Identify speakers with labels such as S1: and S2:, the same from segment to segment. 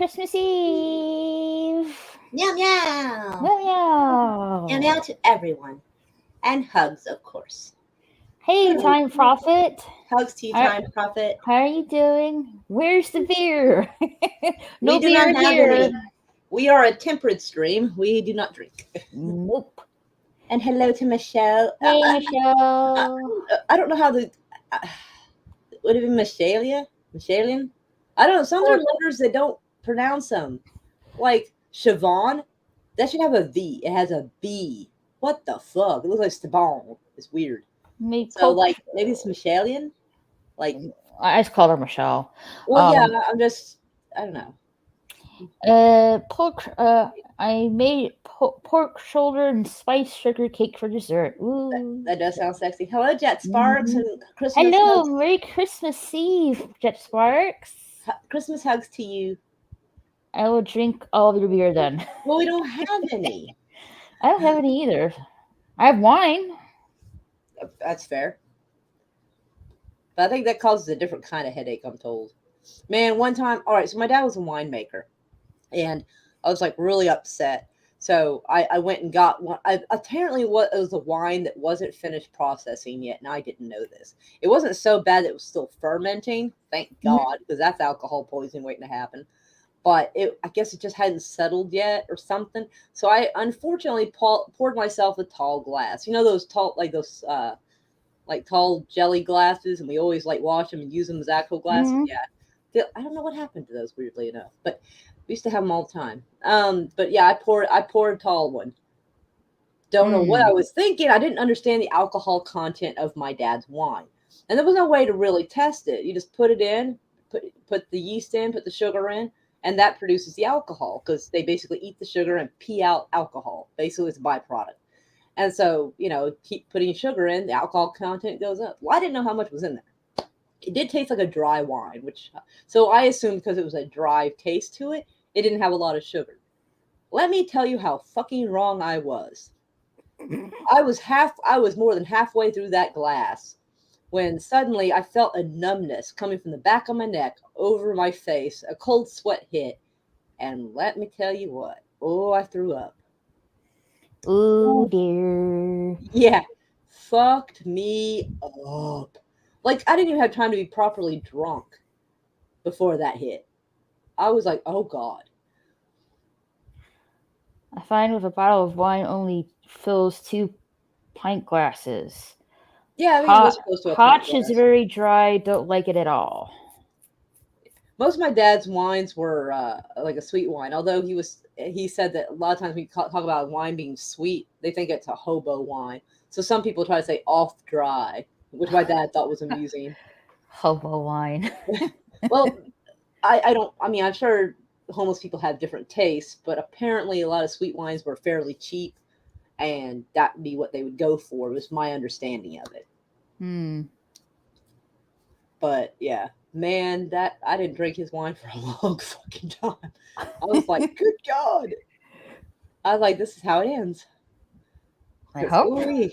S1: Christmas Eve!
S2: Meow meow!
S1: Meow meow!
S2: Meow meow to everyone. And hugs, of course.
S1: Hey, Time Prophet!
S2: Hugs to you,
S1: Are-
S2: Time Prophet.
S1: How are you doing? Where's the beer? No
S2: We do
S1: beer
S2: not have
S1: here.
S2: any. We are a temperate stream. We do not drink.
S1: Nope.
S2: And hello to Michelle.
S1: Hey, Michelle.
S2: I don't know how the... would it be Michelia? Michelian? I don't know. Some are letters that don't pronounce them. Like Siobhan, that should have a V. It has a B. What the fuck? It looks like Stabon. It's weird. So, like, maybe it's Michelian? Like,
S1: I just called her Michelle.
S2: well, yeah, I'm just, I don't know.
S1: I made pork shoulder and spiced sugar cake for dessert. Ooh.
S2: That does sound sexy. Hello, Jet Sparks, and Christmas
S1: Hello,
S2: hugs.
S1: Merry Christmas Eve, Jet Sparks.
S2: Christmas hugs to you.
S1: I will drink all of your beer then.
S2: Well, we don't have any.
S1: I don't have any either. I have wine.
S2: That's fair. But I think that causes a different kind of headache, I'm told. Man, one time, all right, so my dad was a winemaker, and I was like really upset. So I went and got one. Apparently, it was a wine that wasn't finished processing yet, and I didn't know this. It wasn't so bad that it was still fermenting, thank God, because that's alcohol poisoning waiting to happen. But I guess it just hadn't settled yet or something. So I unfortunately poured myself a tall glass. You know those tall, like those like tall jelly glasses, and we always like wash them and use them as actual glasses.
S1: Mhm.
S2: Yeah, I don't know what happened to those, weirdly enough, but we used to have them all the time. But yeah, I poured a tall one. Don't know what I was thinking. I didn't understand the alcohol content of my dad's wine, and there was no way to really test it. You just put it in, put the yeast in, put the sugar in, and that produces the alcohol, because they basically eat the sugar and pee out alcohol. Basically, it's a byproduct. And so, keep putting sugar in, the alcohol content goes up. Well, I didn't know how much was in there. It did taste like a dry wine, so I assumed because it was a dry taste to it, it didn't have a lot of sugar. Let me tell you how fucking wrong I was. I was more than halfway through that glass when suddenly I felt a numbness coming from the back of my neck over my face. A cold sweat hit, and let me tell you what. Oh, I threw up.
S1: Oh dear.
S2: Yeah, fucked me up. Like, I didn't even have time to be properly drunk before that hit. I was like, oh God.
S1: I find with a bottle of wine only fills 2 pint glasses.
S2: Yeah, I mean, it was supposed to.
S1: Hotch is very dry. Don't like it at all.
S2: Most of my dad's wines were like a sweet wine. Although he said that a lot of times we talk about wine being sweet, they think it's a hobo wine. So some people try to say off dry, which my dad thought was amusing.
S1: Hobo wine.
S2: Well, I'm sure homeless people have different tastes, but apparently a lot of sweet wines were fairly cheap, and that would be what they would go for, was my understanding of it. But yeah, man, that I didn't drink his wine for a long fucking time. I was like, good God. I was like, this is how it ends.
S1: I hope.
S2: You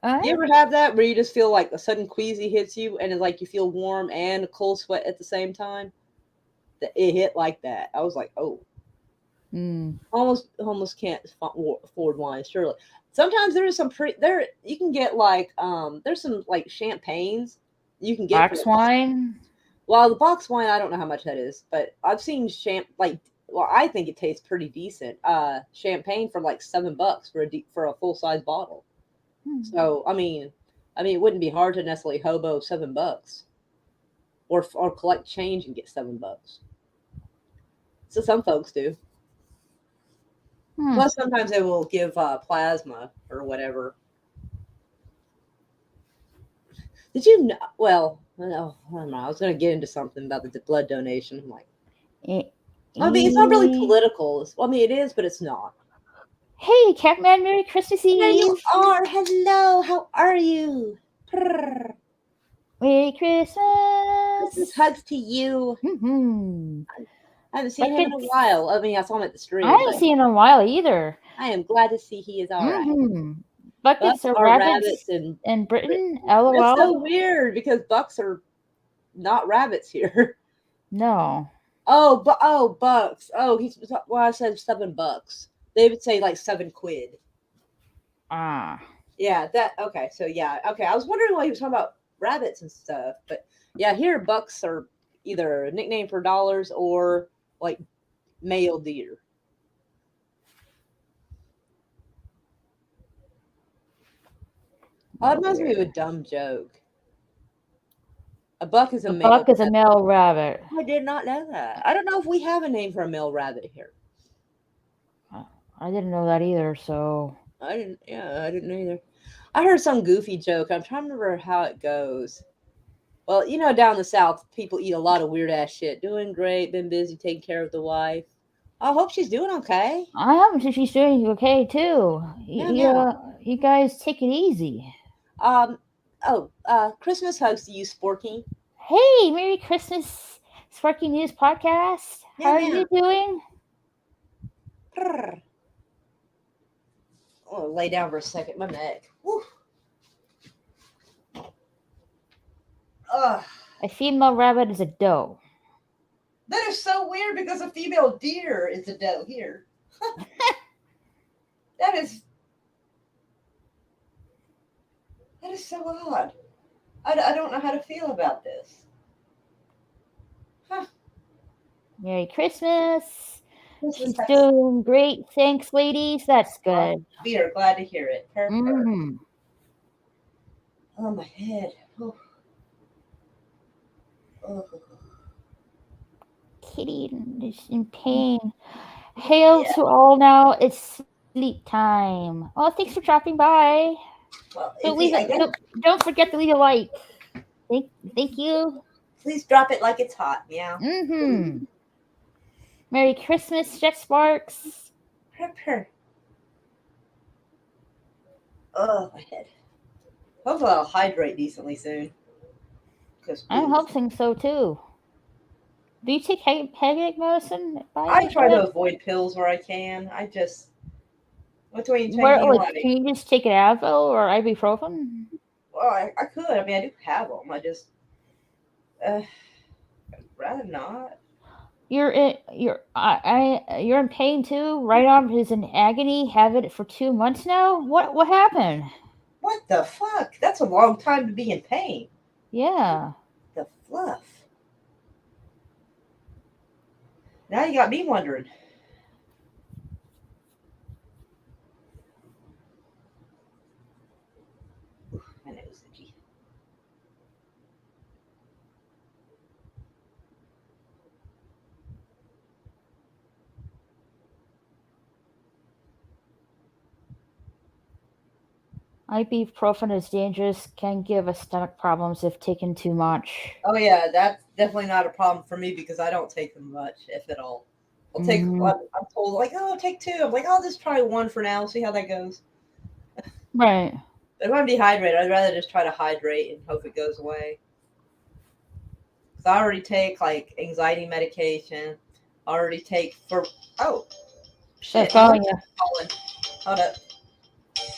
S2: ever have that where you just feel like a sudden queasy hits you, and it's like you feel warm and a cold sweat at the same time? It hit like that. I was like, oh. Almost can't afford wine, surely. Sometimes there is some you can get like there's some like champagnes you can get
S1: box wine.
S2: Well, the box wine, I don't know how much that is, but I've seen I think it tastes pretty decent. Champagne for like $7 for a full size bottle. So I mean, it wouldn't be hard to necessarily hobo $7, or collect change and get $7. So some folks do. Plus, sometimes they will give plasma or whatever. Did you know? Well, I don't know. I was going to get into something about the blood donation. I'm like, I mean, it's not really political. It is, but it's not.
S1: Hey, Catman, Merry Christmas Eve.
S2: There you are. Hello. How are you?
S1: Merry Christmas.
S2: Christmas hugs to you. I haven't seen him in a while. I mean, I saw him at the stream.
S1: I haven't seen him in a while either.
S2: I am glad to see he is all right.
S1: Buckets are rabbits in Britain. LOL.
S2: That's so weird, because bucks are not rabbits here.
S1: No.
S2: bucks. Oh, well, I said $7. They would say like 7 quid.
S1: Ah.
S2: Yeah, that okay. So yeah, okay. I was wondering why he was talking about rabbits and stuff, but yeah, here bucks are either a nickname for dollars or like male deer. Oh, it reminds me of a dumb joke. A buck is a
S1: A
S2: male
S1: buck is a
S2: rabbit.
S1: male rabbit.
S2: I did not know that. I don't know if we have a name for a male rabbit here.
S1: I didn't know that either, so.
S2: I didn't. Yeah, I didn't either. I heard some goofy joke. I'm trying to remember how it goes. Well, down the south, people eat a lot of weird ass shit. Doing great. Been busy taking care of the wife. I hope she's doing okay.
S1: I happen to she's doing okay too.
S2: Yeah, yeah.
S1: You guys take it easy.
S2: Um. Oh. Christmas hugs to you, Sporky.
S1: Hey, Merry Christmas, Sparky News Podcast. How
S2: Yeah,
S1: are
S2: yeah.
S1: you doing?
S2: Prrr. I'm gonna lay down for a second. My neck. Woo. Ugh.
S1: A female rabbit is a doe.
S2: That is so weird because a female deer is a doe here. That is so odd. I don't know how to feel about this. Huh.
S1: Merry Christmas.
S2: Christmas
S1: She's doing great. Thanks, ladies. That's good.
S2: We are glad to hear it.
S1: Mm-hmm.
S2: Oh, my head. Oh. Oh.
S1: Kitty is in pain. Hail to all now. It's sleep time. Oh, thanks for dropping by.
S2: Well,
S1: Don't forget to leave a like. Thank you.
S2: Please drop it like it's hot. Yeah.
S1: Mm-hmm. Merry Christmas, Jet Sparks.
S2: Oh, my head. Hopefully I'll hydrate decently soon.
S1: I'm hoping so too. Do you take headache medicine?
S2: I try to avoid pills where I can. I just between taking
S1: can you just take an Advil or ibuprofen?
S2: Well, I could. I mean, I do have them. I just I'd rather not.
S1: You're in pain too. Right arm is in agony. Have it for 2 months now. What happened?
S2: What the fuck? That's a long time to be in pain.
S1: Yeah.
S2: The fluff. Now you got me wondering. Oof, my nose itchy.
S1: Ibuprofen is dangerous. Can give us stomach problems if taken too much.
S2: Oh yeah, that's definitely not a problem for me because I don't take them much, if at all. I'll take. I'm told like, oh, take 2. I'm like, I'll just try 1 for now. See how that goes.
S1: Right.
S2: But if I'm dehydrated, I'd rather just try to hydrate and hope it goes away. Cause I already take like anxiety medication. I already take for shit.
S1: Hold
S2: up.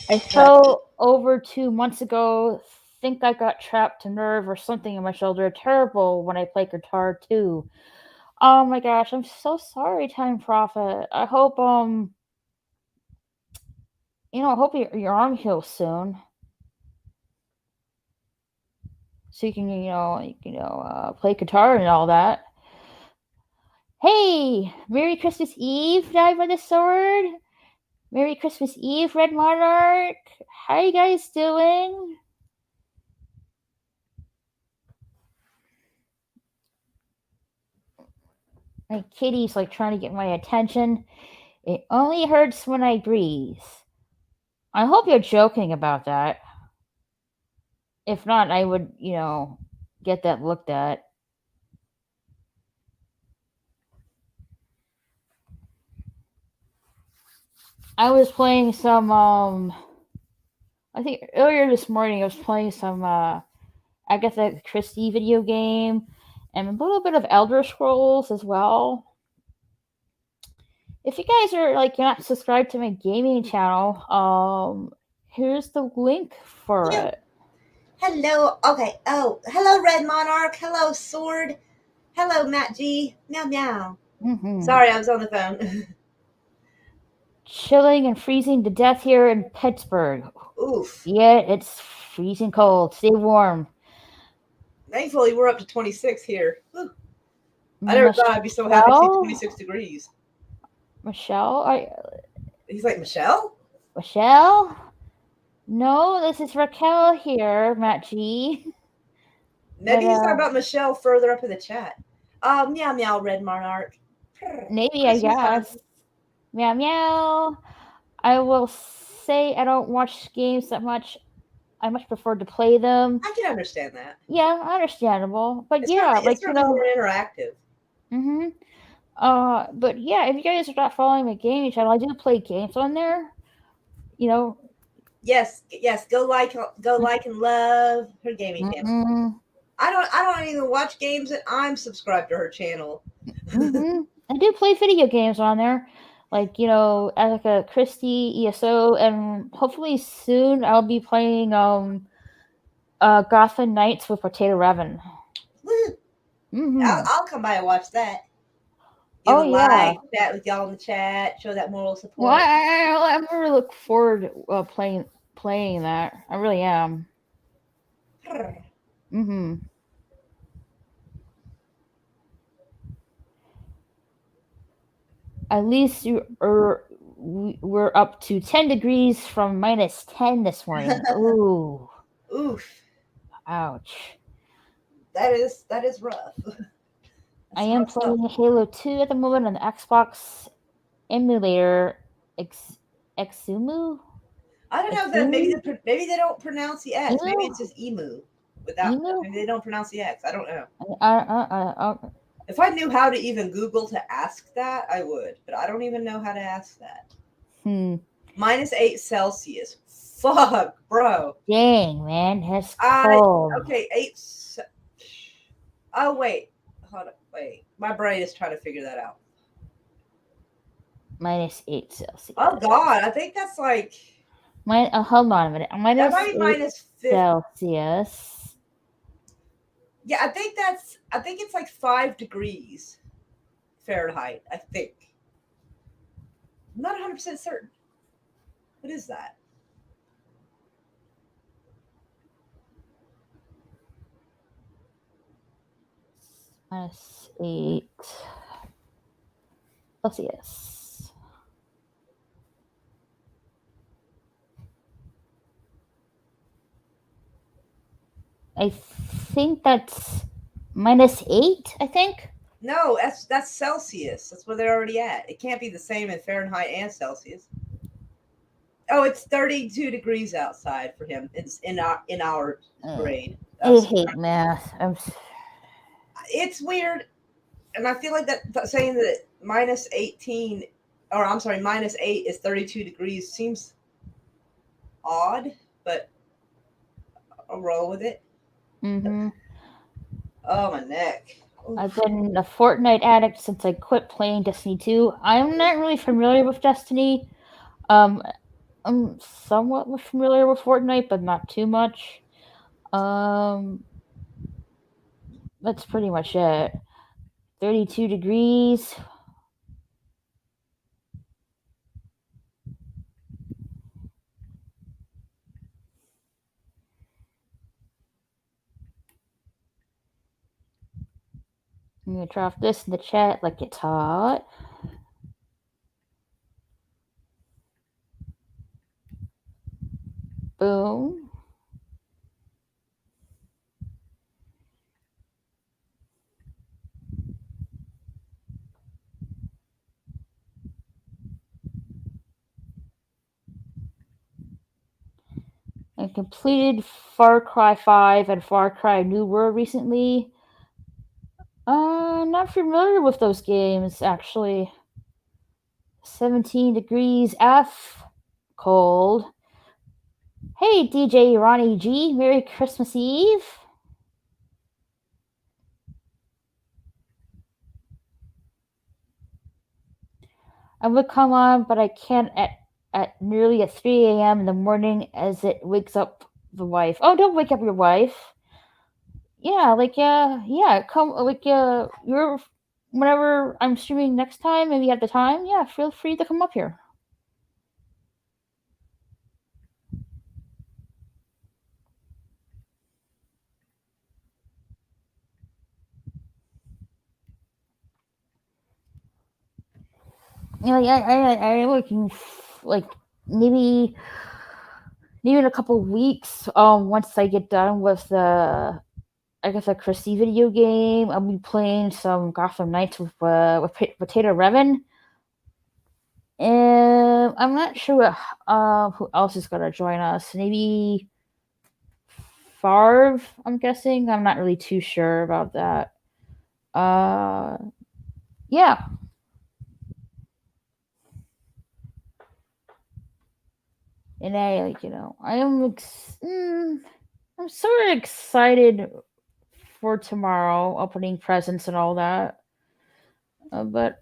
S1: I fell over 2 months ago. Think I got trapped a nerve or something in my shoulder. Terrible when I play guitar too. Oh my gosh, I'm so sorry, Time Prophet. I hope I hope your arm heals soon. So you can play guitar and all that. Hey, Merry Christmas Eve, Dive by the Sword. Merry Christmas Eve, Red Monarch. How you guys doing? My kitty's like trying to get my attention. It only hurts when I breathe. I hope you're joking about that. If not, I would, get that looked at. I was playing some, I think earlier this morning I was playing some, Agatha Christie video game and a little bit of Elder Scrolls as well. If you guys are like not subscribed to my gaming channel, here's the link for it.
S2: Hello. Okay. Oh, hello, Red Monarch. Hello, Sword. Hello, Matt G. Meow meow.
S1: Hmm.
S2: Sorry, I was on the phone.
S1: Chilling and freezing to death here in Pittsburgh.
S2: Oof.
S1: Yeah, it's freezing cold. Stay warm.
S2: Thankfully, we're up to 26 here. Whew. I never thought I'd be so happy to see
S1: Michelle?
S2: 26 degrees.
S1: Michelle? Are,
S2: He's like, Michelle?
S1: Michelle? No, this is Raquel here, Matt G. But
S2: Maybe he's talking about Michelle further up in the chat. Meow meow, Red Monarch.
S1: maybe I
S2: Christmas time.
S1: guess. Meow meow. I will say I don't watch games that much. I much prefer to play them.
S2: I can understand that.
S1: Yeah, understandable. But
S2: It's
S1: yeah,
S2: certainly,
S1: like
S2: it's certainly more interactive.
S1: Mhm. But yeah, if you guys are not following my gaming channel, I do play games on there. You know.
S2: Yes, yes. Go like and love her gaming channel.
S1: Mhm.
S2: I don't even watch games, and I'm subscribed to her channel.
S1: Mhm. I do play video games on there, like Erica Christie, ESO, and hopefully soon I'll be playing Gotham Knights with Potato Revan. Mhm.
S2: I'll come by and watch that. Give
S1: Oh
S2: a
S1: yeah.
S2: like, chat with y'all in the chat, show that moral
S1: Well,
S2: support.
S1: I'm really look forward to playing that. I really am. Mhm. At least we're up to 10 degrees from -10 this morning. Ooh,
S2: Oof,
S1: ouch.
S2: that is rough.
S1: I
S2: That's
S1: am
S2: rough stuff.
S1: playing Halo 2 at the moment on the Xbox emulator Exumu.
S2: I don't know that
S1: Exumu?
S2: maybe they don't pronounce the X. Maybe
S1: Emu?
S2: it's just emu. Without
S1: Emu?
S2: maybe they don't pronounce the X. I don't know.
S1: I,
S2: If I knew how to even Google to ask that, I would. But I don't even know how to ask that.
S1: hmm.
S2: -8 Celsius. Fuck, bro.
S1: Dang, man, that's
S2: I
S1: cold.
S2: okay, oh wait. Hold on, wait. My brain is trying to figure that out.
S1: -8 Celsius.
S2: Oh god, I think that's like
S1: Hold on a minute.
S2: that
S1: Minus
S2: might be
S1: 8
S2: -50.
S1: Celsius.
S2: Yeah, I think it's like 5 degrees Fahrenheit, I think. I'm not 100% certain. What is that?
S1: -8 Celsius. I think that's -8, I think.
S2: No, that's Celsius. That's where they're already at. It can't be the same in Fahrenheit and Celsius. Oh, it's 32 degrees outside for him. It's in our grade.
S1: I hate math.
S2: It's weird, and I feel like that saying that -18, or I'm sorry, -8 is 32 degrees seems odd, but I'll roll with it.
S1: Mm-hmm.
S2: Oh, my neck.
S1: I've been a Fortnite addict since I quit playing Destiny 2. I'm not really familiar with Destiny. Um, I'm somewhat familiar with Fortnite, but not too much. Um, that's pretty much it. 32 degrees. I'm gonna drop this in the chat like it's hot. Boom. I completed Far Cry 5 and Far Cry New World recently. Not familiar with those games, actually. 17 degrees F. Cold. Hey, DJ Ronnie G. Merry Christmas Eve. I would come on, but I can't at nearly at 3 a.m. in the morning as it wakes up the wife. Oh, don't wake up your wife. Yeah, yeah, come you're whenever I'm streaming next time, maybe at the time, yeah, feel free to come up here. Yeah, I am looking like maybe maybe in a couple weeks. Once I get done with the I guess a Chrissy video game, I'll be playing some Gotham Knights with Potato Revan. And I'm not sure who else is gonna join us. Maybe Farv, I'm guessing. I'm not really too sure about that. Uh, yeah, and I I am I'm sort of excited for tomorrow, opening presents and all that. But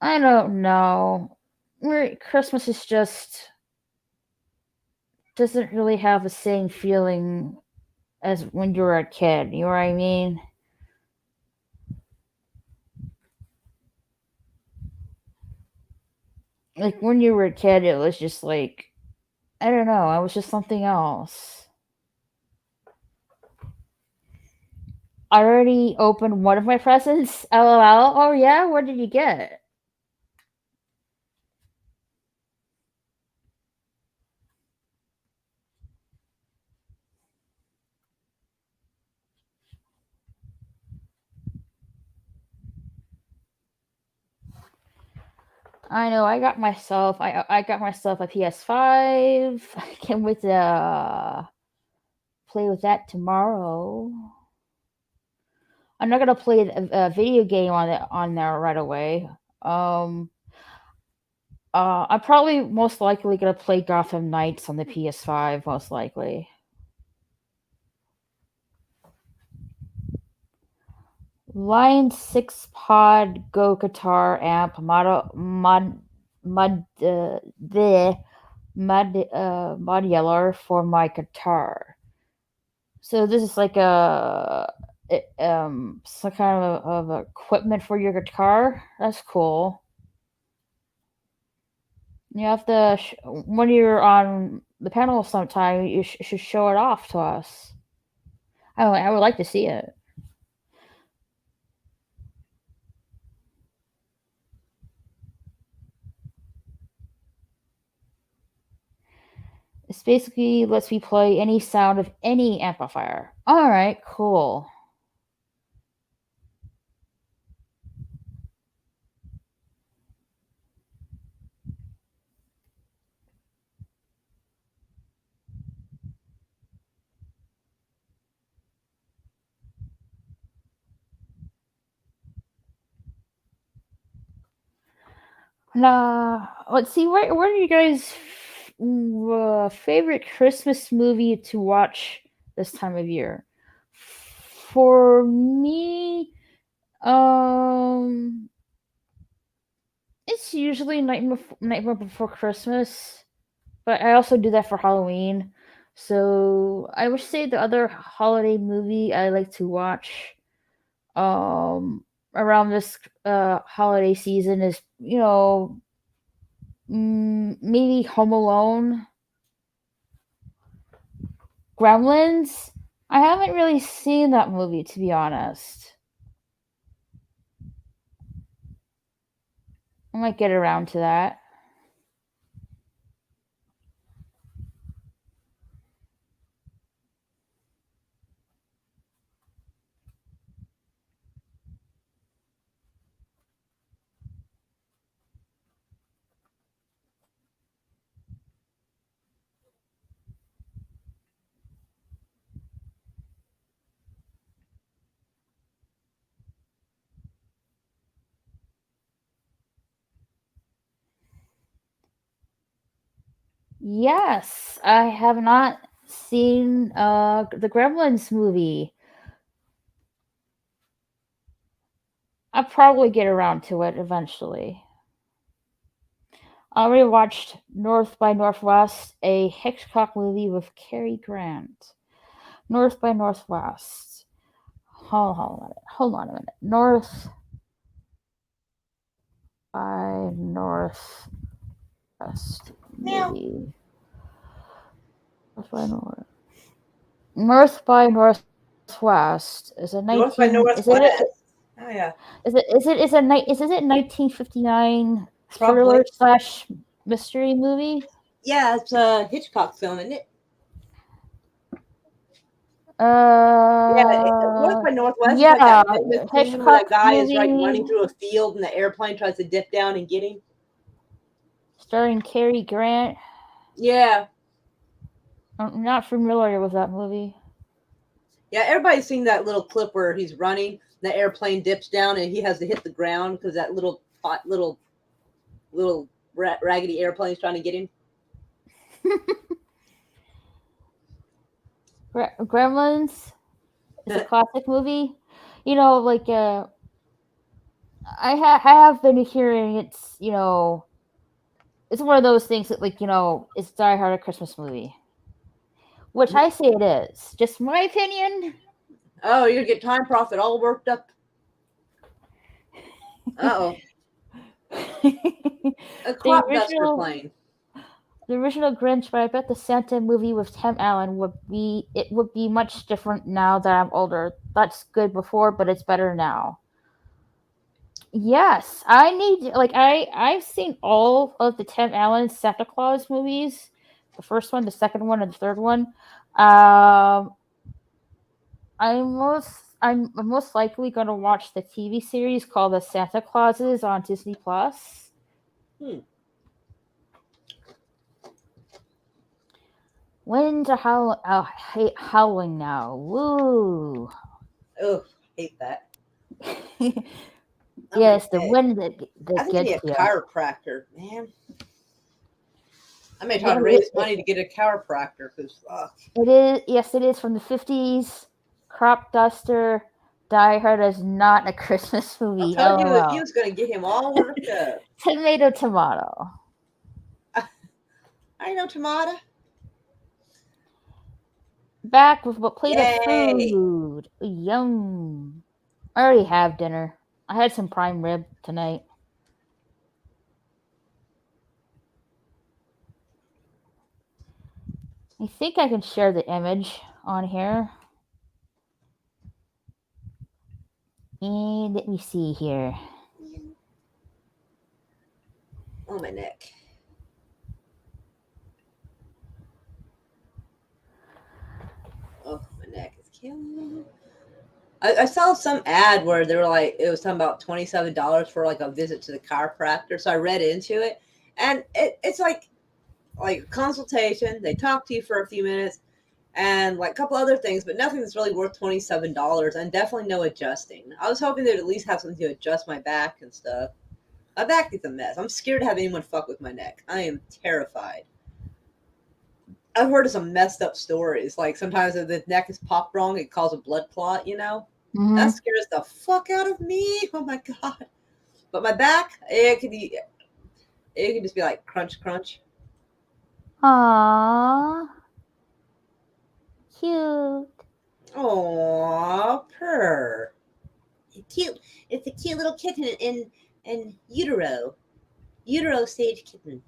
S1: I don't know. Christmas is just doesn't really have the same feeling as when you were a kid. You know what I mean? Like when you were a kid, it was just like I don't know. I was just something else. I already opened one of my presents. LOL. Oh yeah, what did you get? I know. I got myself a PS5. I can't wait to play with that tomorrow. I'm not gonna play a video game on there right away. Um, I'm probably most likely gonna play Gotham Knights on the PS5. Most likely. Line 6 pod Go guitar amp mod the modular for my guitar. So this is like some kind of equipment for your guitar. That's cool. You have to when you're on the panel sometime. You should show it off to us. I would like to see it. It's basically lets me play any sound of any amplifier. All right, cool. Now, let's see. What are you guys' favorite Christmas movie to watch this time of year? For me, um, it's usually Nightmare Before Christmas, but I also do that for Halloween. So I would say the other holiday movie I like to watch around this holiday season is maybe Home Alone, Gremlins. I haven't really seen that movie, to be honest. I might get around to that. Yes, I have not seen the Gremlins movie. I'll probably get around to it eventually. I already watched North by Northwest, a Hitchcock movie with Cary Grant. North by Northwest. hold on a minute. North by Northwest
S2: Now,
S1: movie. North by North. North by Northwest is a
S2: North by
S1: 19.
S2: Northwest. Oh yeah,
S1: Is it 1959 thriller
S2: probably.
S1: slash mystery movie?
S2: Yeah, it's a Hitchcock film, isn't it? Yeah, North by Northwest is like that
S1: Yeah,
S2: famous scene where that
S1: Hitchcock
S2: guy is like
S1: movie
S2: running through a field and the airplane tries to dip down and get him.
S1: starring Cary Grant.
S2: Yeah,
S1: I'm not familiar with that movie.
S2: yeah. Everybody's seen that little clip where he's running, the airplane dips down, and he has to hit the ground because that little raggedy airplane's trying to get him.
S1: Gremlins is a classic movie. You know, like I have been hearing it's one of those things that it's Die Hard a Christmas movie, which I say it is. Just my opinion.
S2: Oh, you get Time Profit all worked up. Uh oh,
S1: the
S2: a crop duster
S1: original
S2: plane.
S1: the original Grinch, but I bet the Santa movie with Tim Allen would be much different now that I'm older. That's good before, but it's better now. Yes, I need I've seen all of the Tim Allen Santa Claus movies, the first one, the second one, and the third one. Um, I'm most likely going to watch the TV series called The Santa Clauses on Disney Plus.
S2: Hmm.
S1: Winds are howling. I hate howling now. Woo.
S2: Oh, hate that. Oh my
S1: Yes, the
S2: neck.
S1: wind
S2: I
S1: that
S2: think I need
S1: gets
S2: a
S1: you.
S2: chiropractor, man. I may try
S1: Yeah,
S2: to raise money to get a chiropractor because
S1: it is. Yes, it is from the 50s. Crop Duster. Die Hard is not a Christmas
S2: I
S1: movie.
S2: told you you
S1: LOL.
S2: was going to get him all worked up.
S1: Tomato, tomato.
S2: I ain't no tomato.
S1: Back with a plate of
S2: Yay!
S1: food. Yum. I already have dinner. I had some prime rib tonight. I think I can share the image on here. And let me see here.
S2: Oh, my neck. Oh, my neck is killing me. I saw some ad where they were like, it was talking about $27 for like a visit to the chiropractor. So I read into it, and it's like a consultation. They talk to you for a few minutes, and like a couple other things, but nothing that's really worth $27, and definitely no adjusting. I was hoping they'd at least have something to adjust my back and stuff. My back is a mess. I'm scared to have anyone fuck with my neck. I am terrified. I've heard of some messed up stories. Like sometimes if the neck is popped wrong, it causes a blood clot, you know? That
S1: Mm-hmm.
S2: scares the fuck out of me. Oh my god. But my back, it could just be like crunch crunch.
S1: Aww. Cute.
S2: Aww, purr. Cute. It's a cute little kitten in utero stage kitten.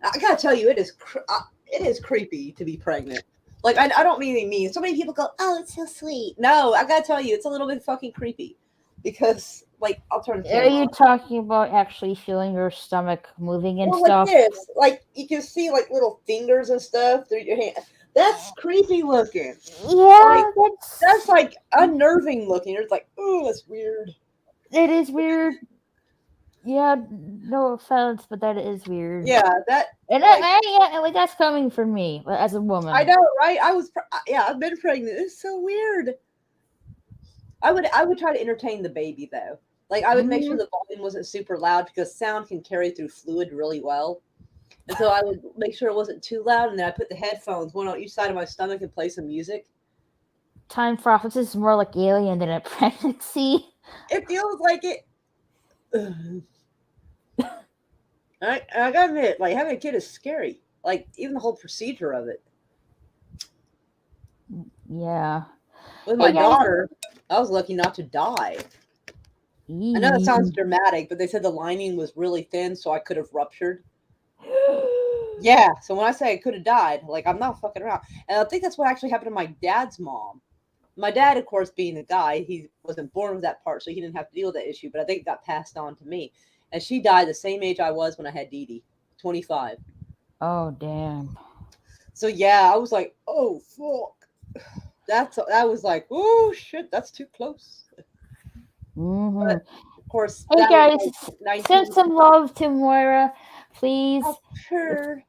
S2: I gotta tell you, it is creepy to be pregnant. Like I don't mean anything mean. So many people go, "Oh, it's so sweet." No, I gotta tell you, it's a little bit fucking creepy because, like, I'll turn the
S1: Are
S2: camera
S1: you
S2: on.
S1: talking about actually feeling your stomach moving and
S2: Or like
S1: stuff?
S2: this, like you can see like little fingers and stuff through your hand. That's creepy looking. Like
S1: Yeah,
S2: that's like unnerving looking. It's like, oh, that's weird.
S1: it is weird. Yeah, no offense, but that is weird.
S2: Yeah, that
S1: And
S2: like
S1: that's coming from me as a
S2: I
S1: woman.
S2: know, right? Yeah, I've been pregnant. It's so weird. I would try to entertain the baby though. Like I would make sure
S1: Mm,
S2: the volume wasn't super loud because sound can carry through fluid really well. And so I would make sure it wasn't too loud, and then I put the headphones one on each side of my stomach and play some music.
S1: time prophecy is more like alien than a pregnancy.
S2: It feels like it. I gotta admit, like having a kid is scary. Like even the whole procedure of it.
S1: Yeah.
S2: With my
S1: Hey guys.
S2: daughter, I was lucky not to die. I know that sounds
S1: Eee.
S2: dramatic, but they said the lining was really thin, so I could have ruptured. Yeah, so when I say I could have died, like I'm not fucking around. And I think that's what actually happened to my dad's mom. My dad, of course, being a guy, he wasn't born with that part, so he didn't have to deal with that issue. But I think it got passed on to me. And she died the same age I was when I had Dee Dee, 25.
S1: Oh damn.
S2: So yeah, I was like, oh fuck. That was like, oh shit, that's too close. But
S1: Hmm.
S2: of course,
S1: Hey
S2: that was
S1: guys,
S2: like
S1: send
S2: 19.
S1: some love to Moira, please.
S2: Oh,
S1: If
S2: purr.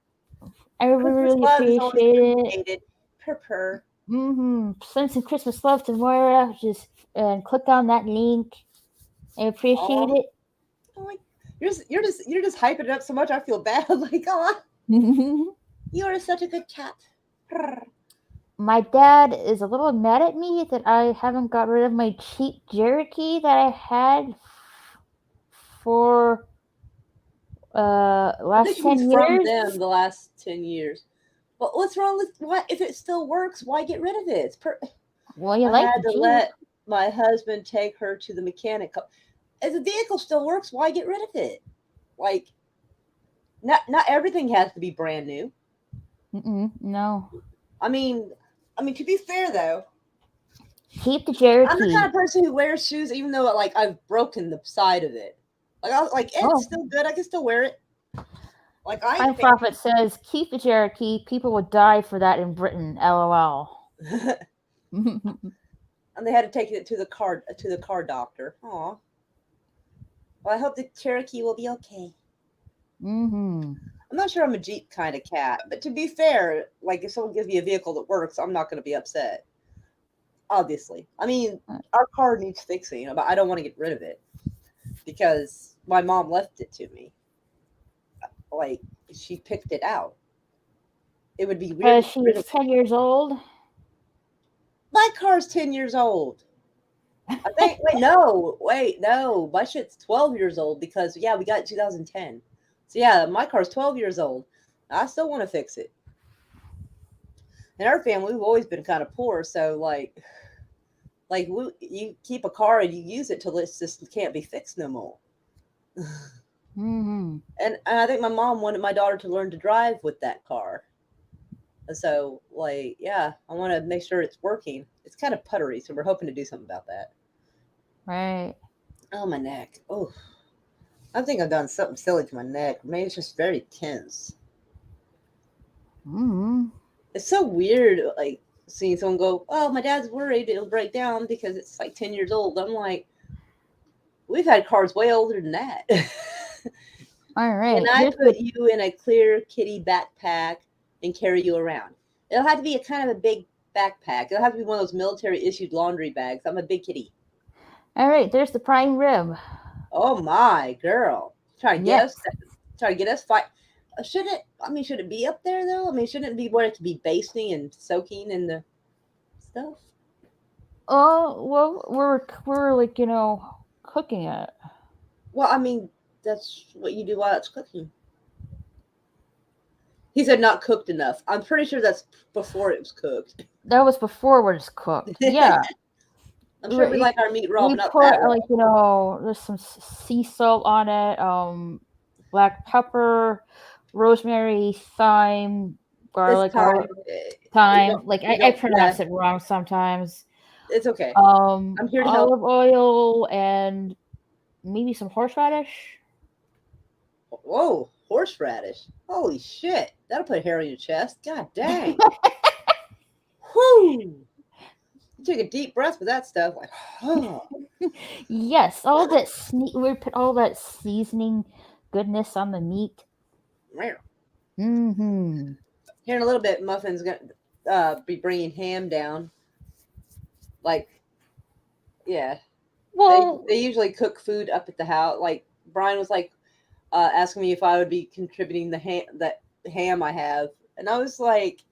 S1: I would
S2: Christmas
S1: really
S2: love is always
S1: appreciate it.
S2: appreciated. Purr purr.
S1: Send some Christmas love to Moira. Just and click on that link. I appreciate
S2: Oh,
S1: it.
S2: like, you're just hyping it up so much. I feel bad. Like, oh, you are such a good cat. Purr.
S1: My dad is a little mad at me that I haven't got rid of my cheap Cherokee that I had for
S2: I
S1: last
S2: think he's
S1: 10
S2: from
S1: years.
S2: them the last 10 years. But what's wrong with what? If it still works, why get rid of it?
S1: Well, you
S2: I
S1: like
S2: had
S1: the
S2: to
S1: Jeep.
S2: let my husband take her to the mechanic. If the vehicle still works, why get rid of it? Like, not everything has to be brand new.
S1: No.
S2: I mean, to be fair though,
S1: Keep the
S2: I'm the kind
S1: Cherokee.
S2: of person who wears shoes even though like I've broken the side of it. Like it's
S1: Oh,
S2: still good. I can still wear it. Like I
S1: Time
S2: ain't fan.
S1: Prophet says, keep the Cherokee. People would die for that in Britain. LOL.
S2: And they had to take it to the car doctor. Aw. Well, I hope the Cherokee will be okay.
S1: Mm-hmm.
S2: I'm not sure I'm a Jeep kind of cat, but to be fair, like if someone gives me a vehicle that works, I'm not going to be upset. Obviously, I mean, our car needs fixing, but I don't want to get rid of it because my mom left it to me. Like she picked it out. It would be weird to get
S1: She
S2: rid
S1: is
S2: of it.
S1: 10 years old.
S2: My car's 10 years old. I think. Wait, no. My shit's 12 years old because yeah, we got it 2010. So yeah, my car's 12 years old. I still want to fix it. In our family, we've always been kind of poor, so you keep a car and you use it till it just can't be fixed no more.
S1: Mm-hmm.
S2: And I think my mom wanted my daughter to learn to drive with that car. And so, like, yeah, I want to make sure it's working. It's kind of puttery, so we're hoping to do something about that.
S1: Right.
S2: Oh, my neck. Oh, I think I've done something silly to my neck. Maybe it's just very tense.
S1: Mm-hmm.
S2: It's so weird, like, seeing someone go, oh, my dad's worried it'll break down because it's like 10 years old. I'm like, we've had cars way older than that.
S1: All
S2: Can
S1: right.
S2: I
S1: Here's
S2: put
S1: the.
S2: you in a clear kitty backpack and carry you around? It'll have to be a kind of a big backpack. It'll have to be one of those military issued laundry bags. I'm a big kitty.
S1: All right. There's the prime rib.
S2: Oh my girl.
S1: Yes.
S2: Try to get us fight. Should it be up there though? I mean, shouldn't it be where it could be basting and soaking in the stuff?
S1: Oh well, we're like cooking it.
S2: Well, I mean, that's what you do while it's cooking. He said not cooked enough. I'm pretty sure that's before it was cooked.
S1: That was before it was cooked. Yeah.
S2: I'm sure we
S1: We
S2: like our meat raw,
S1: we
S2: but not
S1: put
S2: that raw.
S1: like there's some sea salt on it. Black pepper, rosemary, thyme,
S2: This
S1: garlic,
S2: time, we
S1: thyme.
S2: don't,
S1: Like
S2: we
S1: I
S2: don't, yeah,
S1: pronounce it wrong sometimes.
S2: it's okay. I'm here to help.
S1: Olive oil and maybe some horseradish.
S2: Whoa, horseradish. Holy shit. That'll put hair on your chest. God dang. Whoo. You take a deep breath with that stuff. Like, oh.
S1: Yes, we put all that seasoning goodness on the meat. Mm-hmm.
S2: Here in a little bit, Muffin's going to be bringing ham down. Like, yeah.
S1: Well,
S2: They usually cook food up at the house. Like, Brian was like asking me if I would be contributing the ham I have. And I was like,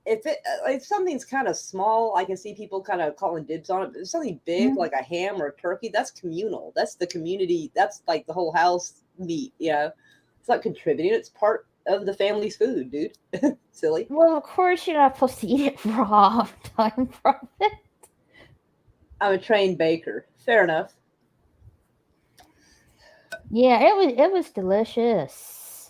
S2: if something's kind of small, I can see people kind of calling dibs on it. But if something big
S1: mm,
S2: like a ham or a turkey, that's communal. That's the community. That's like the whole house meat. It's not contributing. It's part of the family's food, dude. Silly.
S1: well, of course you're not supposed to eat it raw. Time profit.
S2: I'm a trained baker. Fair enough.
S1: Yeah, it was delicious.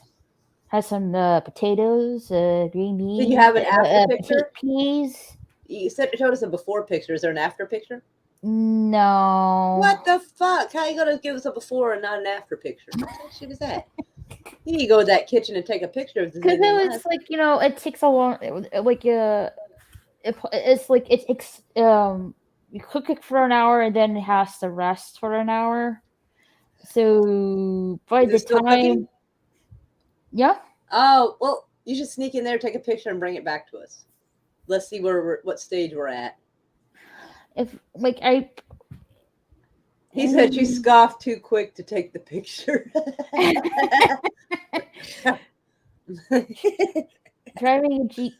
S1: Had some potatoes, green
S2: Did you
S1: beans,
S2: have an after picture?
S1: peas.
S2: You showed us a before picture. Is there an after picture?
S1: No.
S2: What the fuck? How you gonna give us a before and not an after picture? What kind of shit is that? You need to go to that kitchen and take a picture if there's
S1: Because
S2: anything
S1: it was
S2: left.
S1: like, it takes a long, like, it's like, you cook it for an hour and then it has to rest for an hour. So by
S2: Is it
S1: the
S2: still cooking?
S1: time, yeah,
S2: Oh, well, you should sneak in there, take a picture, and bring it back to us. Let's see what stage we're at.
S1: if like I,
S2: He said you scoffed too quick to take the picture.
S1: driving a Jeep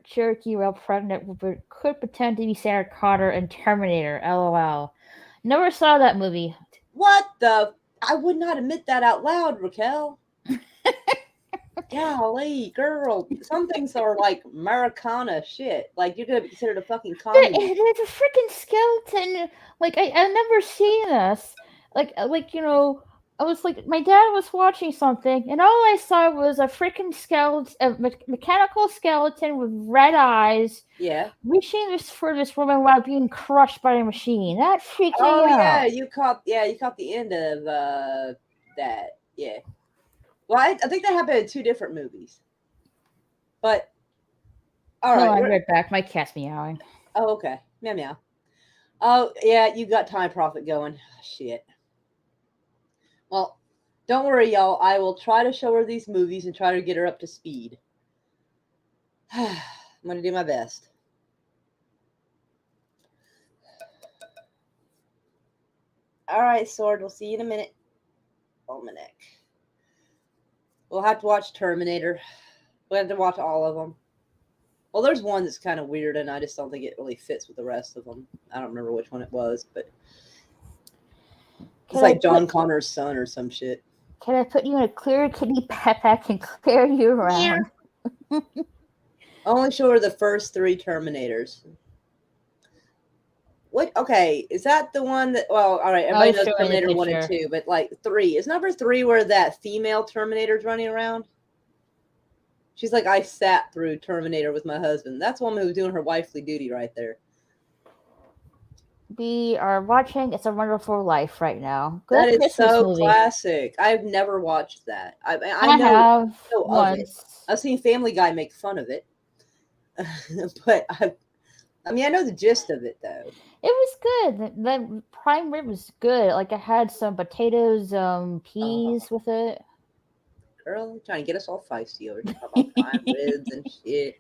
S1: Cherokee while pregnant could pretend to be Sarah Connor in Terminator. LOL. Never saw that movie.
S2: What the? I would not admit that out loud, Raquel. Golly, girl. Some things are like Americana shit. Like, you're going to be considered a fucking communist.
S1: There's a freaking skeleton. Like I've never seen this. I was like, my dad was watching something, and all I saw was a freaking skeleton, mechanical skeleton with red eyes,
S2: Yeah.
S1: reaching for this woman while being crushed by a machine. That freaked me
S2: Oh,
S1: out.
S2: yeah. You caught the end of that. Yeah. Well, I think that happened in 2 different movies. But, all right.
S1: Hold on, right back. My cat's meowing.
S2: Oh, okay. Meow meow. Oh, yeah, you got Time Prophet going. Shit. Well, don't worry, y'all. I will try to show her these movies and try to get her up to speed. I'm going to do my best. All right, Sword. We'll see you in a minute. Almanac. We'll have to watch Terminator. We'll have to watch all of them. Well, there's one that's kind of weird, and I just don't think it really fits with the rest of them. I don't remember which one it was, but it's like John Connor's son or some shit.
S1: Can I put you in a clear kitty backpack and clear you around?
S2: Yeah. Only show her the first 3 Terminators. What? Okay, is that the one that? Well, all right. Everybody knows Terminator 1 and 2, but like 3 is number 3 where that female Terminator's running around. She's like, I sat through Terminator with my husband. That's the woman who's doing her wifely duty right there.
S1: We are watching It's a Wonderful Life right now.
S2: Good that Christmas is so movie. Classic. I've never watched that. I
S1: have once.
S2: I've seen Family Guy make fun of it, but I know the gist of it though.
S1: It was good. The prime rib was good. Like I had some potatoes, peas with it.
S2: Girl, trying to get us all feisty over here about prime ribs and shit.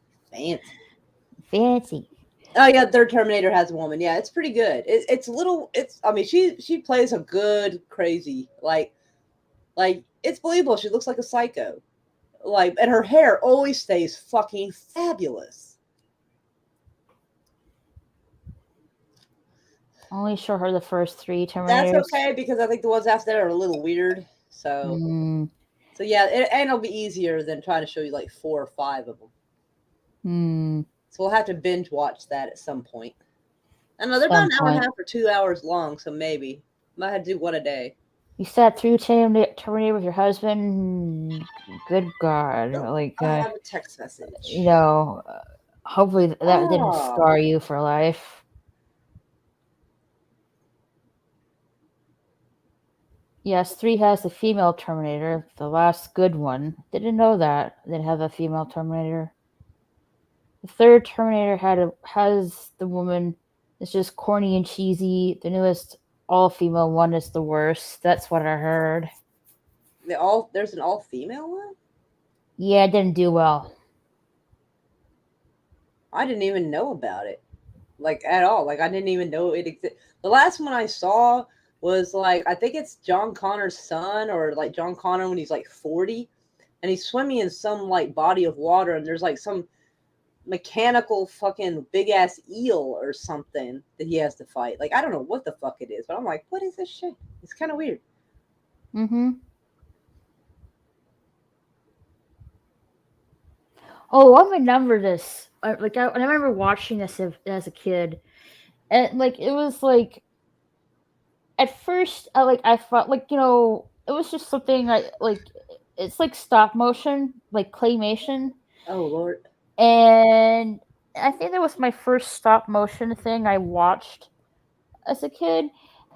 S1: Fancy.
S2: Oh yeah, third Terminator has a woman. Yeah, it's pretty good. It's little. It's. I mean, she plays a good crazy. Like it's believable. She looks like a psycho. Like, and her hair always stays fucking fabulous.
S1: Only show her the first 3 Terminators.
S2: That's okay because I think the ones after that are a little weird. So. So yeah, and it'll be easier than trying to show you like 4 or 5 of them. So we'll have to binge watch that at some point. I know they're about an hour and a half or 2 hours long, so maybe might have to do one a day.
S1: You sat through Terminator with your husband. Good God! Like
S2: I have a text message.
S1: Hopefully that didn't scar you for life. Yes, 3 has the female Terminator, the last good one. Didn't know that they'd have a female Terminator. The 3rd Terminator has the woman. It's just corny and cheesy. The newest all-female one is the worst. That's what I heard.
S2: There's an all-female one?
S1: Yeah, it didn't do well.
S2: I didn't even know about it. Like, at all. Like, I didn't even know it existed. The last one I saw was like, I think it's John Connor's son, or like John Connor when he's like 40, and he's swimming in some like body of water, and there's like some mechanical fucking big ass eel or something that he has to fight. Like, I don't know what the fuck it is, but I'm like, what is this shit? It's kind of weird.
S1: Oh, I remember this. I remember watching this as a kid, and like it was like at first I thought it was just something like it's like stop motion, like claymation,
S2: Oh Lord.
S1: and I think that was my first stop motion thing I watched as a kid,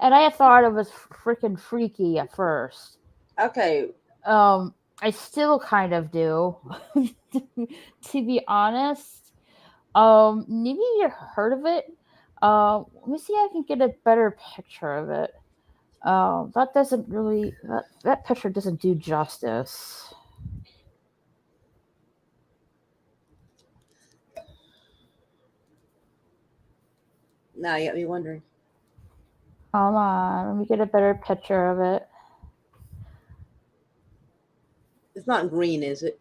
S1: and I thought it was freaking freaky at first.
S2: Okay.
S1: I still kind of do, to be honest. Maybe you heard of it. Let me see if I can get a better picture of it. That doesn't really that picture doesn't do justice.
S2: Now you got me wondering.
S1: Hold on, let me get a better picture of it.
S2: It's not green, is it?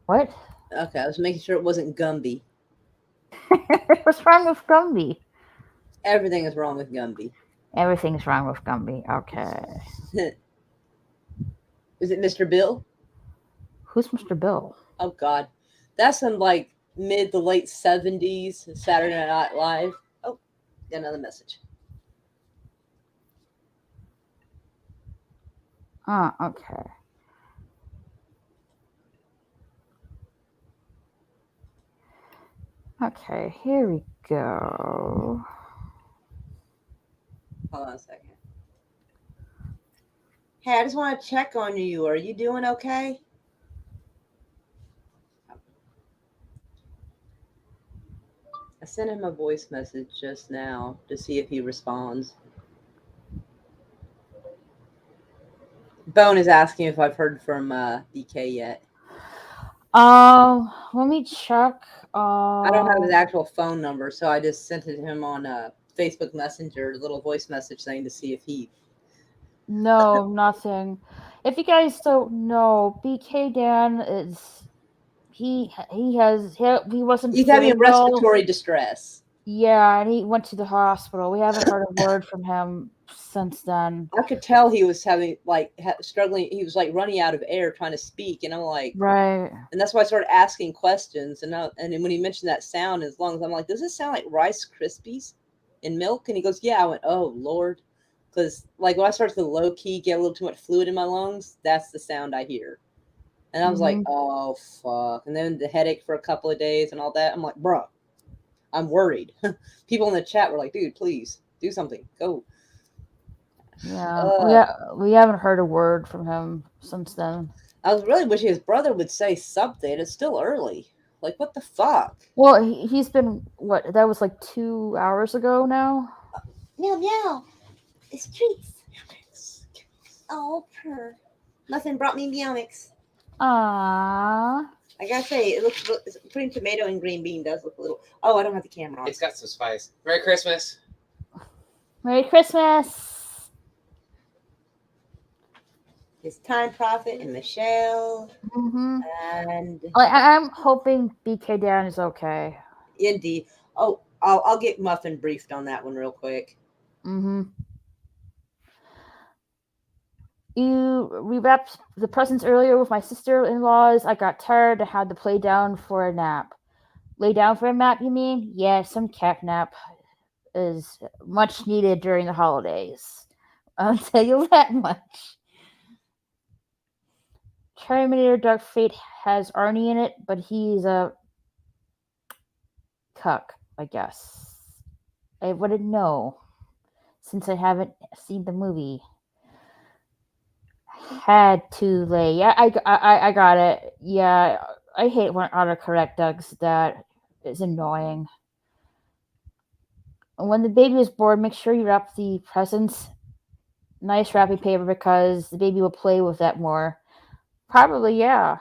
S1: What?
S2: Okay, I was making sure it wasn't Gumby.
S1: What's wrong with Gumby?
S2: Everything is wrong with Gumby.
S1: Everything's wrong with Gumby. Okay.
S2: Is it Mr. Bill?
S1: Who's Mr. Bill?
S2: Oh God, that's some like mid to late '70s Saturday Night Live. Oh, got another message.
S1: Oh, okay. Okay, here we go.
S2: Hold on a second. Hey, I just want to check on you. Are you doing okay? I sent him a voice message just now to see if he responds. Bone is asking if I've heard from BK yet.
S1: Let me check.
S2: I don't have his actual phone number, so I just sent it to him on Facebook Messenger, a little voice message saying to see if he.
S1: No, nothing. If you guys don't know, BK Dan is he wasn't
S2: He's having
S1: feeling well.
S2: respiratory distress.
S1: Yeah, and he went to the hospital. We haven't heard a word from him since then.
S2: I could tell he was having like struggling. He was like running out of air trying to speak, and I'm like,
S1: Right.
S2: and that's why I started asking questions. And then when he mentioned that sound in his lungs, I'm like, does this sound like Rice Krispies in milk? And he goes, yeah. I went, oh Lord, because like when I start to low key get a little too much fluid in my lungs, that's the sound I hear. And I was like,
S1: Hmm.
S2: oh fuck. And then the headache for a couple of days and all that. I'm like, bro, I'm worried. People in the chat were like, dude, please do something. Go.
S1: Yeah.
S2: Uh,
S1: We haven't heard a word from him since then.
S2: I was really wishing his brother would say something. It's still early. Like, what the fuck?
S1: Well, he's been what? That was like 2 hours ago now.
S2: Meow meow. It's treats. Oh, purr. Nothing brought me meow mix.
S1: Ah.
S2: I gotta say, it looks putting tomato in green bean does look a little. Oh, I don't have the camera on.
S3: It's got some spice. Merry Christmas.
S1: Merry Christmas.
S2: It's Time Prophet and Michelle,
S1: Mm-hmm.
S2: and
S1: I'm hoping BK Dan is okay.
S2: Indy. Oh, I'll get Muffin briefed on that one real quick.
S1: Mm-hmm. We wrapped the presents earlier with my sister-in-laws. I got tired and had to play down for a nap. Lay down for a nap, you mean? Yeah, some cat nap is much needed during the holidays. I'll tell you that much. Terminator Dark Fate has Arnie in it, but he's a cuck, I guess. I wouldn't know since I haven't seen the movie. Had to lay. Yeah, I got it. Yeah, I hate when autocorrect does that. It's annoying. When the baby is born, make sure you wrap the presents nice wrapping paper because the baby will play with that more. Probably, yeah.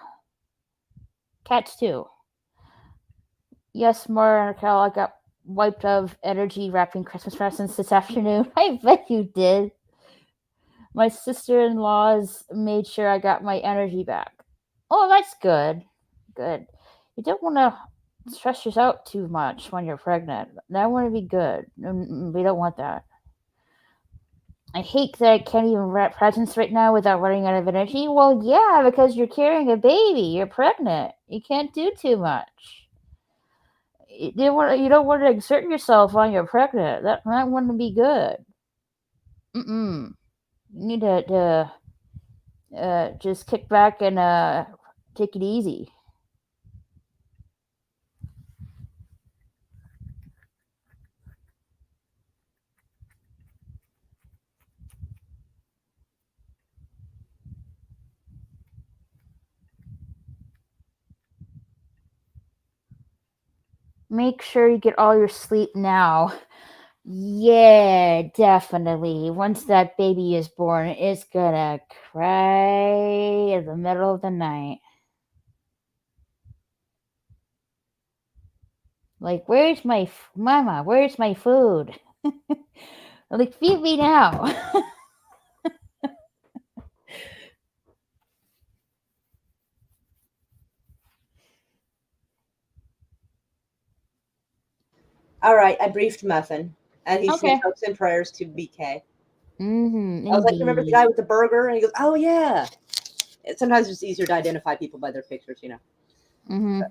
S1: Cats too. Yes, more Raquel, I got wiped of energy wrapping Christmas presents this afternoon. I bet you did. My sister-in-laws made sure I got my energy back. Oh, that's good. Good. You don't want to stress yourself out too much when you're pregnant. That wouldn't be good. We don't want that. I hate that I can't even wrap presents right now without running out of energy. Well, yeah, because you're carrying a baby. You're pregnant. You can't do too much. You don't want to exert yourself while you're pregnant. That wouldn't be good. Mm-mm. You need to just kick back and take it easy. Make sure you get all your sleep now. Yeah, definitely. Once that baby is born, it's gonna cry in the middle of the night. Like, where's my mama? Where's my food? Like, feed me now.
S2: All right, I briefed Muffin, and he sent
S1: Okay.
S2: hopes and prayers to BK.
S1: Mm-hmm.
S2: I was like, remember the guy
S1: Indeed.
S2: with the burger? And he goes, oh, yeah. Sometimes it's easier to identify people by their pictures, you know.
S1: Mm-hmm.
S2: So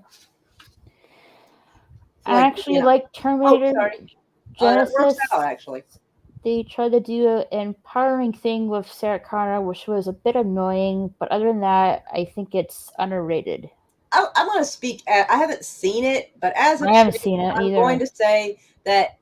S1: I
S2: like,
S1: actually like
S2: oh,
S1: Terminator
S2: sorry. That works
S1: Genesis.
S2: out, actually.
S1: They tried to do an empowering thing with Sarah Connor, which was a bit annoying, but other than that, I think it's underrated.
S2: I'm going to speak, I haven't seen it, but as a
S1: I haven't
S2: chick,
S1: seen it
S2: I'm going
S1: either.
S2: to say that,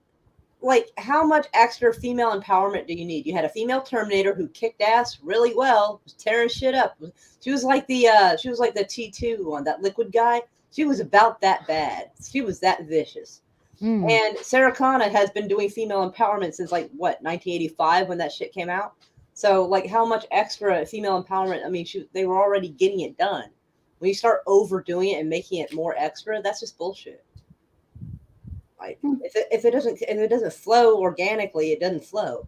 S2: like, how much extra female empowerment do you need? You had a female Terminator who kicked ass really well, was tearing shit up. She was like the T2 one, that liquid guy. She was about that bad. She was that vicious.
S1: Mm.
S2: And Sarah Connor has been doing female empowerment since like what 1985 when that shit came out. So like, how much extra female empowerment? I mean, they were already getting it done. When you start overdoing it and making it more extra, that's just bullshit. Like if it doesn't flow organically, it doesn't flow.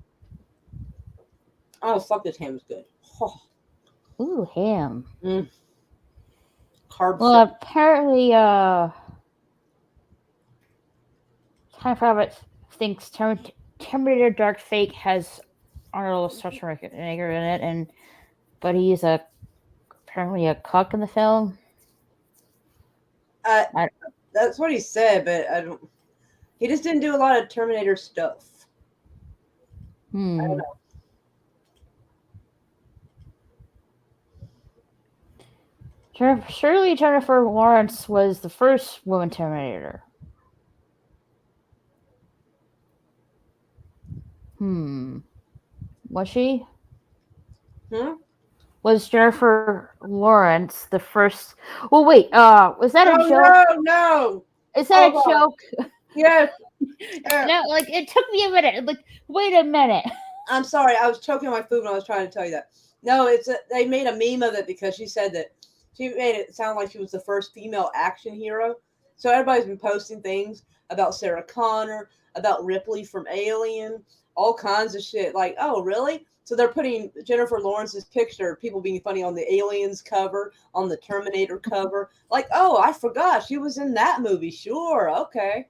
S2: Oh fuck, this ham is good. Oh,
S1: Ooh, ham.
S2: carb
S1: Well,
S2: free.
S1: apparently, Time Rabbit thinks Terminator Dark Fate has Arnold Schwarzenegger in it, but he's apparently a cuck in the film. I,
S2: That's what he said, but I don't. He just didn't do a lot of Terminator stuff. I don't know.
S1: Surely Jennifer Lawrence was the first woman Terminator. Was she? Was Jennifer Lawrence the first? Well, wait. Was that a joke?
S2: No.
S1: Is that a
S2: Hold on.
S1: joke?
S2: Yes.
S1: No, like it took me a minute. Like, wait a minute.
S2: I'm sorry. I was choking on my food when I was trying to tell you that. No, they made a meme of it because she said that she made it sound like she was the first female action hero. So everybody's been posting things about Sarah Connor, about Ripley from Alien, all kinds of shit. Like, oh, really? So they're putting Jennifer Lawrence's picture, people being funny on the Aliens cover, on the Terminator cover. Like, oh, I forgot she was in that movie. Sure, okay.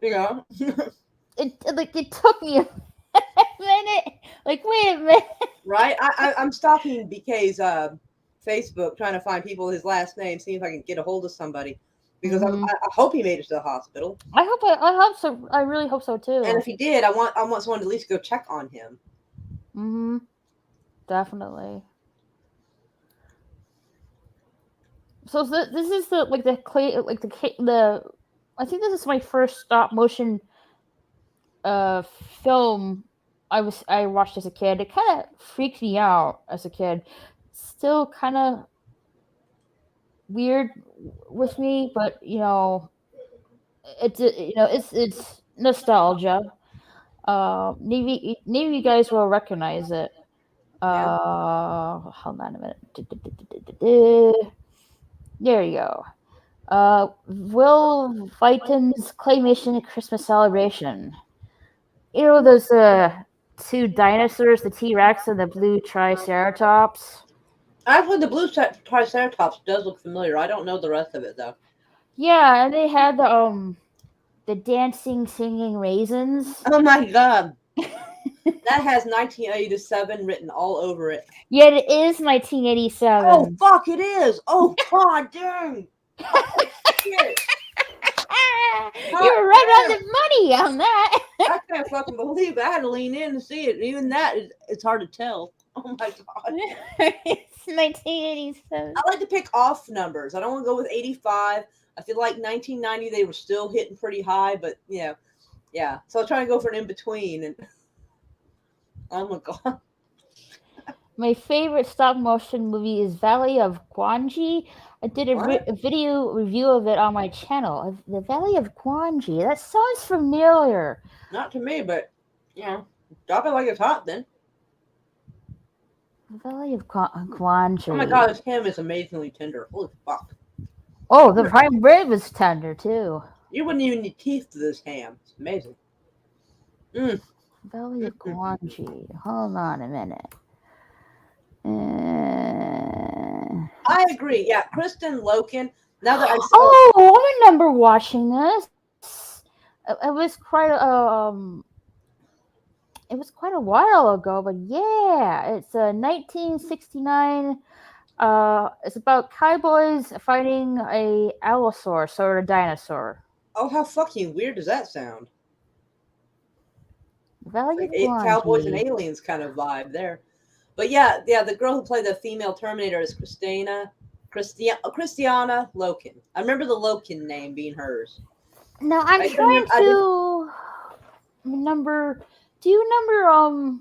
S2: You know.
S1: It took me a minute. Like, wait a minute.
S2: Right? I'm stalking BK's Facebook, trying to find people with his last name, seeing if I can get a hold of somebody. Because I hope he made it to the hospital.
S1: I hope so. I really hope so too.
S2: And if he did, I want someone to at least go check on him.
S1: Definitely. So this is the I think this is my first stop motion film I watched as a kid. It kind of freaked me out as a kid. Still kind of weird with me, but it's nostalgia. Maybe you guys will recognize it. Hold on a minute. There you go. Will Vighton's claymation Christmas celebration. You know those two dinosaurs, the T-Rex and the blue Triceratops?
S2: Actually, the blue Triceratops does look familiar. I don't know the rest of it though.
S1: Yeah, and they had the dancing, singing raisins.
S2: Oh my god. That has 1987 written all over it.
S1: Yeah, it is 1987.
S2: Oh fuck, it is. Oh god dang. Oh, shit.
S1: You're right on the money. agree on that.
S2: I can't fucking believe it. I had to lean in to see it. Even that it's hard to tell. Oh my god.
S1: It's 1987.
S2: I like to pick off numbers. I don't want to go with 85. I feel like 1990 they were still hitting pretty high, but yeah. So I was trying to go for an in between, and oh my god.
S1: My favorite stop motion movie is Valley of Gwangi. I did
S2: What?
S1: a video review of it on my channel. The Valley of Gwangi. That sounds familiar.
S2: Not to me, but drop it like it's hot then.
S1: The Valley of Gwangi.
S2: Oh my god, his ham is amazingly tender. Holy fuck.
S1: Oh, the prime rib is tender too.
S2: You wouldn't even need teeth to this ham. It's amazing.
S1: Valley of Gwangi. Hold on a minute.
S2: I agree. Yeah, Kristen Loken. Now that I saw
S1: Oh, I remember watching this. It was quite it was quite a while ago, but yeah, it's a 1969. It's about cowboys fighting a allosaurus or a dinosaur.
S2: oh, how fucking weird does that sound?
S1: Valley
S2: Like
S1: of
S2: Cowboys and
S1: Gwangi.
S2: Aliens kind of vibe there. But yeah, the girl who played the female Terminator is Christiana Loken. I remember the Loken name being hers.
S1: Now I'm
S2: I
S1: trying
S2: remember- I
S1: to remember. Do you remember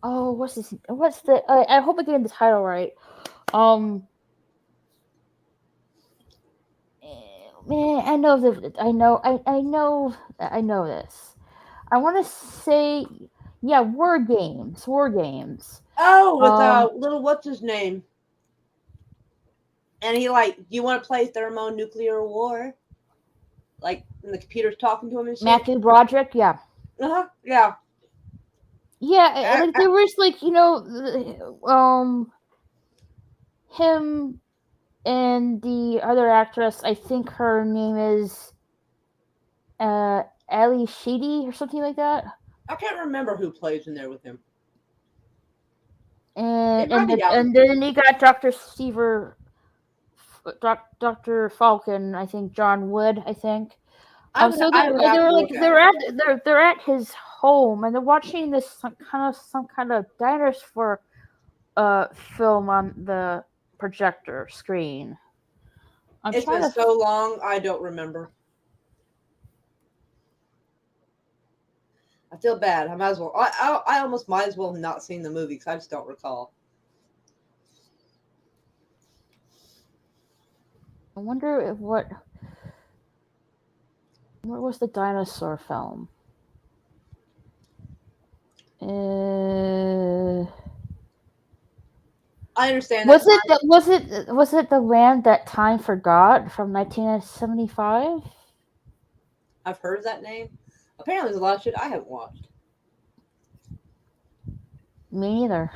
S1: Oh, what's this? What's the? I hope I get the title right. Man, I know that. I know this. I want to say, yeah, War Games.
S2: Oh, with little what's his name? And he like, you want to play thermonuclear war? Like, and the computer's talking to him and shit.
S1: Matthew Broderick. Yeah.
S2: Yeah.
S1: Yeah, like there was like him and the other actress. I think her name is Ali Sheedy or something like that.
S2: I can't remember who plays in there with him.
S1: And
S2: might be
S1: and then you got Dr. Falcon. I think John Wood. I think. So they're at his home and they're watching this some kind of dinosaur film on the projector screen.
S2: It's been so long, I don't remember. I feel bad. I might as well. I almost might as well have not seen the movie because I just don't recall.
S1: I wonder if what was the dinosaur film?
S2: I understand.
S1: Was it The Land That Time Forgot from 1975?
S2: I've heard that name. Apparently, there's a lot of shit I haven't watched.
S1: Me neither.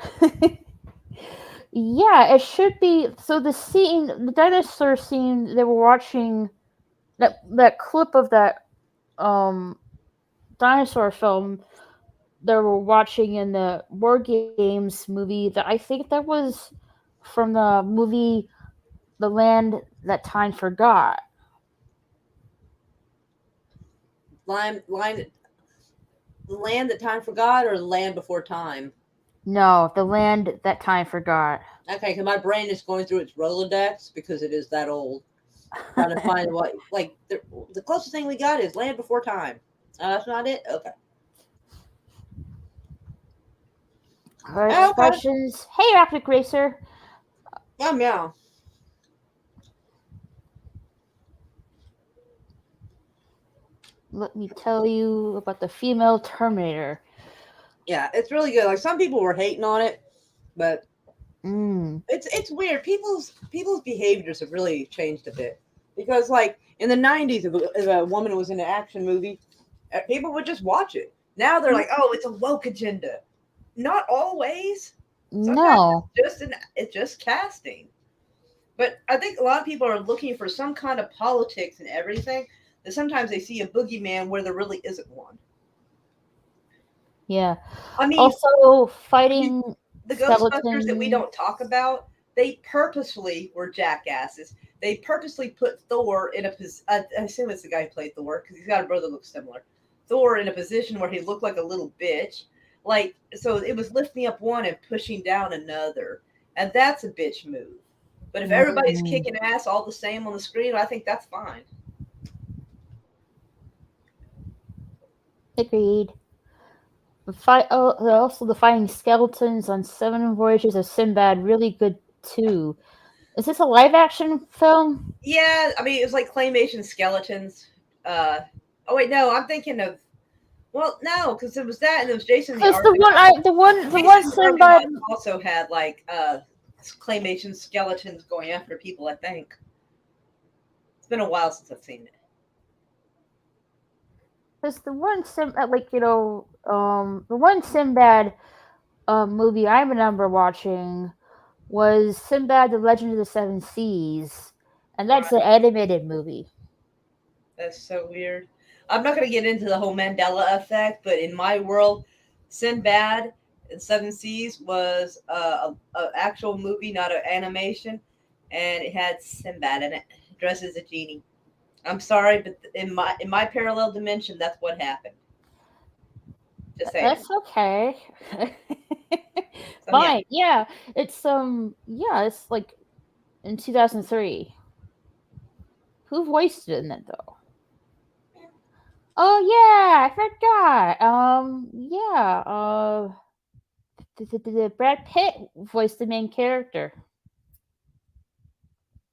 S1: Yeah, it should be. So the dinosaur scene, they were watching that clip of that dinosaur film they were watching in the War Games movie. That I think that was from the movie The Land That Time Forgot.
S2: Land that time forgot, or Land Before Time?
S1: No, The Land That Time Forgot.
S2: Okay, because my brain is going through its Rolodex because it is that old. Trying to find what, like, the closest thing we got is Land Before Time. That's not it? Okay.
S1: Alright, questions. Hey, Rapid Racer.
S2: Meow.
S1: Let me tell you about the female Terminator.
S2: Yeah, it's really good. Like, some people were hating on it, but it's weird. People's behaviors have really changed a bit because, like, in the 90s, if a woman was in an action movie, people would just watch it. Now they're like, oh, it's a woke agenda. Not always. Sometimes
S1: No,
S2: it's just casting. But I think a lot of people are looking for some kind of politics and everything. And sometimes they see a boogeyman where there really isn't one.
S1: yeah.
S2: I mean,
S1: Also, fighting
S2: the Ghostbusters that
S1: skeleton.
S2: we don't talk about, they purposefully were jackasses. They purposely put Thor in a position. I assume it's the guy who played Thor because he's got a brother that looks similar. Thor in a position where he looked like a little bitch. Like, so it was lifting up one and pushing down another. And that's a bitch move. But if everybody's kicking ass all the same on the screen, I think that's fine.
S1: Agreed. Also, the fighting skeletons on Seven Voyages of Sinbad, really good too. Is this a live action film?
S2: Yeah, I mean, it was like claymation skeletons. Oh, wait, no, I'm thinking of. Well, no, because it was that and it was Jason the
S1: Because
S2: Argonaut.
S1: the one
S2: Jason
S1: Sinbad
S2: Argonaut also had like claymation skeletons going after people, I think. It's been a while since I've seen it.
S1: Because the one the one Sinbad movie I remember watching was Sinbad: The Legend of the Seven Seas, and that's an animated movie.
S2: That's so weird. I'm not going to get into the whole Mandela effect, but in my world, Sinbad and Seven Seas was a actual movie, not an animation, and it had Sinbad in it, dressed as a genie. I'm sorry, but in my parallel dimension, that's what happened. Just saying.
S1: That's okay.
S2: So,
S1: Fine. Yeah, it's like in 2003. Who voiced it in it though? Oh yeah, I forgot. Brad Pitt voiced the main character,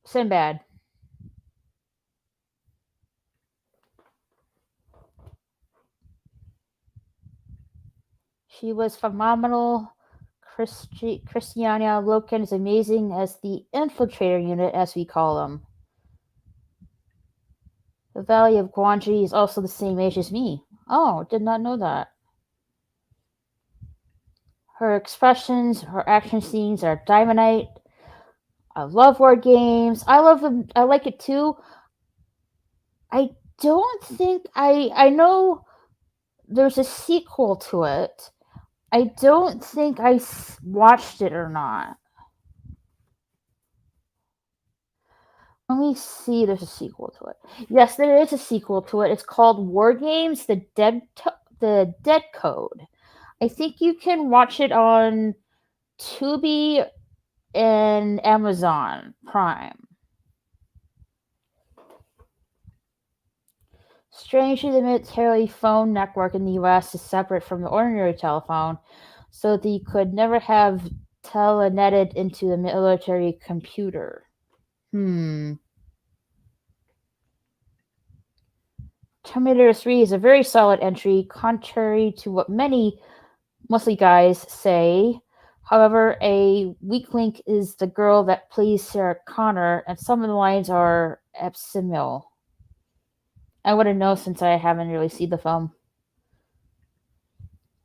S1: Sinbad. She was phenomenal. Christiana Loken is amazing as the infiltrator unit, as we call them. The Valley of Guanji is also the same age as me. Oh, did not know that. Her expressions, her action scenes are dynamite. I love war games. I love them. I like it too. I don't think I know there's a sequel to it. I don't think I watched it or not. Let me see. There's a sequel to it. Yes, there is a sequel to it. It's called War Games: The Dead Code. I think you can watch it on Tubi and Amazon Prime. Strangely, the military phone network in the US is separate from the ordinary telephone, so that you could never have telnetted into the military computer. Terminator 3 is a very solid entry, contrary to what many, mostly guys, say. However, a weak link is the girl that plays Sarah Connor, and some of the lines are abysmal. I wouldn't know since I haven't really seen the film.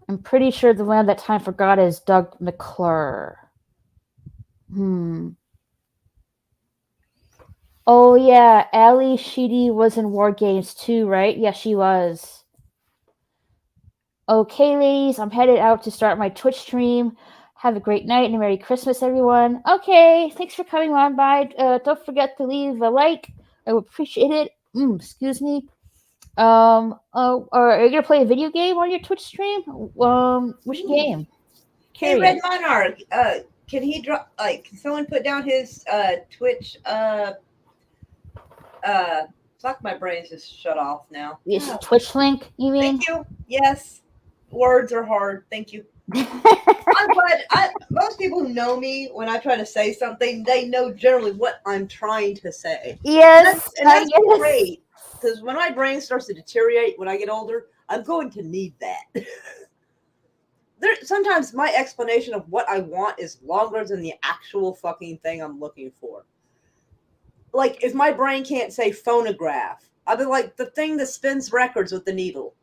S1: I'm pretty sure the Land That Time Forgot is Doug McClure. Oh yeah, Ali Sheedy was in War Games too, right? Yeah, she was. Okay, ladies, I'm headed out to start my Twitch stream. Have a great night and a Merry Christmas, everyone. Okay, thanks for coming on by. Don't forget to leave a like. I would appreciate it. Excuse me. Are you gonna play a video game on your Twitch stream? Which game?
S2: Hey, Red Monarch. Can he drop? Can someone put down his Twitch? Fuck, my brain's just shut off now.
S1: Yes, Twitch link. You mean?
S2: Thank you. Yes. Words are hard. Thank you. I'm glad. Most people who know me, when I try to say something, they know generally what I'm trying to say.
S1: Yes,
S2: and that's great. Because when my brain starts to deteriorate when I get older, I'm going to need that. Sometimes my explanation of what I want is longer than the actual fucking thing I'm looking for. Like, if my brain can't say phonograph, I'll be like, the thing that spins records with the needle.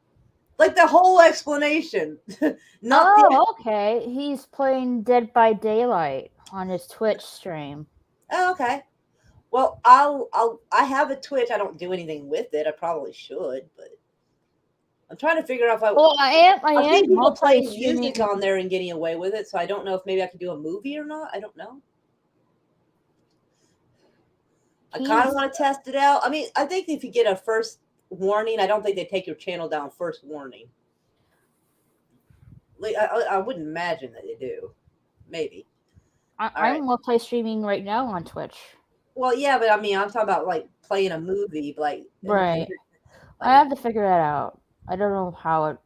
S2: Like, the whole explanation.
S1: Okay. He's playing Dead by Daylight on his Twitch stream.
S2: Oh, okay. Well, I have a Twitch. I don't do anything with it. I probably should, but I'm trying to figure out if I.
S1: Well, I am
S2: people playing music on there and getting away with it, so I don't know if maybe I could do a movie or not. I don't know. I kind of want to test it out. I mean, I think if you get a first warning, I don't think they take your channel down first warning. Like, I wouldn't imagine that they do. Maybe.
S1: I'm multi-streaming right now on Twitch.
S2: Well, yeah, but I mean, I'm talking about like playing a movie, like
S1: right. I have to figure that out. I don't know how it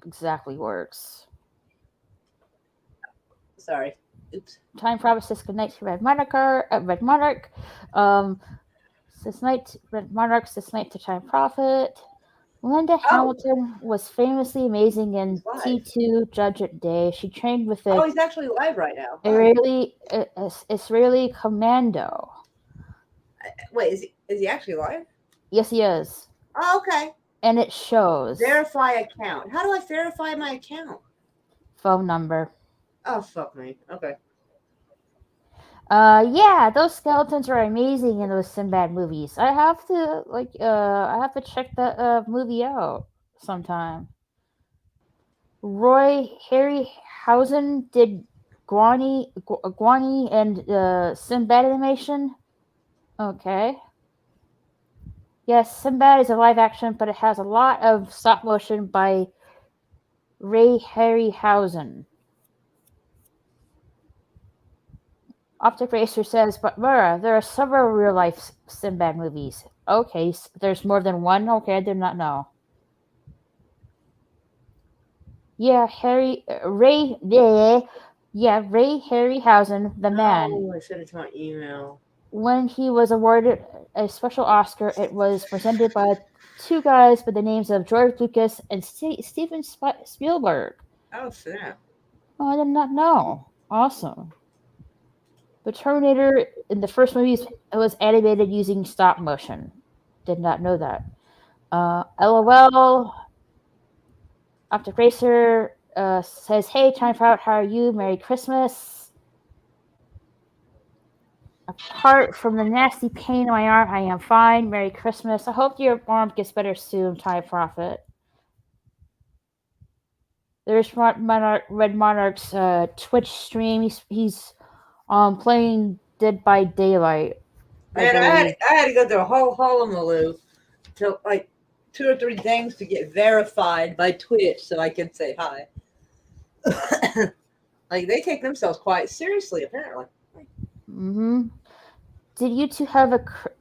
S1: exactly works.
S2: Sorry. Oops.
S1: Time Prophet says good night to Red Monarch. Says night Red Monarch says night to Time Prophet. Linda Hamilton was famously amazing in T2 Judgment Day. She trained with the
S2: he's actually live right now.
S1: Israeli commando.
S2: Wait, is he actually live?
S1: Yes, he is.
S2: Oh, okay.
S1: And it shows.
S2: Verify account. How do I verify my account?
S1: Phone number.
S2: Oh, fuck me. Okay.
S1: Yeah, those skeletons are amazing in those Sinbad movies. I have to check that movie out sometime. Roy Harryhausen did Guani and Sinbad animation. Okay. Yes, Sinbad is a live action, but it has a lot of stop motion by Ray Harryhausen. Optic Racer says, but Mura, there are several real-life Sinbad movies. Okay, so there's more than one? Okay, I did not know. Yeah, Ray Harryhausen, the man.
S2: Oh, I sent it to my email.
S1: When he was awarded a special Oscar, it was presented by two guys by the names of George Lucas and Steven Spielberg.
S2: Oh, snap.
S1: Oh, I did not know. Awesome. The Terminator in the first movies was animated using stop motion. Did not know that. LOL. Optic Racer says, hey, Time for Out, how are you? Merry Christmas. Apart from the nasty pain in my arm, I am fine. Merry Christmas. I hope your arm gets better soon, Time Prophet. There's Red Monarch's Twitch stream. He's playing Dead by Daylight.
S2: Man, I had to go through a whole hullabaloo to like 2 or 3 things to get verified by Twitch so I can say hi. Like, they take themselves quite seriously, apparently.
S1: Mm-hmm. Did you two have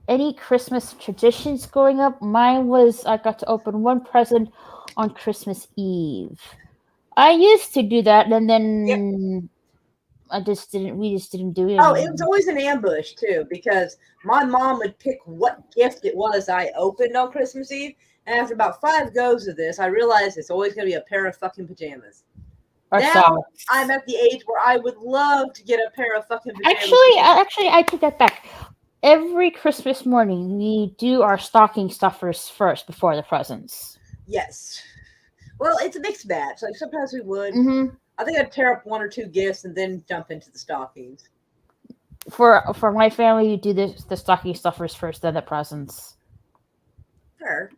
S1: any Christmas traditions growing up? Mine was I got to open one present on Christmas Eve. I used to do that, and then we just didn't do it.
S2: Oh, it was always an ambush, too, because my mom would pick what gift it was I opened on Christmas Eve, and after about 5 goes of this, I realized it's always going to be a pair of fucking pajamas. Now I'm at the age where I would love to get a pair of fucking pajamas.
S1: Actually, I take that back. Every Christmas morning, we do our stocking stuffers first before the presents.
S2: Yes. Well, it's a mixed batch. Like, sometimes we would.
S1: Mm-hmm.
S2: I think I'd tear up 1 or 2 gifts and then jump into the stockings.
S1: For my family, you do the stocking stuffers first, then the presents.
S2: Fair.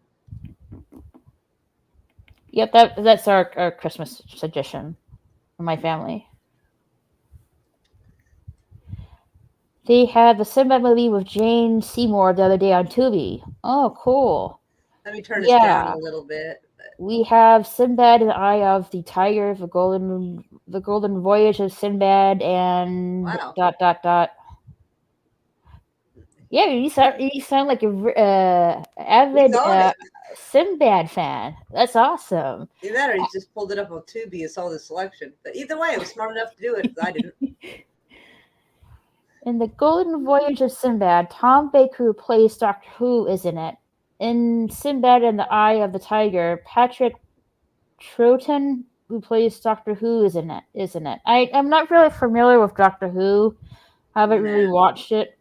S1: Yep, that's our Christmas tradition for my family. They had the Sinbad movie with Jane Seymour the other day on Tubi. Oh, cool.
S2: Let me turn this down a little bit.
S1: We have Sinbad and the Eye of the Tiger, the Golden Voyage of Sinbad, and ... Yeah, you sound like a avid Sinbad fan. That's awesome.
S2: Either that or he just pulled it up on Tubi and saw the selection. But either way, I was smart enough to do it. I didn't.
S1: In the Golden Voyage of Sinbad, Tom Baker, who plays Doctor Who, is in it. In Sinbad and the Eye of the Tiger, Patrick Troughton, who plays Doctor Who, is in it. I'm not really familiar with Doctor Who. I haven't really watched it.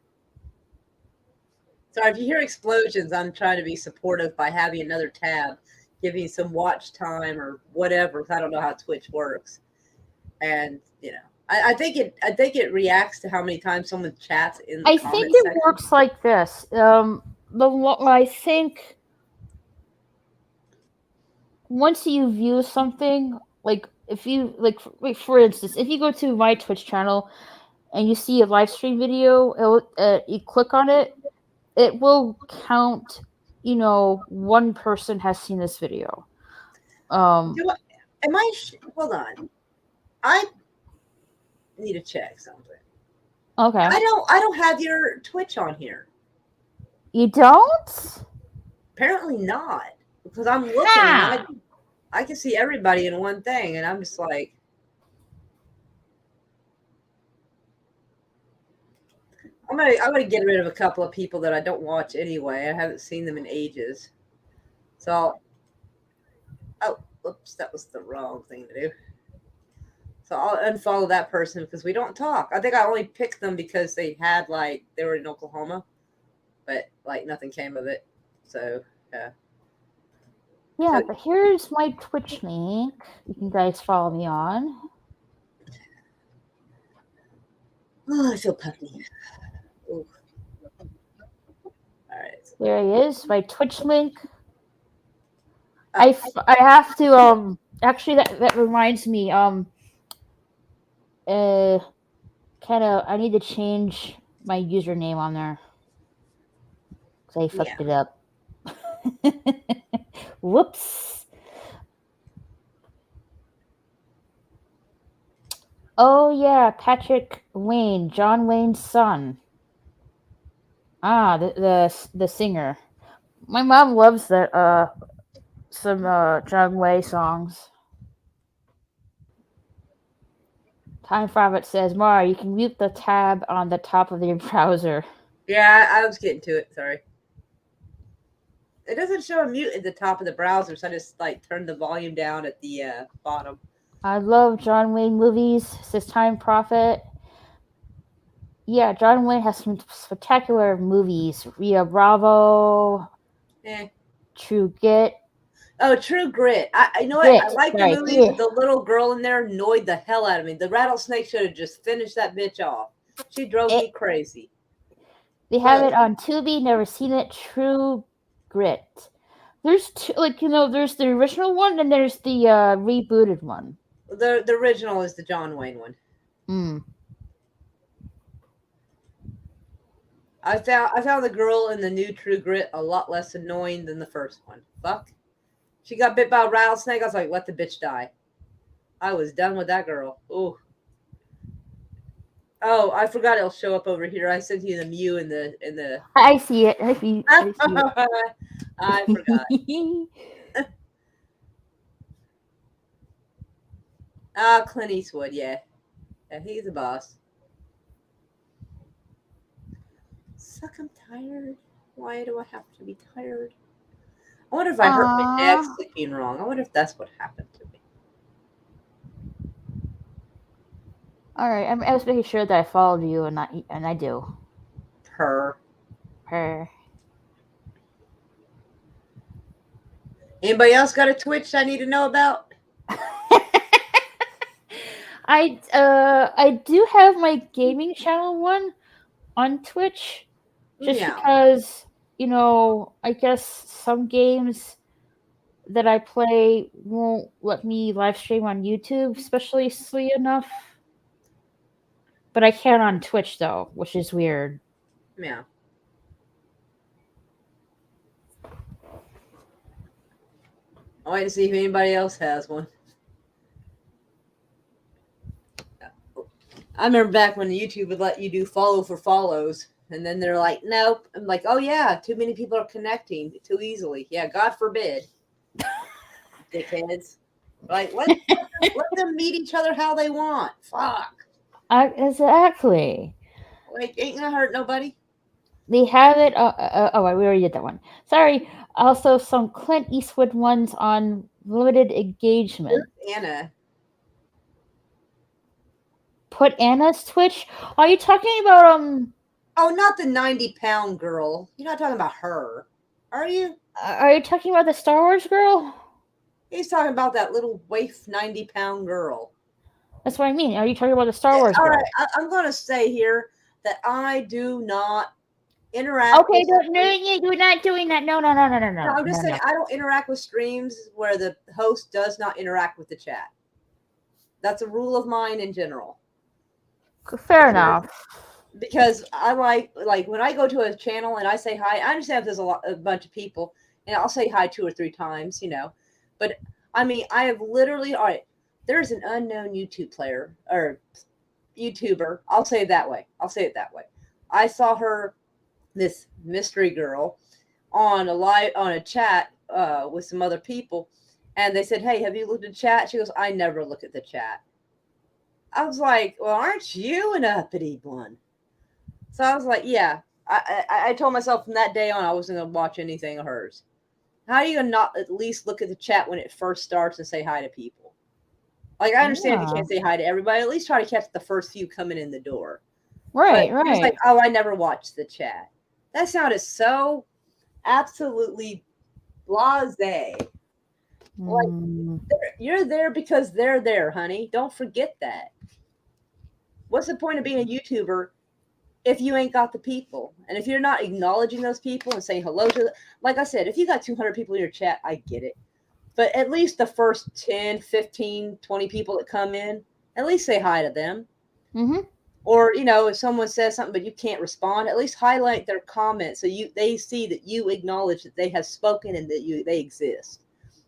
S2: Sorry, if you hear explosions, I'm trying to be supportive by having another tab, giving some watch time or whatever. I don't know how Twitch works, and I think it reacts to how many times someone chats in the comment section. I think it
S1: works like this. I think once you view something, like if you for instance, if you go to my Twitch channel and you see a live stream video, you click on it. it will count. One person has seen this video.
S2: Am I? Hold on. I need to check something.
S1: Okay.
S2: I don't have your Twitch on here.
S1: You don't?
S2: Apparently not, because I'm looking
S1: Ha!
S2: and I can see everybody in one thing, and I'm just like, I'm gonna get rid of a couple of people that I don't watch anyway. I haven't seen them in ages. So, oh, oops, that was the wrong thing to do. So I'll unfollow that person because we don't talk. I think I only picked them because they were in Oklahoma, but nothing came of it. So yeah.
S1: Yeah, but here's my Twitch link. You can guys follow me on.
S2: Oh, I feel puffy. Ooh. All right.
S1: There he is, my Twitch link. I have to actually that reminds me I need to change my username on there because I fucked it up. Whoops. Oh yeah, Patrick Wayne, John Wayne's son. Ah, the singer. My mom loves that some John Wayne songs. Time Rabbit says, Mara, you can mute the tab on the top of your browser.
S2: Yeah, I was getting to it. Sorry. It doesn't show a mute at the top of the browser, so I just turned the volume down at the bottom.
S1: I love John Wayne movies, says Time Prophet. Yeah, John Wayne has some spectacular movies. Rio Bravo. True Grit.
S2: Oh, True Grit. I know it. I like the movie, but the little girl in there annoyed the hell out of me. The rattlesnake should have just finished that bitch off. She drove me crazy.
S1: They have it on Tubi. Never seen it. True Grit. There's two, there's the original one and there's the rebooted one.
S2: The original is the John Wayne one. I found the girl in the new True Grit a lot less annoying than the first one. Fuck. She got bit by a rattlesnake. I was like, let the bitch die. I was done with that girl. Ooh. Oh, I forgot it'll show up over here. I sent you the Mew in the.
S1: I see it. I see it.
S2: I forgot. Clint Eastwood, yeah. He's a boss. Suck, I'm tired. Why do I have to be tired? I wonder if I hurt my neck sleeping wrong. I wonder if that's what happened to me.
S1: All right, I was making sure that I followed you, and I do.
S2: Her. Anybody else got a Twitch I need to know about?
S1: I do have my gaming channel one on Twitch, just because I guess some games that I play won't let me live stream on YouTube, especially enough. But I can on Twitch though, which is weird.
S2: Yeah. I'll wait to see if anybody else has one. I remember back when YouTube would let you do follow for follows, and then they're like, nope. I'm like, oh yeah, too many people are connecting too easily. Yeah, God forbid. Dickheads. Like, let them meet each other how they want. Fuck.
S1: Exactly.
S2: Like, ain't gonna hurt nobody.
S1: They have it. We already did that one. Sorry. Also, some Clint Eastwood ones on limited engagement.
S2: Anna.
S1: Put Anna's Twitch. Are you talking about
S2: Oh, not the 90-pound girl. You're not talking about her, are you?
S1: Are you talking about the Star Wars girl?
S2: He's talking about that little waif 90-pound girl.
S1: That's what I mean. Are you talking about the Star Wars girl?
S2: All right, I'm going to say here that I do not interact.
S1: Okay, you're not doing that. No.
S2: I'm just saying I don't interact with streams where the host does not interact with the chat. That's a rule of mine in general.
S1: Fair enough.
S2: because I like when I go to a channel and I say hi. I understand if there's a bunch of people, and I'll say hi 2 or 3 times, But I mean, I have literally all right. There's an unknown YouTube player or YouTuber. I'll say it that way. I saw her, this mystery girl, on a chat with some other people, and they said, "Hey, have you looked at chat?" She goes, "I never look at the chat." I was like, "Well, aren't you an uppity one?" So I was like, "Yeah." I told myself from that day on I wasn't gonna watch anything of hers. How are you gonna not at least look at the chat when it first starts and say hi to people? Like, I understand if you
S1: Yeah.
S2: can't say hi to everybody, at least try to catch the first few coming in the door. But
S1: Right,
S2: it was like,
S1: right.
S2: "Oh, I never watched the chat." That sounded so absolutely blasé. Like,
S1: Mm,
S2: you're there because they're there, honey. Don't forget that. What's the point of being a YouTuber if you ain't got the people? And if you're not acknowledging those people and saying hello to them, like I said, if you got 200 people in your chat, I get it. But at least the first 10, 15, 20 people that come in, at least say hi to them.
S1: mm-hmm.
S2: Or, if someone says something but you can't respond, at least highlight their comment so they see that you acknowledge that they have spoken and that they exist.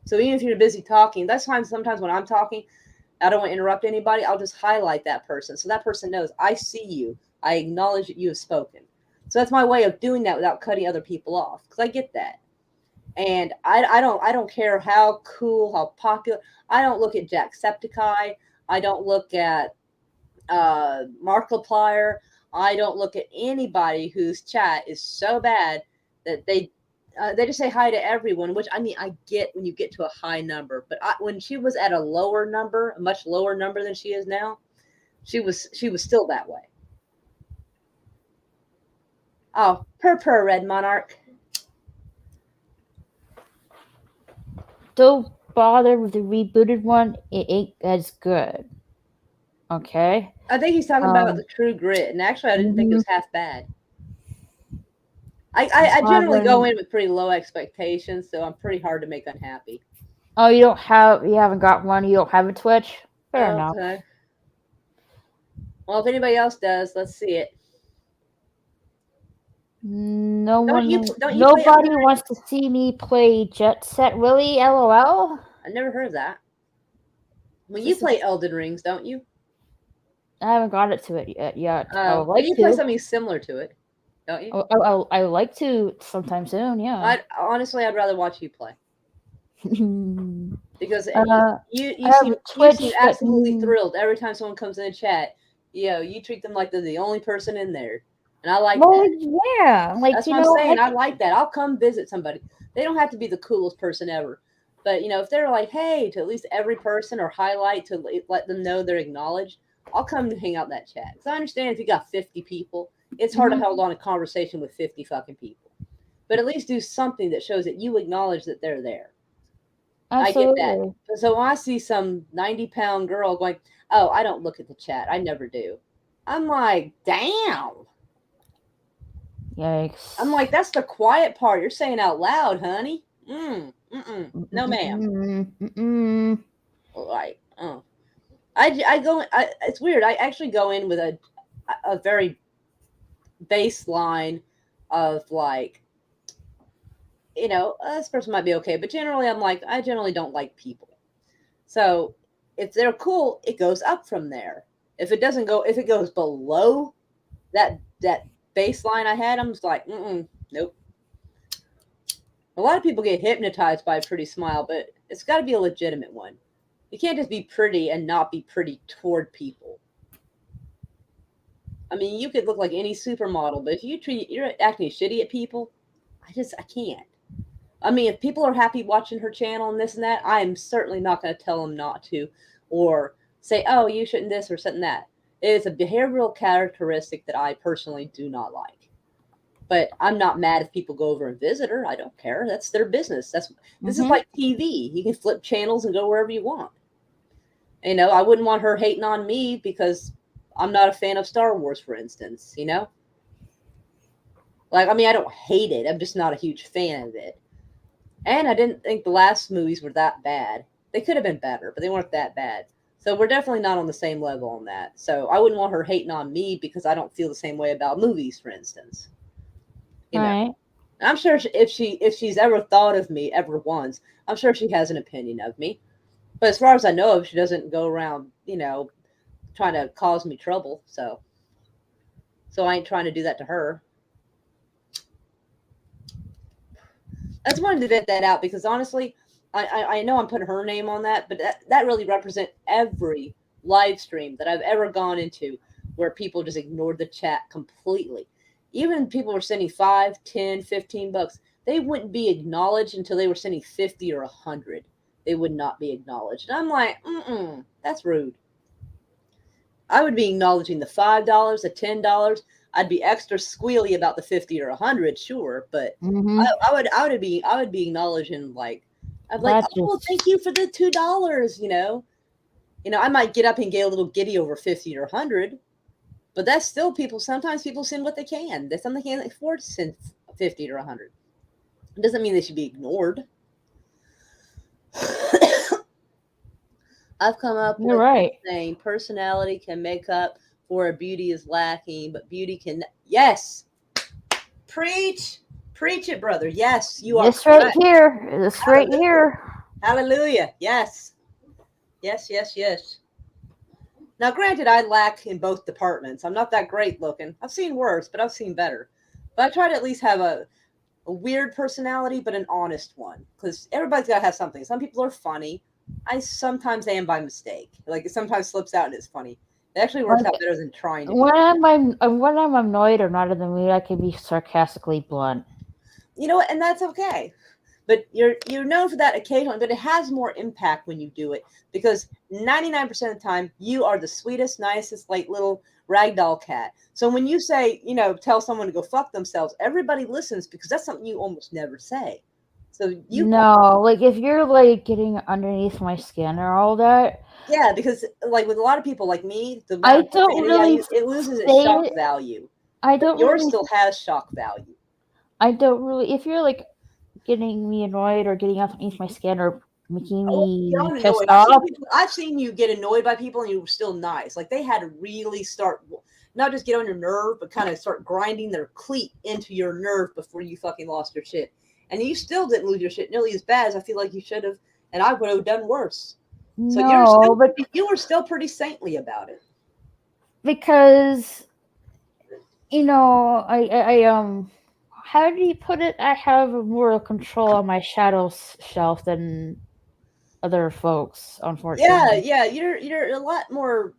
S2: So even if you're busy talking, that's why sometimes when I'm talking, I don't want to interrupt anybody. I'll just highlight that person so that person knows I see you. I acknowledge that you have spoken. So that's my way of doing that without cutting other people off, because I get that. And I don't care how cool, how popular. I don't look at Jacksepticeye. I don't look at Markiplier. I don't look at anybody whose chat is so bad that they just say hi to everyone. Which, I mean, I get when you get to a high number, but when she was at a lower number, a much lower number than she is now, she was still that way. Oh, purr, Red Monarch.
S1: Don't bother with the rebooted one. It ain't as good. Okay.
S2: I think he's talking about the
S1: Um.
S2: True Grit, and actually, I didn't think it
S1: Mm-hmm.
S2: was half bad. I generally go
S1: Haven't.
S2: in with pretty low expectations, so I'm pretty hard to make unhappy.
S1: Oh, you haven't got one. You don't have a Twitch. Fair enough.
S2: Okay. Well, if anybody else does, let's see it.
S1: No
S2: Don't
S1: one.
S2: you play Elden
S1: Nobody
S2: Ring?
S1: wants to see me play Jet Set Willy. LOL.
S2: I never heard of that. When you
S1: This
S2: play
S1: is.
S2: Elden Rings, don't you?
S1: I haven't got it to it yet. I would
S2: But
S1: like
S2: you play
S1: to.
S2: something similar to it, don't you?
S1: I would like to sometime soon. Yeah.
S2: I'd rather watch you play because
S1: I
S2: you
S1: have a
S2: seem
S1: Twitch that
S2: absolutely
S1: can.
S2: thrilled every time someone comes in the chat. You treat them like they're the only person in there, and I like
S1: Well,
S2: that.
S1: yeah.
S2: That's what I'm saying. I like that. I'll come visit somebody. They don't have to be the coolest person ever. But, if they're like, hey, to at least every person or highlight to let them know they're acknowledged, I'll come and hang out in that chat. Because I understand if you got 50 people, it's hard to hold on a conversation with 50 fucking people. But at least do something that shows that you acknowledge that they're there. I get that.
S1: Absolutely.
S2: So when I see some 90-pound girl going, oh, I don't look at the chat. I never do. I'm like, damn.
S1: Yikes.
S2: I'm like, that's the quiet part. You're saying out loud, honey. No, ma'am. Like, oh, I go. It's weird. I actually go in with a very baseline of like, this person might be okay, but generally, I'm like, I generally don't like people. So if they're cool, it goes up from there. If it goes below that baseline I had, I'm just like, nope. A lot of people get hypnotized by a pretty smile, but it's got to be a legitimate one. You can't just be pretty and not be pretty toward people. I mean, you could look like any supermodel, but if you're acting shitty at people, I can't. I mean, if people are happy watching her channel and this and that, I am certainly not going to tell them not to, or say, oh, you shouldn't this or something that. It is a behavioral characteristic that I personally do not like. But I'm not mad if people go over and visit her. I don't care. That's their business. This is like TV. You can flip channels and go wherever you want. I wouldn't want her hating on me because I'm not a fan of Star Wars, for instance, Like, I mean, I don't hate it. I'm just not a huge fan of it. And I didn't think the last movies were that bad. They could have been better, but they weren't that bad. So we're definitely not on the same level on that. So I wouldn't want her hating on me because I don't feel the same way about movies, for instance. You know,
S1: Right.
S2: I'm sure if she's ever thought of me ever once, I'm sure she has an opinion of me. But as far as I know, she doesn't go around, trying to cause me trouble. So I ain't trying to do that to her. I just wanted to vet that out because honestly, I know I'm putting her name on that, but that really represents every live stream that I've ever gone into where people just ignored the chat completely. Even people were sending 5, 10, 15 bucks. They wouldn't be acknowledged until they were sending 50 or 100. They would not be acknowledged. And I'm like, that's rude. I would be acknowledging the $5, the $10. I'd be extra squealy about the 50 or 100, sure, but
S1: Mm-hmm.
S2: I would be acknowledging like I'd be like,
S1: That
S2: oh,
S1: just
S2: thank you for the $2. I might get up and get a little giddy over 50 or 100, but that's still people. Sometimes people send what they can. They sometimes can't afford to send 50 or 100. It doesn't mean they should be ignored. I've come up
S1: you're
S2: with
S1: right.
S2: saying personality can make up for a beauty is lacking, but beauty can. Yes, preach, preach it, brother. Yes, you are
S1: This right
S2: correct.
S1: here. This right
S2: Hallelujah,
S1: here.
S2: hallelujah. Yes, yes, yes, yes. Now, granted, I lack in both departments. I'm not that great looking. I've seen worse, but I've seen better. But I try to at least have a weird personality, but an honest one. Because everybody's got to have something. Some people are funny. I sometimes am by mistake. Like, it sometimes slips out and it's funny. It actually works
S1: Like
S2: out better than trying to be.
S1: when I'm annoyed or not in the mood, I can be sarcastically blunt.
S2: You know what? And that's okay. But you're known for that occasionally, but it has more impact when you do it because 99% of the time you are the sweetest, nicest, like little ragdoll cat. So when you say, tell someone to go fuck themselves, everybody listens because that's something you almost never say. So you
S1: No, like if you're like getting underneath my skin or all that,
S2: yeah, because like with a lot of people like me, the amount
S1: I
S2: of
S1: don't
S2: profanity I
S1: really
S2: use, it loses its
S1: say
S2: shock
S1: it.
S2: value.
S1: I
S2: But
S1: don't
S2: yours
S1: really
S2: still has shock value.
S1: I don't really if you're like getting me annoyed or getting underneath my skin or making
S2: Oh,
S1: me
S2: beyond
S1: pissed
S2: annoyed.
S1: off.
S2: I've seen you get annoyed by people and you were still nice. Like they had to really start not just get on your nerve, but kind of start grinding their cleat into your nerve before you fucking lost your shit. And you still didn't lose your shit nearly as bad as I feel like you should have, and I would have done worse. So
S1: No, but
S2: you were still pretty saintly about it.
S1: because I how do you put it? I have more control on my shadow shelf than other folks,
S2: Yeah,
S1: unfortunately.
S2: yeah, you're a lot more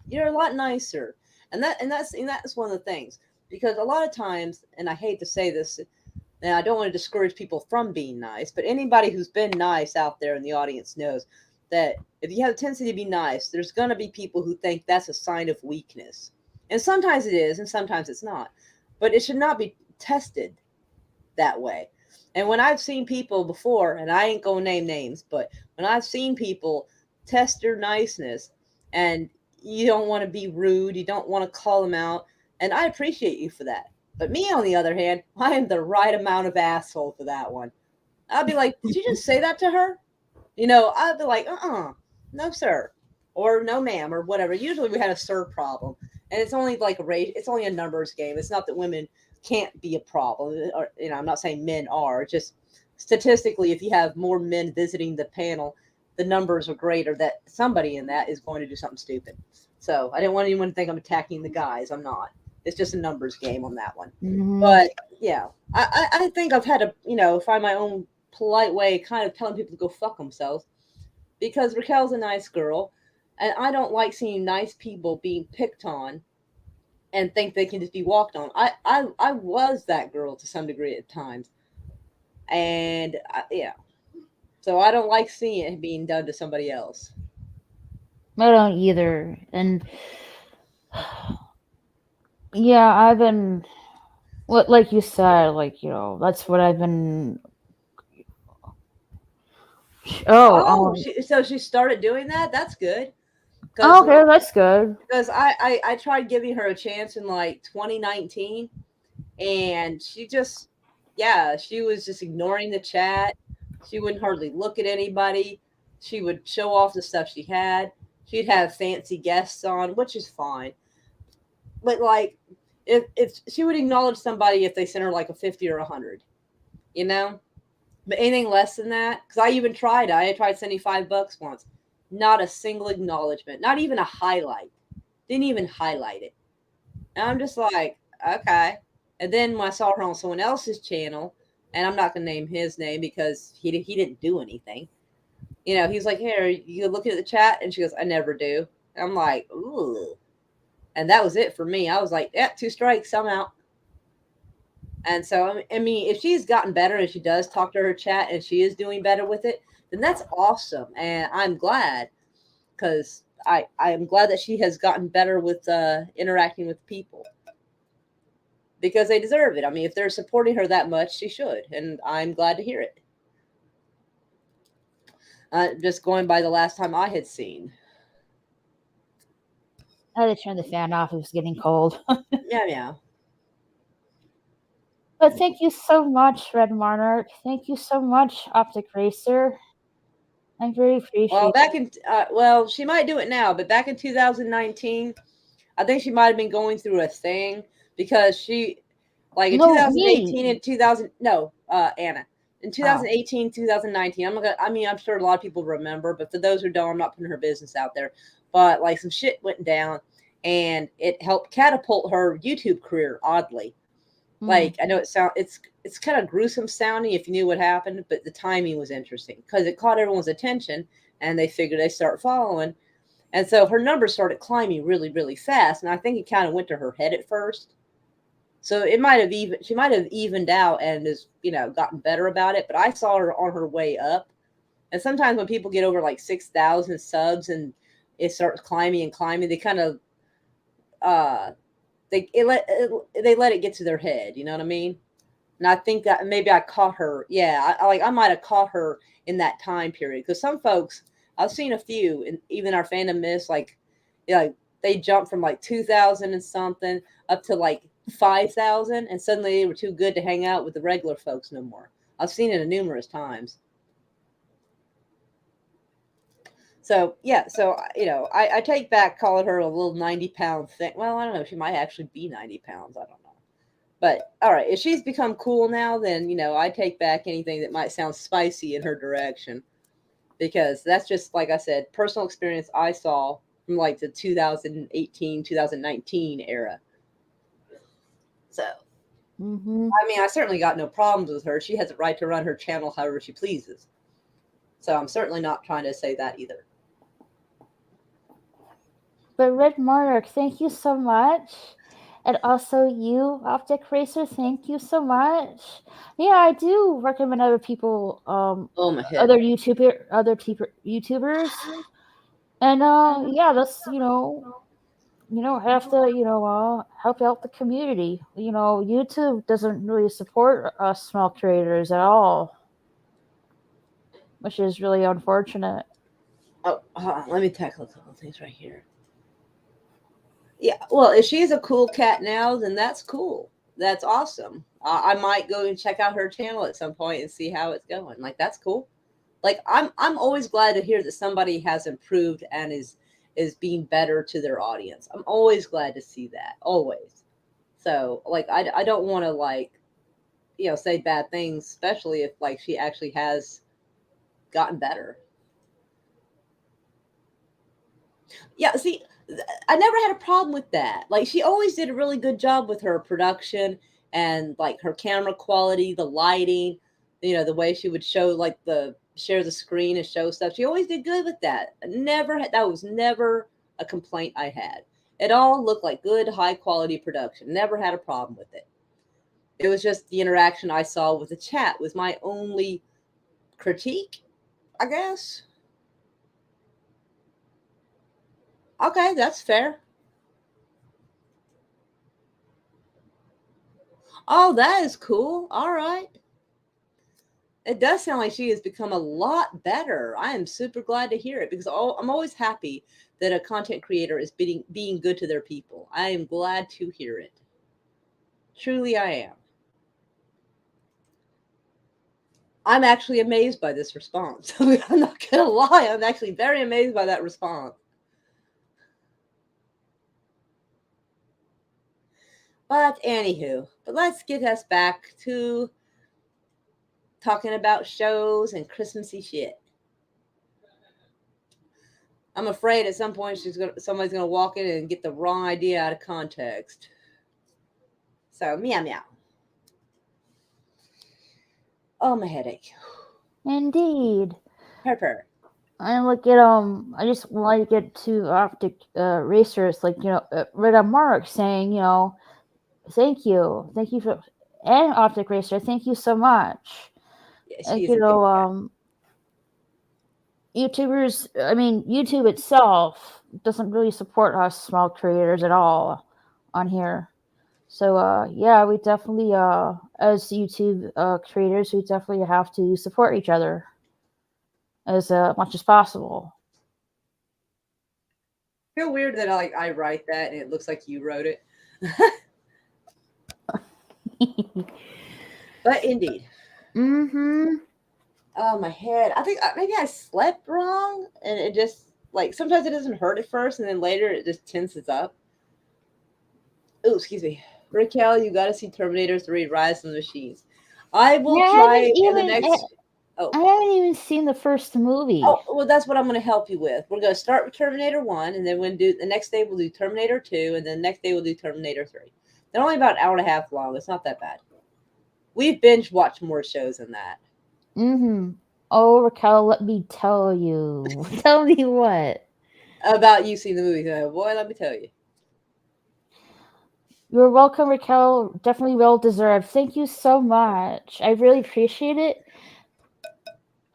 S2: you're a lot nicer. And that's one of the things because a lot of times, and I hate to say this, and I don't want to discourage people from being nice, but anybody who's been nice out there in the audience knows that if you have a tendency to be nice, there's going to be people who think that's a sign of weakness. And sometimes it is, and sometimes it's not. But it should not be tested that way. And when I've seen people before, and I ain't going to name names, but when I've seen people test your niceness and you don't want to be rude, you don't want to call them out, and I appreciate you for that. But me, on the other hand, I am the right amount of asshole for that one. I'll be like, did you just say that to her? I'd be like, no, sir, or no, ma'am, or whatever. Usually we had a sir problem, and it's only like a race. It's only a numbers game. It's not that women can't be a problem, or I'm not saying men are. Just statistically, if you have more men visiting the panel, the numbers are greater that somebody in that is going to do something stupid. So I didn't want anyone to think I'm attacking the guys. I'm not. It's just a numbers game on that one.
S1: Hmm.
S2: But yeah, I think I've had to find my own polite way, kind of telling people to go fuck themselves because Raquel's a nice girl, and I don't like seeing nice people being picked on and think they can just be walked on. I was that girl to some degree at times, and yeah, so I don't like seeing it being done to somebody else.
S1: I don't either. And yeah, I've been what like you said, like that's what I've been. Oh,
S2: Oh, so she started doing that. That's good because
S1: okay, that's good.
S2: I tried giving her a chance in like 2019, and she just yeah she was just ignoring the chat. She wouldn't hardly look at anybody. She would show off the stuff she had. She'd have fancy guests on, which is fine. But like, if she would acknowledge somebody if they sent her like a 50 or 100, you know. But anything less than that, because I even tried. I tried sending $5 once. Not a single acknowledgement. Not even a highlight. Didn't even highlight it. And I'm just like, okay. And then when I saw her on someone else's channel, and I'm not gonna name his name because he didn't do anything. You know, he's like, here, you looking at the chat, and she goes, I never do. And I'm like, ooh. And that was it for me. I was like, yeah, 2 strikes, I'm out. And so, I mean, if she's gotten better and she does talk to her chat and she is doing better with it, then that's awesome. And I'm glad because I am glad that she has gotten better with interacting with people because they deserve it. I mean, if they're supporting her that much, she should. And I'm glad to hear it. Just going by the last time I had seen.
S1: I had to turn the fan off. It was getting cold.
S2: Yeah.
S1: But thank you so much, Red Monarch. Thank you so much, Optic Racer. I very
S2: Well,
S1: appreciate
S2: back in well, she might do it now, but back in 2019, I think she might have been going through a thing because she, like in
S1: No,
S2: 2018
S1: me.
S2: and 2000, no, Anna, in
S1: Oh.
S2: 2018, 2019. I'm sure a lot of people remember, but for those who don't, I'm not putting her business out there. But like some shit went down, and it helped catapult her YouTube career. Oddly, like I know it's kind of gruesome sounding if you knew what happened, but the timing was interesting because it caught everyone's attention, and they figured they start following. And so her numbers started climbing really, really fast. And I think it kind of went to her head at first. So she might have evened out and has, gotten better about it. But I saw her on her way up. And sometimes when people get over like 6,000 subs and it starts climbing and climbing, they kind of, they let it get to their head. You know what I mean? And I think that maybe I caught her. Yeah. I might have caught her in that time period. Because some folks, I've seen a few, and even our fandom miss, like they jumped from like 2,000 and something up to like 5,000, and suddenly they were too good to hang out with the regular folks no more. I've seen it numerous times. So yeah, I take back calling her a little 90-pound thing. Well, I don't know. She might actually be 90 pounds. I don't know. But all right, if she's become cool now, then I take back anything that might sound spicy in her direction. Because that's just, like I said, personal experience I saw from like the 2018, 2019 era. So, I mean, I certainly got no problems with her. She has a right to run her channel however she pleases. So I'm certainly not trying to say that either.
S1: But Red Monarch, thank you so much. And also you, Optic Racer, thank you so much. Yeah, I do recommend other people,
S2: Oh my head.
S1: other YouTubers. And yeah, that's have to help out the community. YouTube doesn't really support us small creators at all, which is really unfortunate.
S2: Oh, hold on. Let me tackle a couple of things right here. Yeah, well, if she's a cool cat now, then that's cool. That's awesome. I might go and check out her channel at some point and see how it's going. Like, that's cool. Like, I'm always glad to hear that somebody has improved and is being better to their audience. I'm always glad to see that. Always. So, like, I don't want to, like, say bad things, especially if, like, she actually has gotten better. Yeah, see, I never had a problem with that. Like, she always did a really good job with her production and like her camera quality, the lighting, the way she would share the screen and show stuff. She always did good with that. That was never a complaint I had. It all looked like good, high quality production. Never had a problem with it. It was just the interaction I saw with the chat was my only critique, I guess. Okay, that's fair. Oh, that is cool. All right. It does sound like she has become a lot better. I am super glad to hear it because I'm always happy that a content creator is being good to their people. I am glad to hear it. Truly, I am. I'm actually amazed by this response. I'm not gonna lie, I'm actually very amazed by that response. But anywho, but let's get us back to talking about shows and Christmassy shit. I'm afraid at some point somebody's gonna walk in and get the wrong idea out of context. So meow meow. Oh, my headache.
S1: Indeed.
S2: Purr purr.
S1: I look at I just want to get to optic racers, like read a mark saying thank you for, and optic racer, thank you so much.
S2: Yeah,
S1: Like
S2: she is a good cat.
S1: YouTubers, I mean YouTube itself doesn't really support us small creators at all on here. So yeah, we definitely as YouTube creators, we definitely have to support each other as much as possible.
S2: I feel weird that I write that and it looks like you wrote it. But indeed.
S1: Mm-hmm.
S2: Oh, my head. I think maybe I slept wrong and it just like sometimes it doesn't hurt at first and then later it just tenses up. Oh, excuse me. Raquel, you got to see Terminator 3 Rise of the Machines. I will
S1: Yeah,
S2: try in the next.
S1: I
S2: Oh,
S1: haven't even seen the first movie.
S2: well, that's what I'm going to help you with. We're going to start with Terminator 1, and then we'll do the next day we'll do Terminator 2, and then the next day we'll do Terminator 3. They're only about an hour and a half long. It's not that bad. We've binge watched more shows than that.
S1: Mm-hmm. Oh, Raquel, let me tell you. Tell me what.
S2: About you seeing the movie. Boy, let me tell you.
S1: You're welcome, Raquel. Definitely well deserved. Thank you so much. I really appreciate it.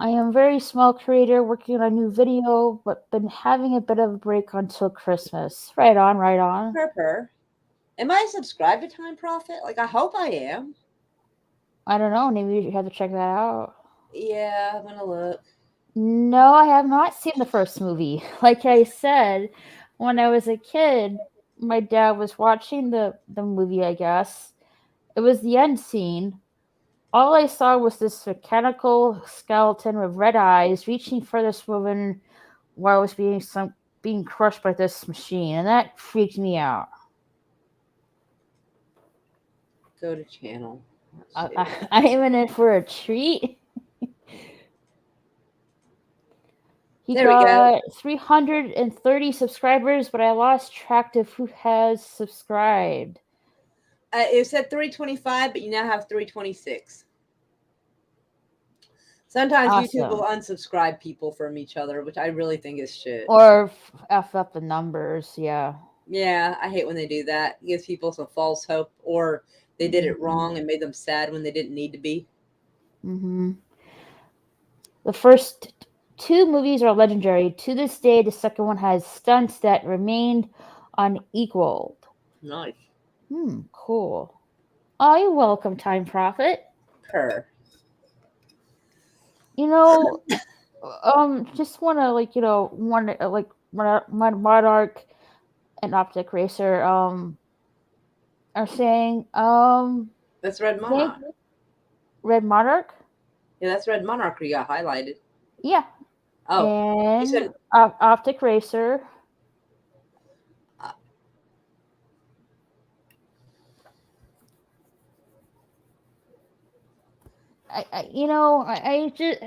S1: I am a very small creator working on a new video, but been having a bit of a break until Christmas. Right on, right on.
S2: Purr. Am I subscribed to Time Prophet? Like, I hope I am.
S1: I don't know. Maybe you have to check that out.
S2: Yeah, I'm going to look.
S1: No, I have not seen the first movie. Like I said, when I was a kid, my dad was watching the movie, I guess. It was the end scene. All I saw was this mechanical skeleton with red eyes reaching for this woman while I was being crushed by this machine, and that freaked me out.
S2: Go to channel.
S1: I am in for a treat. He
S2: There we go.
S1: got 330 subscribers, but I lost track of who has subscribed.
S2: It said 325, but you now have 326. Sometimes YouTube will
S1: Awesome.
S2: unsubscribe people from each other, which I really think is shit.
S1: Or F up the numbers, yeah.
S2: Yeah, I hate when they do that. It gives people some false hope, or they did it wrong and made them sad when they didn't need to be.
S1: Mm-hmm. The first two movies are legendary. To this day, the second one has stunts that remained unequaled.
S2: Nice.
S1: Cool. Oh, you're welcome, Time Prophet.
S2: Purr.
S1: Just want to Monarch and Optic Racer are saying
S2: That's Red Monarch.
S1: Red Monarch.
S2: Yeah, that's Red Monarch you got highlighted.
S1: Yeah.
S2: Oh,
S1: And
S2: you said
S1: Optic Racer. I just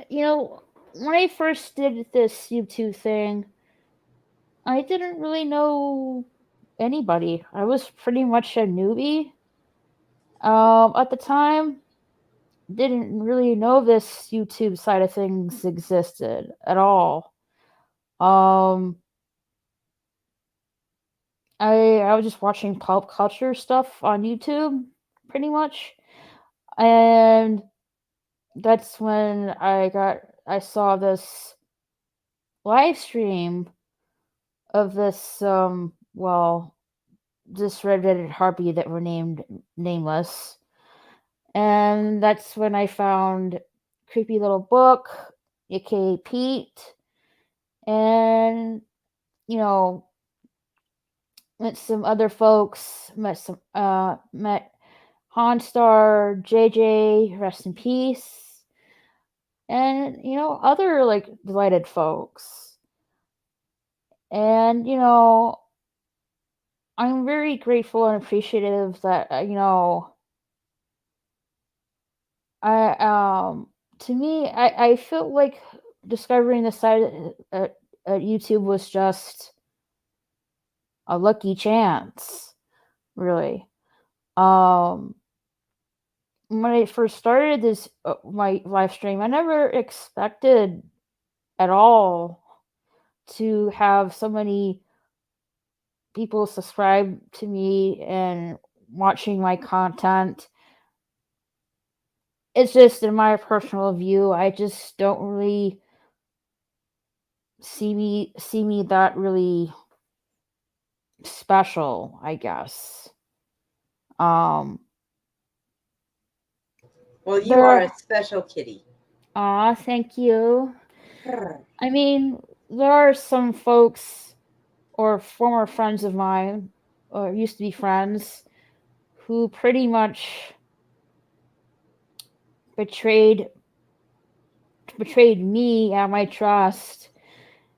S1: when I first did this YouTube thing, I didn't really know anybody. I was pretty much a newbie. At the time, didn't really know this YouTube side of things existed at all. Um, I was just watching pop culture stuff on YouTube, pretty much, and that's when I saw this live stream of this this redheaded harpy that were named nameless, and that's when I found Creepy Little Book, aka Pete, and you know met some other folks, met Honstar, JJ, rest in peace. and other like delighted folks. And I'm very grateful and appreciative that I to me I feel like discovering the site at YouTube was just a lucky chance, really. Um, when I first started this my live stream, I never expected at all to have so many people subscribe to me and watching my content. It's just in my personal view, I just don't really see me that really special, I guess. Um,
S2: Well, you are a
S1: there.
S2: special kitty.
S1: Aw, thank you.
S2: Grr.
S1: I mean, there are some folks or former friends of mine, or used to be friends, who pretty much betrayed betrayed me and my trust,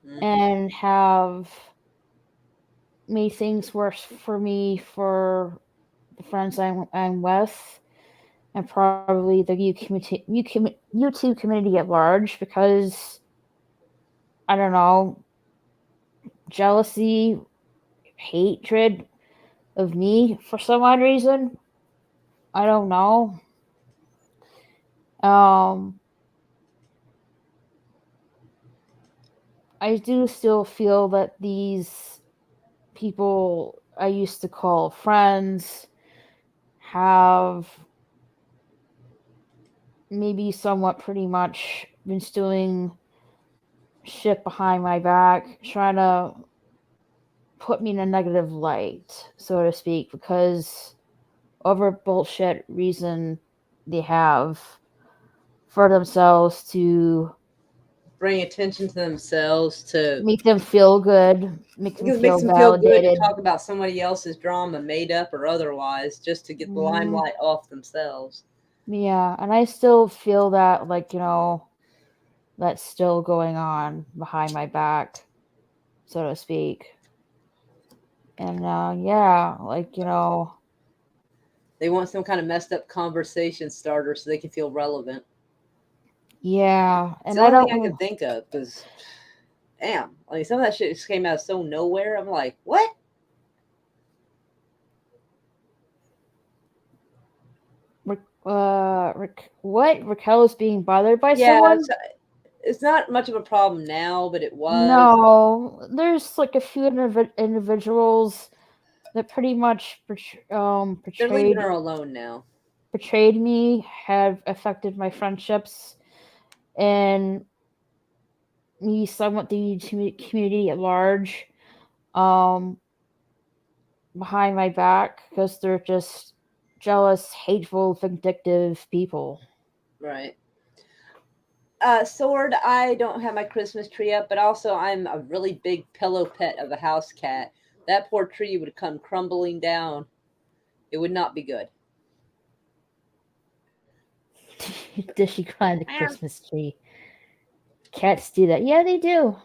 S2: Mhm.
S1: and have made things worse for me for the friends I'm with, and probably the YouTube community at large, because I don't know, jealousy, hatred of me for some odd reason. I don't know. Um, I do still feel that these people I used to call friends have maybe somewhat pretty much been stewing shit behind my back, trying to put me in a negative light, so to speak, because over bullshit reason they have for themselves to
S2: Bring attention to themselves to
S1: make them feel good, make them
S2: because it makes
S1: feel
S2: them feel good to
S1: validated.
S2: talk about somebody else's drama, made up or otherwise, just to get the
S1: Hmm.
S2: limelight off themselves.
S1: Yeah, and I still feel that, like, that's still going on behind my back, so to speak. And yeah, like,
S2: They want some kind of messed up conversation starter so they can feel relevant.
S1: yeah,
S2: It's
S1: and
S2: the
S1: I
S2: only thing I
S1: don't.
S2: can think of because, damn, like some of that shit just came out of so nowhere. I'm like, what?
S1: What? Raquel is being bothered by
S2: Yeah,
S1: someone?
S2: it's not much of a problem now, but it was.
S1: No, there's like a few individuals that pretty much
S2: They're leaving her alone now.
S1: betrayed me, have affected my friendships, and me somewhat the community at large, um, behind my back, because they're just jealous, hateful, vindictive people.
S2: Right. Sword, I don't have my Christmas tree up, but also I'm a really big pillow pet of a house cat. That poor tree would come crumbling down. It would not be good.
S1: Does she climb the Christmas tree? Cats do that. Yeah, they do.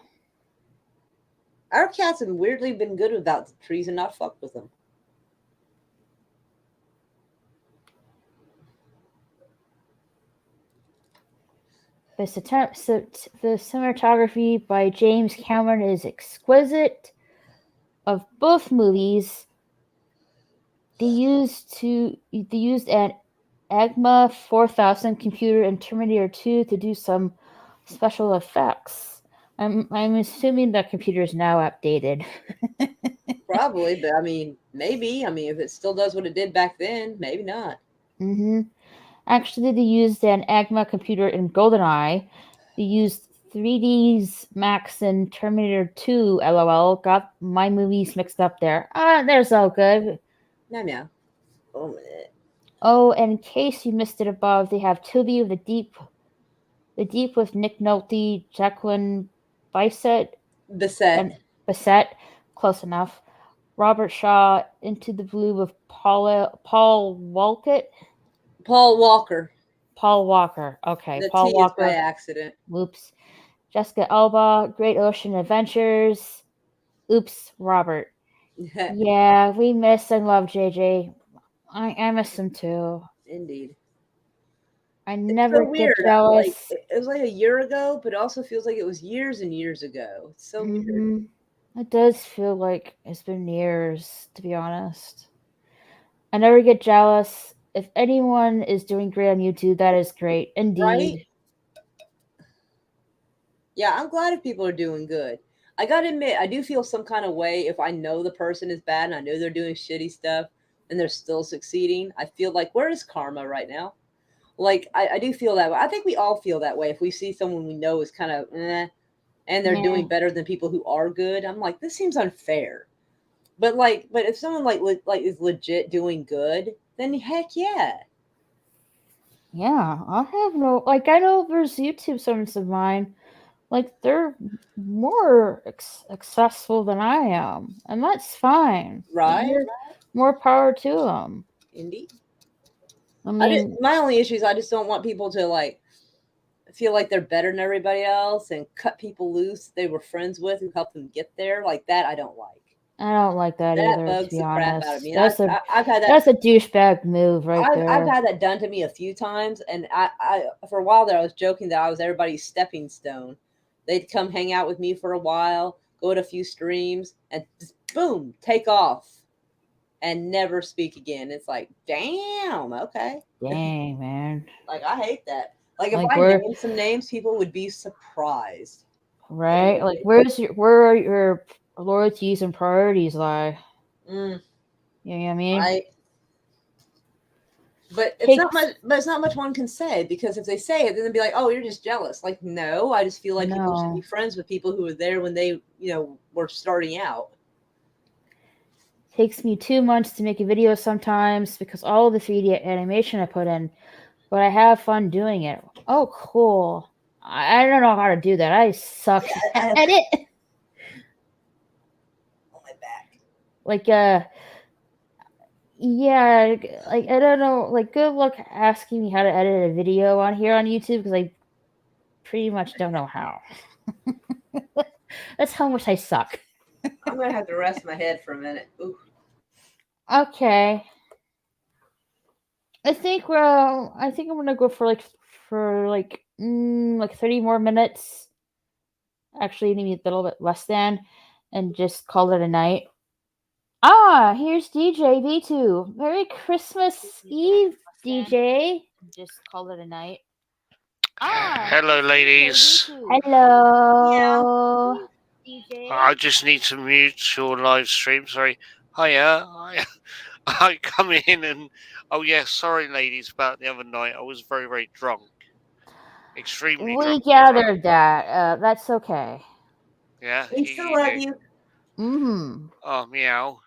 S2: Our cats have weirdly been good without the trees and not fucked with them.
S1: The cinematography by James Cameron is exquisite. Of both movies, they used an Agma 4000 computer in Terminator 2 to do some special effects. I'm assuming that computer is now updated.
S2: Probably, but I mean, maybe. I mean, if it still does what it did back then, maybe not.
S1: Hmm. Actually, they used an Agma computer in GoldenEye. They used 3Ds Max in Terminator 2. LOL. Got my movies mixed up there. There's all good.
S2: Meow meow. Oh,
S1: Oh, and in case you missed it above, they have Tubi of the Deep with Nick Nolte, Jacqueline Bisset,
S2: Beset.
S1: and Bissett, close enough. Robert Shaw, Into the Blue with Paul Walcott.
S2: Paul Walker.
S1: Paul Walker. Okay,
S2: The
S1: Paul
S2: T is by
S1: Walker.
S2: accident.
S1: Oops. Jessica Alba, Great Ocean Adventures. Oops, Robert. Yeah, we miss and love JJ. I miss him too.
S2: Indeed.
S1: I
S2: It's so
S1: never get
S2: weird. Like
S1: jealous.
S2: it was like a year ago, but it also feels like it was years and years ago. It's so weird.
S1: Hmm. It does feel like it's been years, to be honest. I never get jealous. If anyone is doing great on YouTube, that is great.
S2: Right?
S1: Indeed.
S2: Yeah, I'm glad if people are doing good. I gotta admit, I do feel some kind of way if I know the person is bad and I know they're doing shitty stuff and they're still succeeding. I feel like, where is karma right now? Like, I do feel that way. I think we all feel that way if we see someone we know is kind of and they're
S1: Yeah.
S2: doing better than people who are good. I'm like, this seems unfair. But if someone like is legit doing good, then heck yeah.
S1: Yeah. I have no like I know there's YouTube students of mine. Like they're more successful than I am. And that's fine.
S2: Right?
S1: More power to them.
S2: Indeed.
S1: I mean,
S2: My only issue is I just don't want people to like feel like they're better than everybody else and cut people loose they were friends with who helped them get there. Like that, I don't like.
S1: I don't like that
S2: That
S1: either, to
S2: bugs
S1: be
S2: the crap out of
S1: honest.
S2: me. And I've had that.
S1: That's a douchebag move right
S2: I've
S1: there.
S2: had that done to me a few times, and I for a while there I was joking that I was everybody's stepping stone. They'd come hang out with me for a while, go to a few streams, and just boom, take off and never speak again. It's like, damn, okay.
S1: Dang, man.
S2: Like I hate that. Like if
S1: Like
S2: I
S1: where
S2: named some names, people would be surprised.
S1: right? Like where are your loyalties and priorities lie?
S2: Mm,
S1: You know what I mean?
S2: right. But it's not
S1: Takes
S2: much. But it's not much one can say because if they say it, then they'll be like, "Oh, you're just jealous." Like, no, I just feel like people should be
S1: no.
S2: friends with people who were there when they, were starting out.
S1: Takes me 2 months to make a video sometimes because all of the 3D animation I put in, but I have fun doing it. Oh, cool. I don't know how to do that. I suck at it.
S2: On my back.
S1: Like yeah, like I don't know. Like good luck asking me how to edit a video on here on YouTube because I pretty much don't know how. That's how much I suck.
S2: I'm gonna have to rest my head for a minute. Ooh.
S1: Okay. I think I'm gonna go for 30 more minutes. Actually, maybe a little bit less than, and just call it a night. Ah, here's DJ V2. Merry Christmas Eve, DJ. Just call it a night. Ah,
S3: Hello, ladies.
S1: hello, DJ.
S3: I just need to mute your live stream. Sorry. Hiya. I come in and sorry, ladies, about the other night. I was very, very drunk. Extremely
S1: We
S3: drunk.
S1: gathered that. That's okay.
S3: Yeah.
S2: We still love you.
S1: Mm-hmm.
S3: Oh, meow.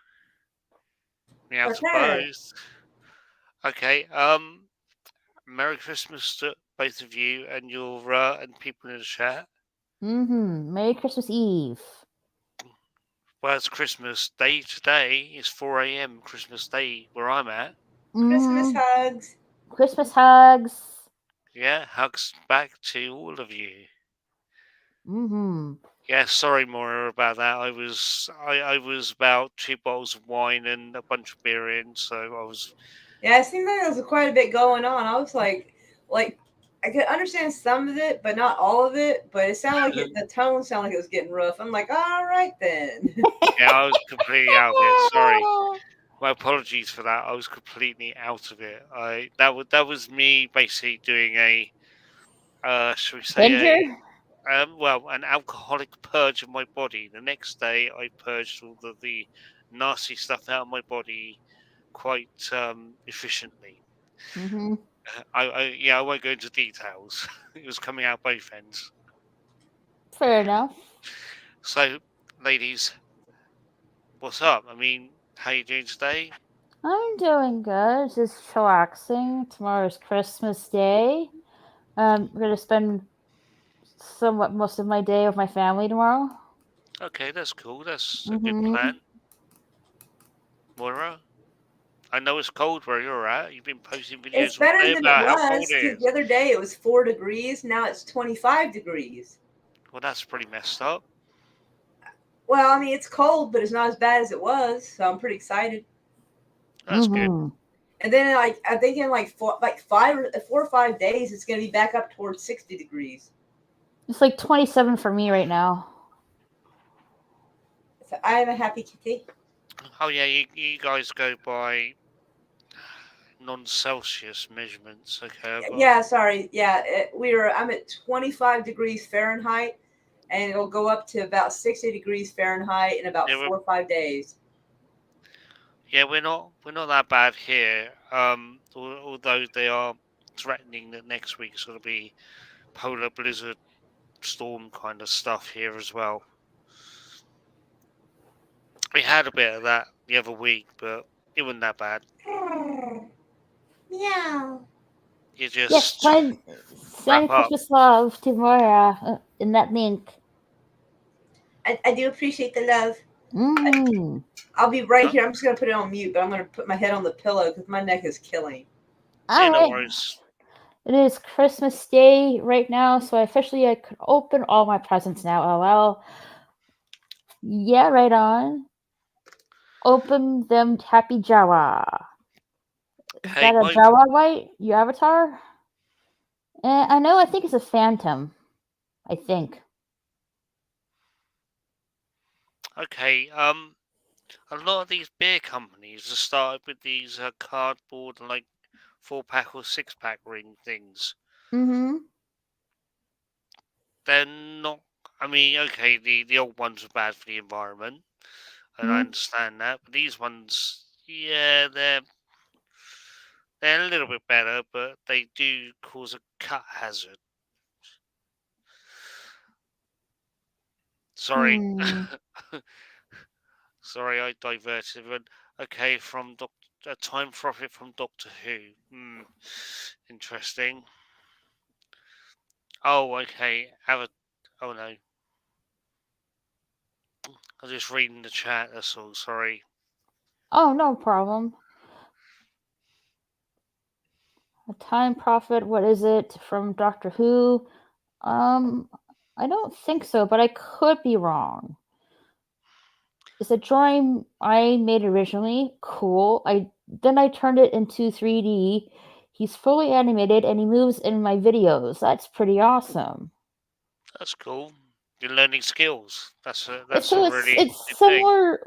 S3: Meow to
S2: Okay.
S3: both. Okay. Merry Christmas to both of you and your and people in the chat.
S1: Mm-hmm. Merry Christmas Eve.
S3: Well, it's Christmas Day today. It's 4 a.m. Christmas Day where I'm at.
S2: Christmas hugs.
S1: Christmas hugs.
S3: Yeah, hugs back to all of you.
S1: Mm-hmm.
S3: Yeah, sorry, Maura, about that. I was about 2 bottles of wine and a bunch of beer in, so I was.
S2: Yeah, it seemed like there was quite a bit going on. I was like I could understand some of it, but not all of it. But it sounded like the tone sounded like it was getting rough. I'm like, all right then.
S3: Yeah, I was completely out of it. Sorry. My apologies for that. I was completely out of it. That was me basically doing a shall we say
S1: Ginger?
S3: an alcoholic purge of my body. The next day, I purged all of the nasty stuff out of my body quite efficiently.
S1: Mm-hmm.
S3: I won't go into details. It was coming out both ends.
S1: Fair enough.
S3: So, ladies, what's up? I mean, how you doing today?
S1: I'm doing good. Just chillaxing. Tomorrow's Christmas Day. We're gonna spend somewhat most of my day with my family tomorrow.
S3: Okay, that's cool. That's a good
S1: Mm-hmm.
S3: plan. Moira, I know it's cold where you're at. You've been posting
S2: It's
S3: videos all
S2: better
S3: day
S2: than it
S3: about how cold
S2: was
S3: it
S2: because
S3: is.
S2: the other day it was 4 degrees. Now it's 25 degrees.
S3: Well, that's pretty messed up.
S2: Well, I mean, it's cold, but it's not as bad as it was. So I'm pretty excited.
S3: That's good.
S2: And then, like, I think in like 4 or 5 days, it's going to be back up towards 60 degrees.
S1: It's like 27 for me right now.
S2: So I am a happy kitty.
S3: Oh yeah, you guys go by non-Celsius measurements, okay? But
S2: Yeah, sorry. Yeah, I'm at 25 degrees Fahrenheit, and it'll go up to about 60 degrees Fahrenheit in about
S3: yeah,
S2: 4 or 5 days.
S3: we're not that bad here. Although they are threatening that next week's going to be polar blizzard storm kind of stuff here as well. We had a bit of that the other week, but it wasn't that bad.
S2: Meow.
S3: You
S1: Yes,
S3: just wrap
S1: send
S3: up.
S1: Christmas love to Moira in that link.
S2: I do appreciate the love.
S1: Mm.
S2: I'll be right
S3: Huh?
S2: here. I'm just going to put it on mute, but I'm going to put my head on the pillow because my neck is killing.
S3: Yeah, no
S1: Alright.
S3: worries.
S1: It is Christmas Day right now, so I could open all my presents now. LOL. Yeah, right on. Open them, Happy Jawa. Is
S3: Okay,
S1: that a Jawa white? Your avatar? I know. I think it's a phantom. I think.
S3: okay. A lot of these beer companies have started with these cardboard like 4-pack or 6-pack ring things.
S1: Mm-hmm.
S3: They're not. I mean, okay, the old ones are bad for the environment, and I understand that. But these ones, yeah, they're a little bit better, but they do cause a cut hazard. Sorry. Sorry, I diverted everyone. Okay, from a time profit from Doctor Who. Interesting. Oh, okay. Oh no. I was just reading the chat, that's all. Sorry.
S1: Oh, no problem. A time profit. What is it from Doctor Who? I don't think so, but I could be wrong. It's a drawing I made originally. Cool. Then I turned it into 3D. He's fully animated and he moves in my videos. That's pretty awesome.
S3: That's cool. You're learning skills. That's a
S1: So
S3: really
S1: it's
S3: good thing.
S1: similar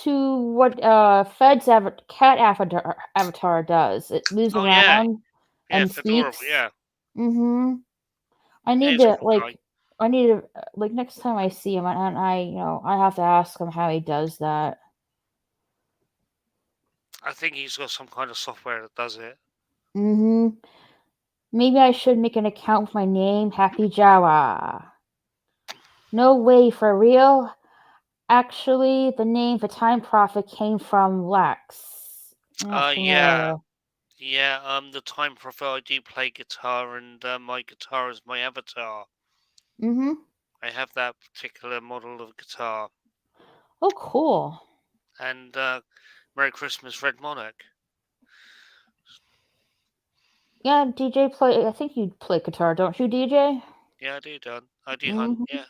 S1: to what Fed's cat avatar does. It moves
S3: Oh yeah,
S1: around
S3: yeah,
S1: and
S3: Fedora.
S1: speaks.
S3: Yeah,
S1: Mm-hmm. I
S3: yeah,
S1: need
S3: it's a
S1: to
S3: cool guy.
S1: next time I see him, and I have to ask him how he does that.
S3: I think he's got some kind of software that does it.
S1: Mm-hmm. Maybe I should make an account with my name, Happy Jawa. No way, for real? Actually, the name for Time Prophet came from Lex. Not
S3: Yeah,
S1: familiar.
S3: yeah. The time profile. I do play guitar, and my guitar is my avatar.
S1: Mm-hmm.
S3: I have that particular model of guitar.
S1: Oh, cool.
S3: And Merry Christmas, Red Monarch.
S1: Yeah, DJ play. I think you play guitar, don't you, DJ?
S3: Yeah, I do, Don. I do hunt.
S1: Mm-hmm.
S3: Yeah,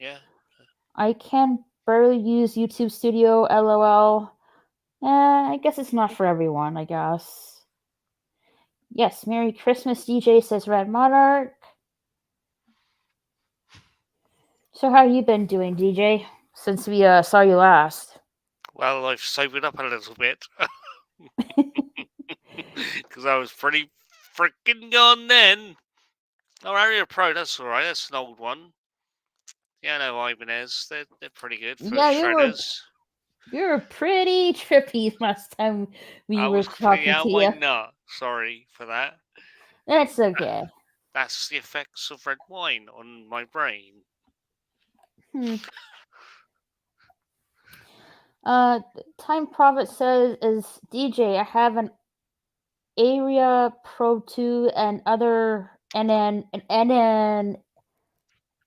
S3: yeah.
S1: I can barely use YouTube Studio. LOL. I guess it's not for everyone. I guess. Yes, Merry Christmas, DJ says Red Monarch. So how you been doing, DJ? Since we saw you last.
S3: Well, I've sobered up a little bit because I was pretty freaking gone then. Oh, Area Pro, that's all right. That's an old one. Yeah, I know Ibanez. They're pretty good for
S1: Yeah,
S3: shredders.
S1: you were pretty trippy last time we
S3: I
S1: were
S3: was completely
S1: talking
S3: out
S1: to
S3: of my
S1: you.
S3: nut. Sorry for that.
S1: That's okay.
S3: That's the effects of red wine on my brain.
S1: Hmm. Time Prophet says is DJ. I have an Area Pro 2 and then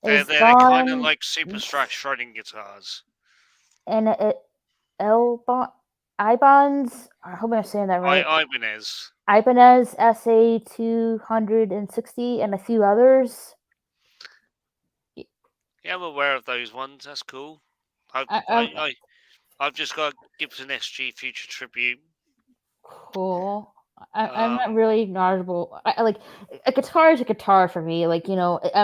S1: is
S3: They're kind of
S1: gone
S3: like super strat shredding guitars.
S1: and it L bot. Ibans. I hope I'm saying that right.
S3: Ibanez.
S1: Ibanez SA 260 and a few others.
S3: Yeah, I'm aware of those ones. That's cool.
S1: I'm
S3: I've just got Gibson SG Future Tribute.
S1: cool. I'm not
S3: Um,
S1: really knowledgeable. I like a guitar is a guitar for me. Like I'm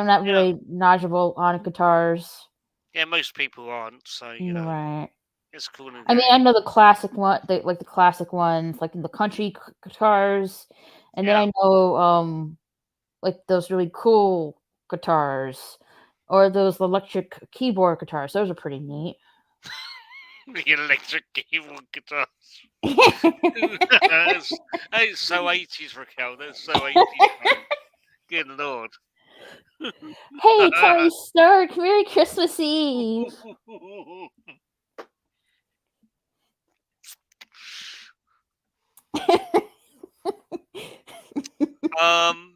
S1: not
S3: yeah,
S1: really knowledgeable on guitars.
S3: yeah, most people aren't, so
S1: Right.
S3: it's cool and
S1: I mean, I
S3: great.
S1: know the classic one, the classic ones, like the country guitars, and then
S3: Yeah,
S1: I know like those really cool guitars, or those electric keyboard guitars. Those are pretty neat.
S3: the electric keyboard guitar. It's so 80s, Raquel. That's so 80s, man. Good lord.
S1: Hey, Tony Stark, Merry Christmas Eve.
S3: um,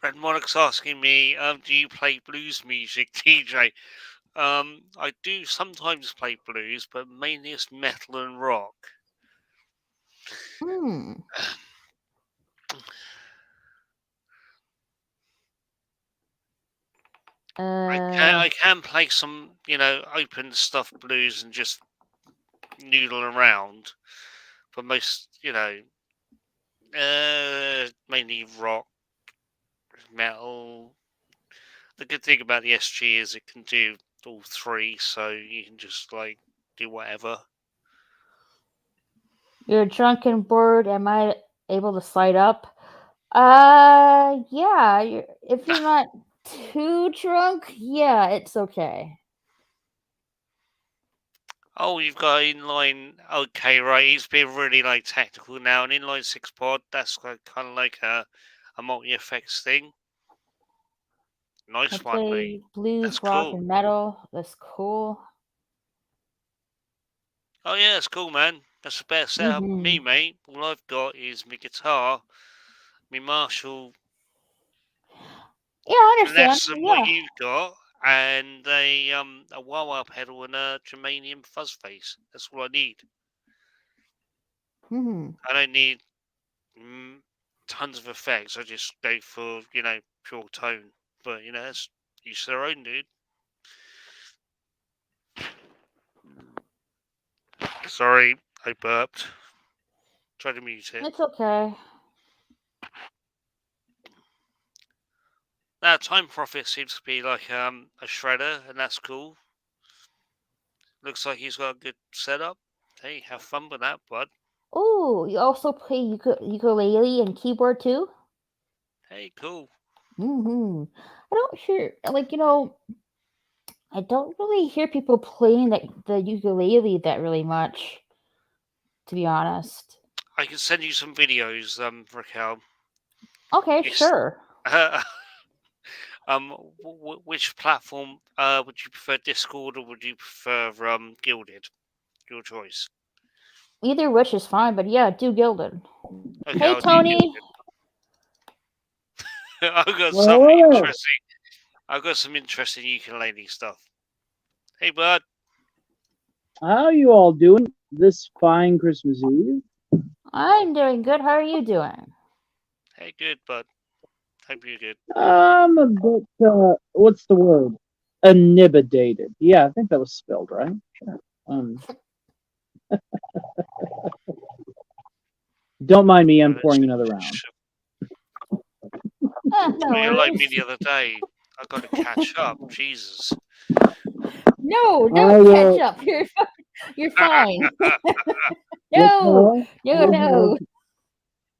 S3: Red Monarch's asking me, do you play blues music, TJ? I do sometimes play blues, but mainly it's metal and rock.
S1: Hmm.
S3: I can play some, open stuff blues and just noodle around, but most, mainly rock, metal. The good thing about the SG is it can do all three, so you can just do whatever.
S1: You're drunk and bored. Am I able to slide up? Yeah. If you're not too drunk, yeah, it's okay.
S3: Oh, you've got inline. Okay, right. He's being really technical now. An inline 6 pod. That's kind of like a multi effects thing.
S1: I
S3: Nice one, mate.
S1: play blues,
S3: That's
S1: rock,
S3: cool.
S1: and metal. That's cool.
S3: Oh yeah, that's cool, man. That's a better setup than me, mate. All I've got is my guitar, my Marshall,
S1: Yeah, I
S3: and
S1: understand.
S3: less than what
S1: Yeah.
S3: you've got, and a wah-wah pedal and a germanium fuzz face. That's all I need. I don't need tons of effects. I just go for pure tone. But that's each their own, dude. Sorry, I burped. Try to mute it.
S1: It's okay.
S3: Now, Time Prophet seems to be like a shredder, and that's cool. Looks like he's got a good setup. Hey, have fun with that, bud.
S1: Oh, you also play ukulele and keyboard too?
S3: Hey, cool.
S1: I don't hear I don't really hear people playing the ukulele that really much, to be honest.
S3: I can send you some videos, Raquel.
S1: Okay,
S3: It's,
S1: sure.
S3: which platform would you prefer, Discord or would you prefer Gilded? Your choice.
S1: Either which is fine, but yeah, do Gilded.
S3: Okay,
S1: Hey,
S3: I'll do
S1: Tony.
S3: Gilded. I've got some interesting. I've got some interesting ukulele stuff. Hey, bud.
S4: How are you all doing this fine Christmas Eve?
S1: I'm doing good. How are you doing?
S3: Hey, good, bud. Hope you're good.
S4: I'm a bit, what's the word? Inibidated. Yeah, I think that was spelled right. Sure. Don't mind me, I'm pouring another round.
S1: No
S3: You're like me
S1: worries.
S3: the other day. I got to catch up. Jesus.
S1: No, don't catch up. You're fine. No.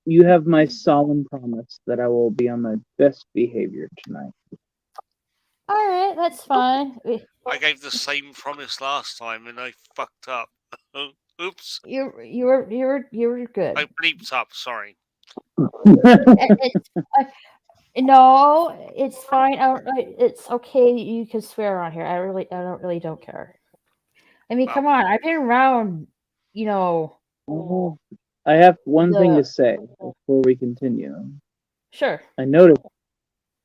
S4: You have my solemn promise that I will be on my best behavior tonight.
S1: All right, that's fine.
S3: I gave the same promise last time and I fucked up. Oops.
S1: You were good.
S3: I bleeped up. Sorry.
S1: No, it's fine. It's okay. You can swear on here. I don't care. I mean, come on. I've been around.
S4: I have one thing to say before we continue.
S1: Sure.
S4: I noticed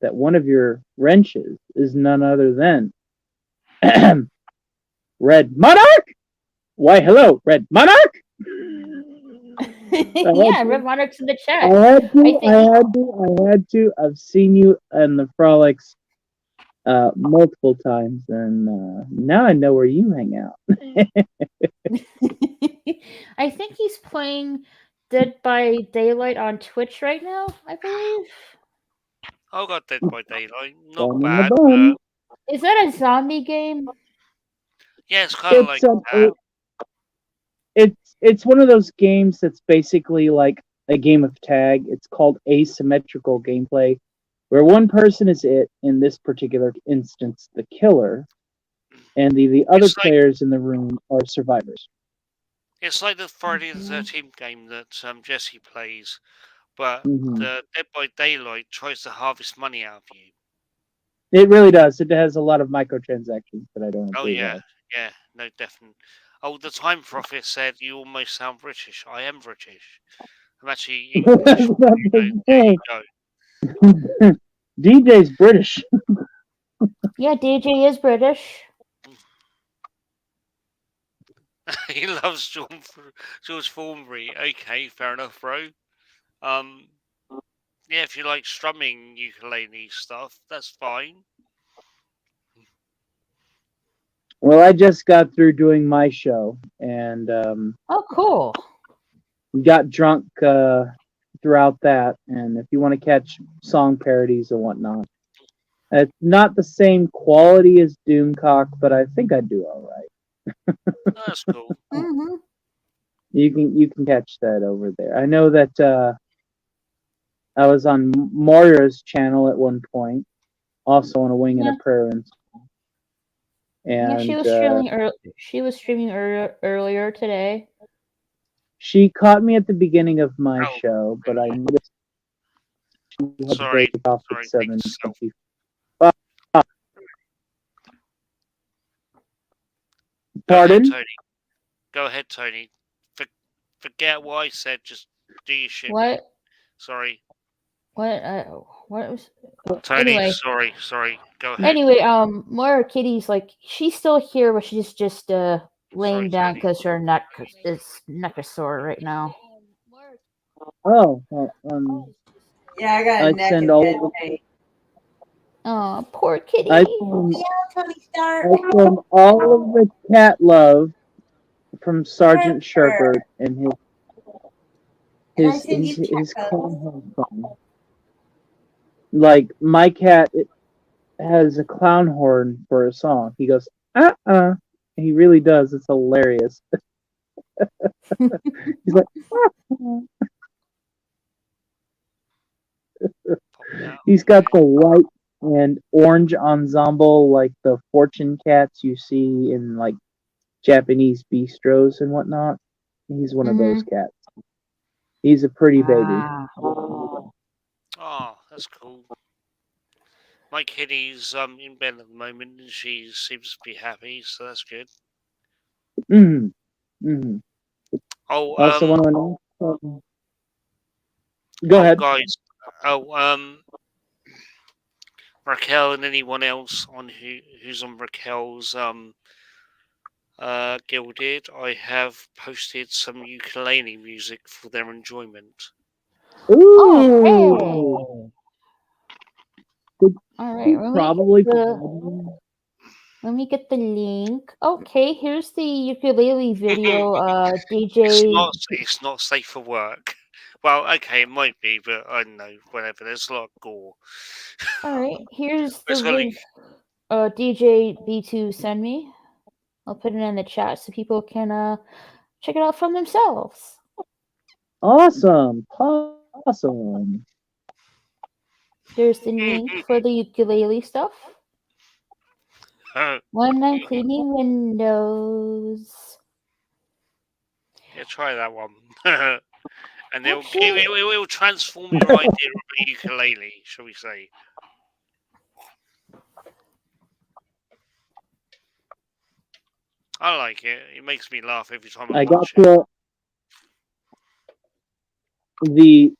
S4: that one of your wrenches is none other than Red Monarch. Why, hello, Red Monarch.
S1: Yeah, Red Monarch's in the
S4: I
S1: chat.
S4: had
S1: I
S4: to.
S1: think
S4: I had to. I've seen you in the Frolics multiple times, and now I know where you hang out.
S1: I think he's playing Dead by Daylight on Twitch right now, I believe.
S3: I got Dead by Daylight. Not
S4: Bum in the
S3: bad.
S4: bum.
S1: Is that a zombie game?
S3: Yeah, it's kind of like
S4: It's
S3: that.
S4: it's one of those games that's basically like a game of tag. It's called asymmetrical gameplay, where one person is it, in this particular instance, the killer, and the other
S3: It's like
S4: players in the room are survivors.
S3: it's like the Friday the
S1: Mhm.
S3: 13th game that Jesse plays, but
S4: Hmm.
S3: the Dead by Daylight tries to harvest money out of you.
S4: It really does. It has a lot of microtransactions that I don't
S3: Oh
S4: approve
S3: yeah,
S4: of.
S3: yeah, no, definitely. Oh, the Time Prophet said you almost sound British. I am British. I'm actually
S4: I
S3: English.
S4: was about to
S3: There you
S4: say,
S3: go.
S4: DJ's British.
S1: Yeah, DJ is British.
S3: He loves George Thornberry. Okay, fair enough, bro. Um, yeah, if you like strumming ukulele stuff, that's fine.
S4: Well, I just got through doing my show and
S1: Oh, cool.
S4: got drunk throughout that. And if you want to catch song parodies and whatnot, it's not the same quality as Doomcock, but I think I do all right.
S3: That's cool.
S1: Mm-hmm.
S4: You can catch that over there. I know that I was on Mario's channel at one point, also on a wing and a
S1: Yeah,
S4: prayer,
S1: yeah.
S4: and
S1: She was streaming earlier today.
S4: she caught me at the beginning of my
S3: Oh,
S4: show, but I noticed she had to break
S3: sorry,
S4: off at
S3: sorry. Take yourself.
S4: 7:25.
S3: Go ahead,
S4: Pardon?
S3: Tony. Go ahead, Tony. For, forget what I said. Just do your shit, mate.
S1: What?
S3: Sorry,
S1: What? What was?
S3: Tony.
S1: Anyway,
S3: Sorry. Go ahead.
S1: anyway. Moira Kitty's like she's still here, but she's just
S3: Sorry,
S1: laying down
S3: Tony.
S1: because her neck is sore right now.
S4: Oh, well,
S2: Yeah, I got a
S4: I
S2: neck
S4: send
S2: and
S4: all
S2: head
S4: of the,
S2: pain.
S1: Oh, poor kitty.
S4: I send,
S2: Yeah, Tony Stark.
S4: I send all of the cat love from Sergeant
S2: Sure.
S4: Shepherd and
S2: And I send you
S4: his
S2: tacos.
S4: clown horn song. Like my cat, it has a clown horn for a song. He goes, He really does. It's hilarious. He's like, he's got the white and orange ensemble like the fortune cats you see in like Japanese bistros and whatnot. He's one of those cats. He's a pretty baby.
S1: Ah.
S3: Oh, that's cool. My kitty's in bed at the moment, and she seems to be happy, so that's good.
S4: Mm-hmm. Mm-hmm.
S3: Oh,
S4: Also, want to know? Go ahead.
S3: guys. Oh, Raquel and anyone else on who's on Raquel's Gilded, I have posted some ukulele music for their enjoyment.
S4: Ooh.
S1: All right.
S4: Probably.
S1: Let me get the link. Okay, here's the ukulele video. DJ.
S3: It's not safe for work. Well, okay, it might be, but I don't know. Whatever. There's a lot of gore.
S1: All right, here's the
S3: It's got
S1: link. DJ B2 send me. I'll put it in the chat so people can check it out for themselves.
S4: Awesome. Awesome.
S1: There's the link for the ukulele stuff. When I'm cleaning windows.
S3: Yeah, try that one. And it will transform your idea of a ukulele, shall we say. I like it. It makes me laugh every time I watch it.
S4: The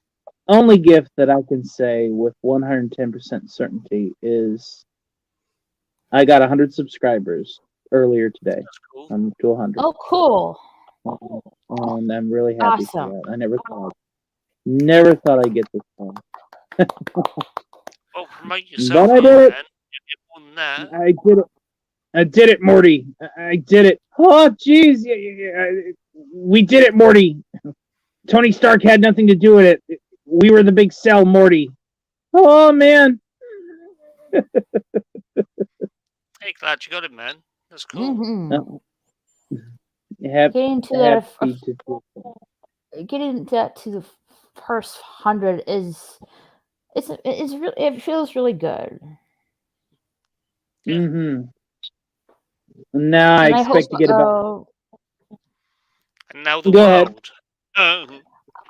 S4: only gift that I can say with 110% certainty is I got 100 subscribers earlier today.
S3: That's cool.
S4: I'm to 100.
S1: Oh, cool.
S4: And I'm really happy
S1: Awesome.
S4: for that. I never thought I'd get this far.
S3: Well, promote yourself,
S4: But I
S3: young
S4: did it.
S3: man. You get more than that.
S4: I did it. I did it, Morty. I did it. Oh, jeez. We did it, Morty. Tony Stark had nothing to do with it. We were the big cell, Morty. Oh, man.
S3: Hey, glad you got it, man. That's cool.
S1: Mm-hmm.
S4: Happy
S1: Getting that to the first 100 is it feels really good.
S3: Yeah.
S4: Mm-hmm. Now I
S1: And
S4: expect to get about.
S3: And now the
S4: Go ahead.
S3: world. Oh,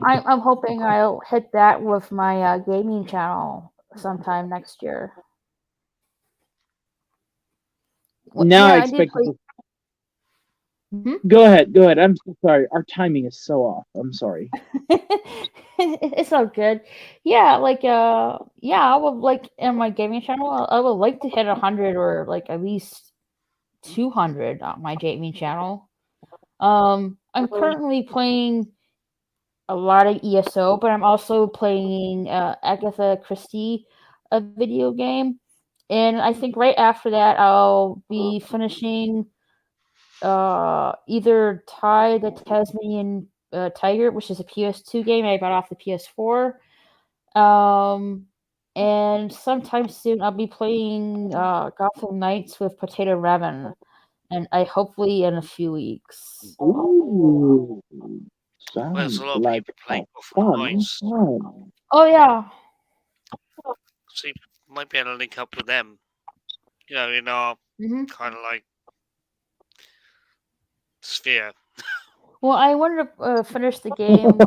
S1: I'm hoping I'll hit that with my gaming channel sometime next year.
S4: Now I
S1: I did
S4: expect.
S1: play.
S4: Go ahead. I'm so sorry. Our timing is so off. I'm sorry.
S1: It's all good. Yeah, I would like in my gaming channel. I would like to hit 100 or like at least 200 on my gaming channel. I'm currently playing a lot of ESO, but I'm also playing Agatha Christie, a video game, and I think right after that I'll be finishing either Ty the Tasmanian Tiger, which is a PS2 game I got off the PS4. And sometime soon I'll be playing Gotham Knights with Potato Raven, and I hopefully in a few weeks.
S4: Ooh,
S3: well, there's
S4: sounds
S3: a lot of
S4: like
S3: people playing
S4: a
S3: Gotham
S4: fun
S3: Knights.
S4: time.
S1: Oh yeah.
S3: So you might be able to link up with them. You know, in our kind of like sphere.
S1: Well, I wanted to finish the game,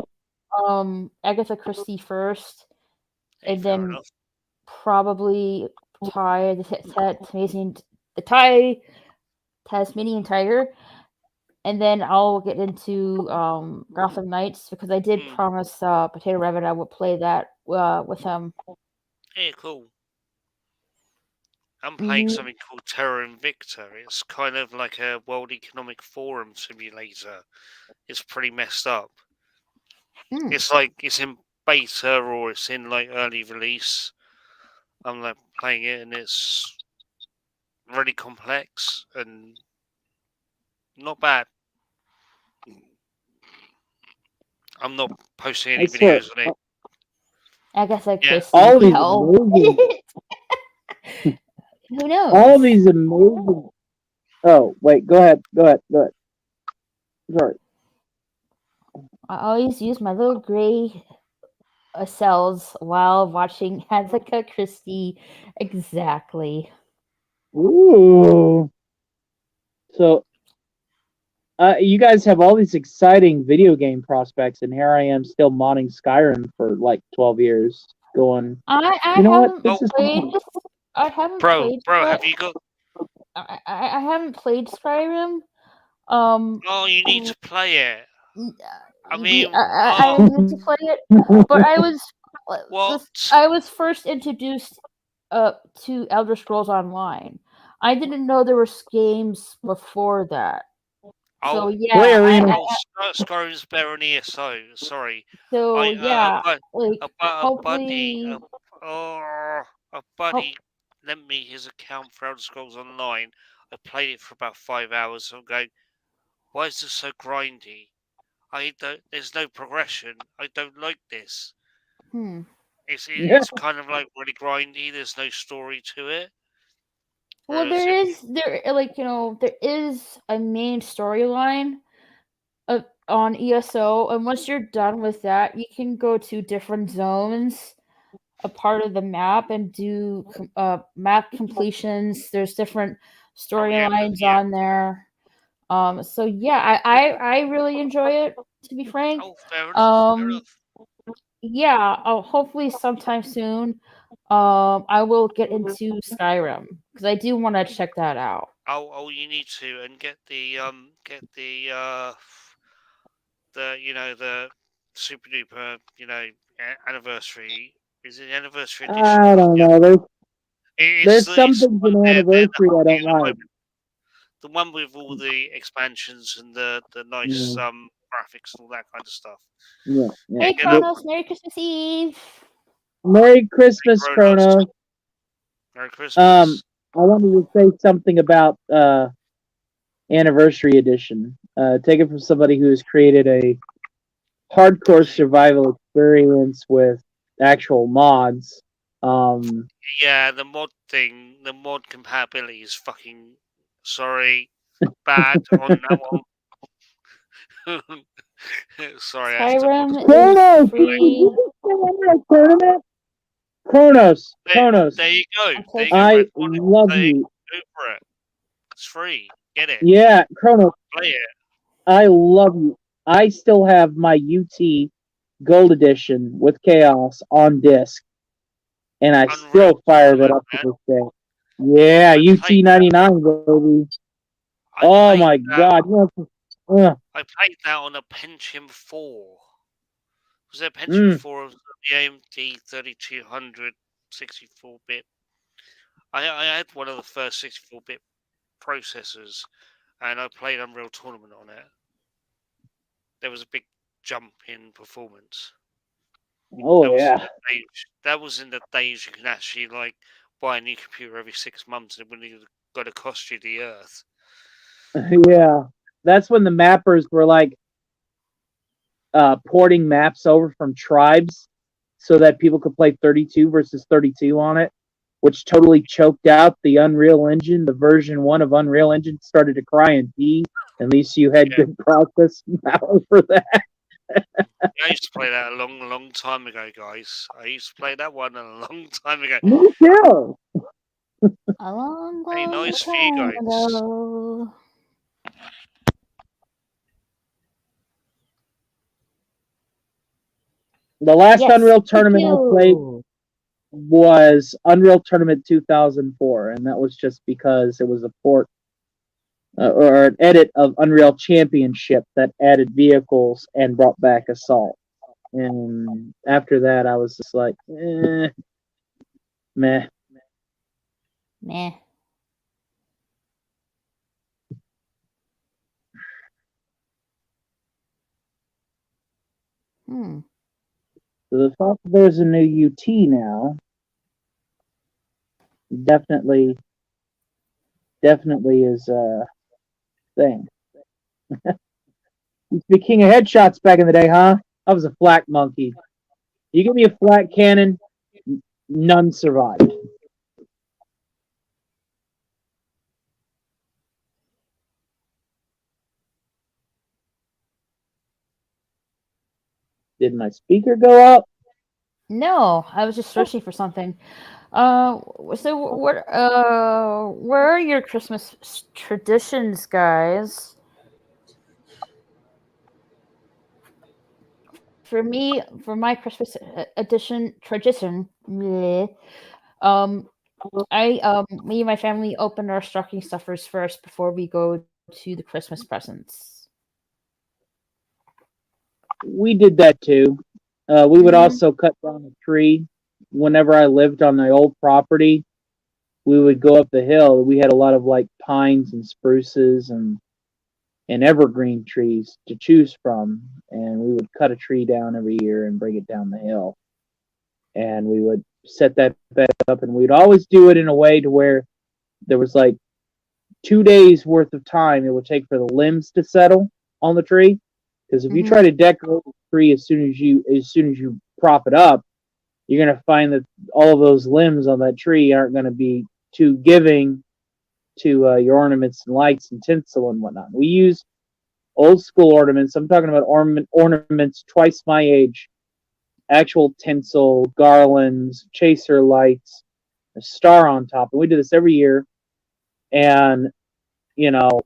S1: Agatha Christie first,
S3: Hey,
S1: and
S3: fair
S1: then
S3: enough.
S1: probably tie the Thai Tasmanian Tiger, and then I'll get into Gotham Knights because I did promise Potato Rabbit I would play that with him.
S3: Hey, cool. I'm playing something called Terra Invicta. It's kind of like a World Economic Forum simulator. It's pretty messed up. It's like it's in beta or it's in like early release. I'm like playing it and it's really complex and not bad. I'm not posting any videos on it.
S1: Agatha Christie.
S4: All these amazing.
S1: Who knows?
S4: All these amazing. Oh wait, go ahead. Sorry.
S1: I always use my little gray cells while watching Agatha Christie. Exactly.
S4: Ooh. So, you guys have all these exciting video game prospects, and here I am still modding Skyrim for like 12 years. Going,
S1: I
S4: you know what?
S1: haven't
S4: This is
S1: played.
S4: fun.
S1: I haven't
S3: Bro,
S1: played.
S3: have you got?
S1: I haven't played Skyrim.
S3: Oh, you need to play it. I mean,
S1: I need to play it, but I was
S3: what?
S1: I was first introduced to Elder Scrolls Online. I didn't know there were games before that. So yeah,
S3: Skyrim's better than ESO. Sorry.
S1: So yeah,
S3: a buddy,
S1: hopefully.
S3: a buddy lent me his account for Elder Scrolls Online. I played it for about 5 hours. I'm going, why is this so grindy? There's no progression. I don't like this. It's kind of like really grindy. There's no story to it.
S1: Well, there is a main storyline on ESO, and once you're done with that, you can go to different zones, a part of the map, and do map completions. There's different storylines on there. So yeah, I really enjoy it, to be frank.
S3: Oh, fair enough.
S1: Yeah, hopefully sometime soon. I will get into Skyrim because I do want to check that out.
S3: Oh, you need to and get the the super duper anniversary. Is it anniversary edition?
S4: I don't know. There's some things in anniversary I don't like.
S3: The one with all the expansions and the nice graphics and all that kind of stuff.
S4: Yeah.
S1: Hey,
S3: Get up,
S1: Kronos, Merry Christmas Eve.
S4: Merry Christmas, Chronos.
S3: Merry Christmas.
S4: I wanted to say something about Anniversary Edition. Take it from somebody who has created a hardcore survival experience with actual mods.
S3: Yeah, the mod thing, the mod compatibility is fucking bad on that one. Sorry, I have to.
S1: Skyrim
S4: Chronos,
S1: is free.
S4: tournament. Chronos.
S3: There you go.
S1: I'm
S3: There you
S1: playing-
S3: go.
S4: I
S3: Red Wallet.
S4: love
S3: There you
S4: you.
S3: go for it. It's free. Get it.
S4: Yeah, Chronos.
S3: Play it.
S4: I love you. I still have my UT Gold Edition with Chaos on disc, and I
S3: Unreal
S4: still fire that
S3: Tournament,
S4: up to this day. Yeah,
S3: I
S4: UT
S3: played
S4: 99, baby.
S3: I
S4: Oh
S3: played
S4: my
S3: that-
S4: God.
S3: I played that on a Pentium 4. Was there a Pentium 4 of the AMD 3200 64-bit? I had one of the first 64-bit processors, and I played Unreal Tournament on it. There was a big jump in performance.
S4: Oh
S3: That was
S4: yeah.
S3: in the days, that was in the days you can actually like buy a new computer every 6 months, and it wouldn't even got to cost you the earth.
S4: Yeah. That's when the mappers were like porting maps over from tribes so that people could play 32 versus 32 on it, which totally choked out the Unreal Engine. The version 1 of Unreal Engine started to cry and pee. At least you had good processing power for that.
S3: I used to play that a long time ago, guys. I used to play that one a long time ago.
S4: Me too.
S1: A long,
S3: Hey,
S1: long
S3: nice for you
S1: time
S3: guys.
S1: ago.
S4: The last
S1: Yes,
S4: Unreal
S1: thank
S4: Tournament I
S1: you.
S4: played was Unreal Tournament 2004, and that was just because it was a port or an edit of Unreal Championship that added vehicles and brought back Assault. And after that, I was just like, meh.
S1: Meh.
S4: So the fact that there's a new UT now definitely is a thing. Used to be king of headshots back in the day, huh? I was a flak monkey. You give me a flak cannon, none survived. Did my speaker go up?
S1: No, I was just searching for something. So where are your Christmas traditions, guys? For me, for my Christmas edition tradition, bleh, me and my family open our stocking stuffers first before we go to the Christmas presents.
S4: We did that too. We would also cut down a tree. Whenever I lived on the old property, we would go up the hill. We had a lot of like pines and spruces and evergreen trees to choose from, and we would cut a tree down every year and bring it down the hill. And we would set that bed up, and we'd always do it in a way to where there was like 2 days worth of time it would take for the limbs to settle on the tree. Because if you try to decorate the tree as soon as you prop it up, you're gonna find that all of those limbs on that tree aren't gonna be too giving to your ornaments and lights and tinsel and whatnot. We use old school ornaments. I'm talking about ornaments twice my age, actual tinsel, garlands, chaser lights, a star on top, and we do this every year. And you know,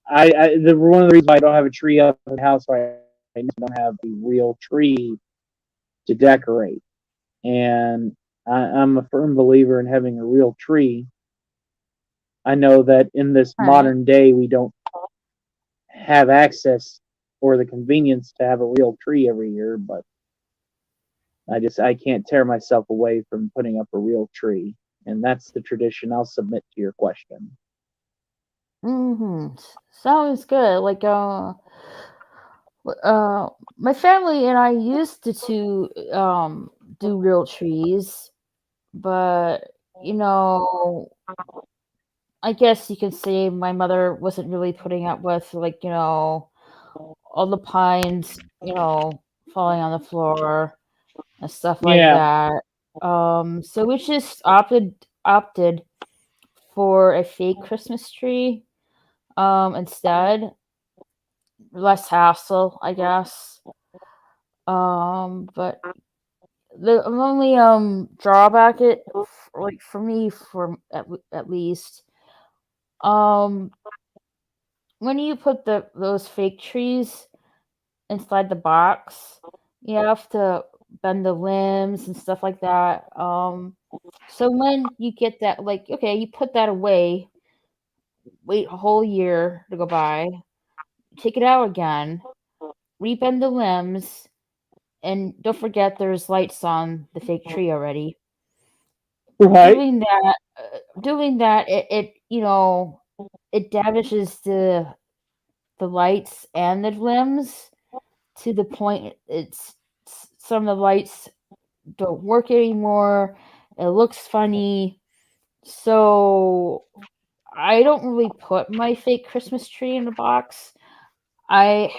S4: one of the reasons why I don't have a tree up in the house right now, I don't have a real tree to decorate, and I'm a firm believer in having a real tree. I know that in this modern day, we don't have access or the convenience to have a real tree every year, but I can't tear myself away from putting up a real tree, and that's the tradition. I'll submit to your question.
S1: Mm-hmm. Sounds good. My family and I used to do real trees, but you know, I guess you can say my mother wasn't really putting up with all the pines, falling on the floor and stuff like
S4: Yeah.
S1: that. So we just opted for a fake Christmas tree instead. Less hassle, I guess. But the only drawback like for me for at least um when you put those fake trees inside the box, you have to bend the limbs and stuff like that. So when you get that, like, okay, you put that away, wait a whole year to go by, take it out again, rebend the limbs, and don't forget there's lights on the fake tree already.
S4: Right.
S1: Doing that, it damages the lights and the limbs to the point some of the lights don't work anymore. It looks funny. So I don't really put my fake Christmas tree in a box. I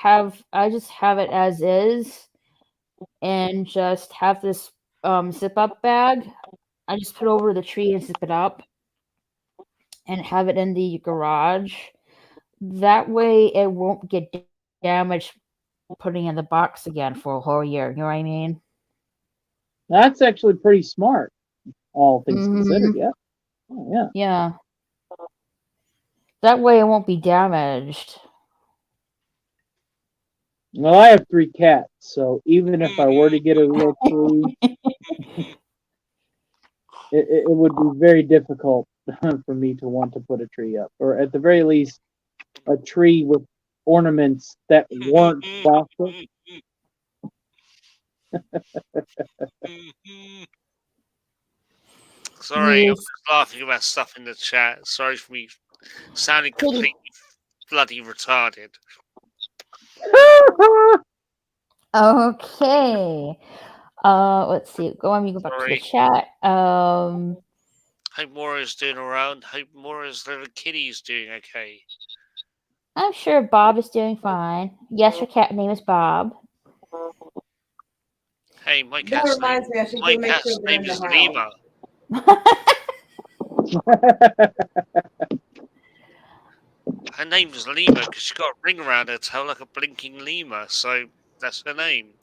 S1: just have it as is and just have this zip up bag. I just put over the tree and zip it up and have it in the garage. That way it won't get damaged putting in the box again for a whole year. You know what I mean?
S4: That's actually pretty smart, all things
S1: Hmm.
S4: considered. Yeah. Oh, yeah.
S1: Yeah. That way it won't be damaged.
S4: Well, I have 3 cats, so even if I were to get a real tree, it would be very difficult for me to want to put a tree up, or at the very least, a tree with ornaments that weren't plastic.
S3: Sorry, I'm
S1: Yes.
S3: just laughing about stuff in the chat. Sorry for me sounding
S1: Kitty.
S3: completely bloody retarded.
S1: Okay. Let's see. Let me go back to the
S3: Sorry.
S1: chat.
S3: Hope Mora's doing around. Hope Mora's little kitty's doing okay.
S1: I'm sure Bob is doing fine. Yes, your cat name is Bob.
S3: Hey, my
S2: That
S3: cat's name.
S2: reminds me, I should
S3: My
S2: go make
S3: cat's
S2: sure they're
S3: name
S2: in the
S3: is
S2: house.
S3: Lima. Her name's Lima because she's got a ring around her tail like a blinking lemur, so that's her name.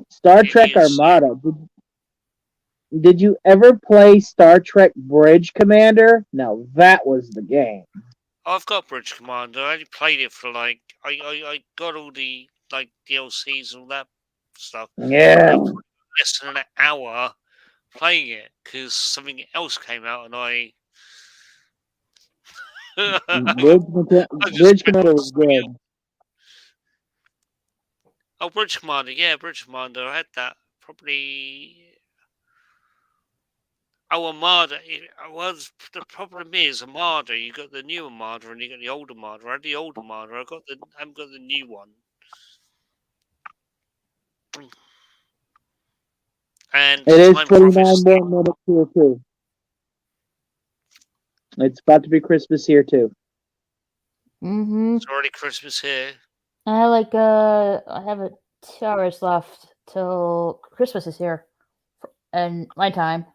S4: Star Trek
S3: Idiots.
S4: Armada. Did you ever play Star Trek Bridge Commander? Now that was the game.
S3: I've got Bridge Commander. I only played it for I got all the DLCs and all that stuff.
S4: Yeah.
S3: Less than an hour playing it because something else came out and I
S4: Bridge
S3: went
S4: Commander
S3: on
S4: was
S3: something
S4: good.
S3: else. Oh, Bridge Commander, yeah, Bridge Commander. I had that probably. Oh, Armada. Well, the problem is Armada. You got the new Armada and you got the old Armada. I had the old Armada. I haven't got the new one. And
S4: It is
S3: Time
S4: 29
S3: Prophecy.
S4: more minutes here too. It's about to be Christmas here too.
S1: Mm-hmm.
S3: It's already Christmas here.
S1: I have 2 hours left till Christmas is here, and my time.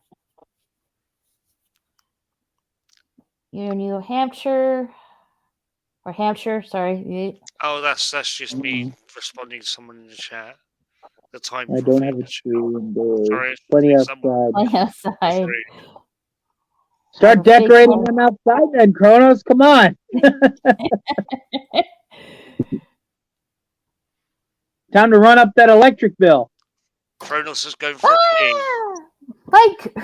S1: New Hampshire or Hampshire? Sorry.
S3: Oh, that's just me responding to someone in the chat. The Time
S4: I don't have a
S3: Prophet.
S4: tree indoors.
S3: Sorry,
S4: Plenty
S3: someone.
S4: outside.
S1: On the outside.
S3: Sorry.
S4: Start decorating them outside then, Kronos. Come on. Time to run up that electric bill.
S3: Kronos is going for a pee.
S1: Like,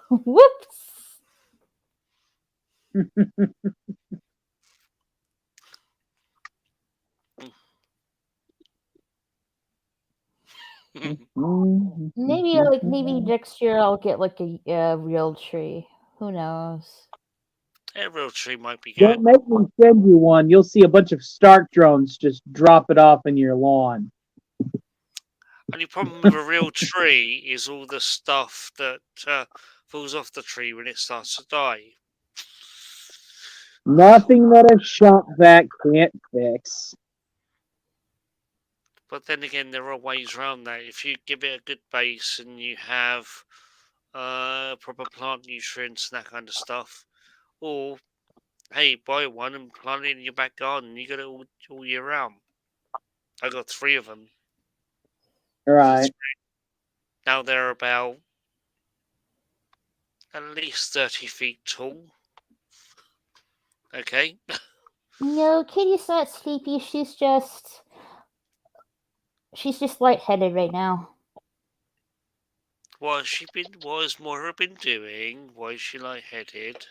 S1: whoops. Maybe maybe next year I'll get like a real tree. Who knows?
S3: A real tree might be good.
S4: Don't make me send you one. You'll see a bunch of Stark drones just drop it off in your lawn.
S3: Only problem with a real tree is all the stuff that falls off the tree when it starts to die.
S4: Nothing that a shop vac can't fix.
S3: But then again, there are ways around that. If you give it a good base and you have proper plant nutrients and that kind of stuff, or hey, buy one and plant it in your back garden. You got it all year round. I got 3 of them.
S4: Right.
S3: Now they're about at least 30 feet tall. Okay.
S1: No, Kitty's not sleepy. She's just lightheaded right now.
S3: What has Moira been doing? Why is she lightheaded?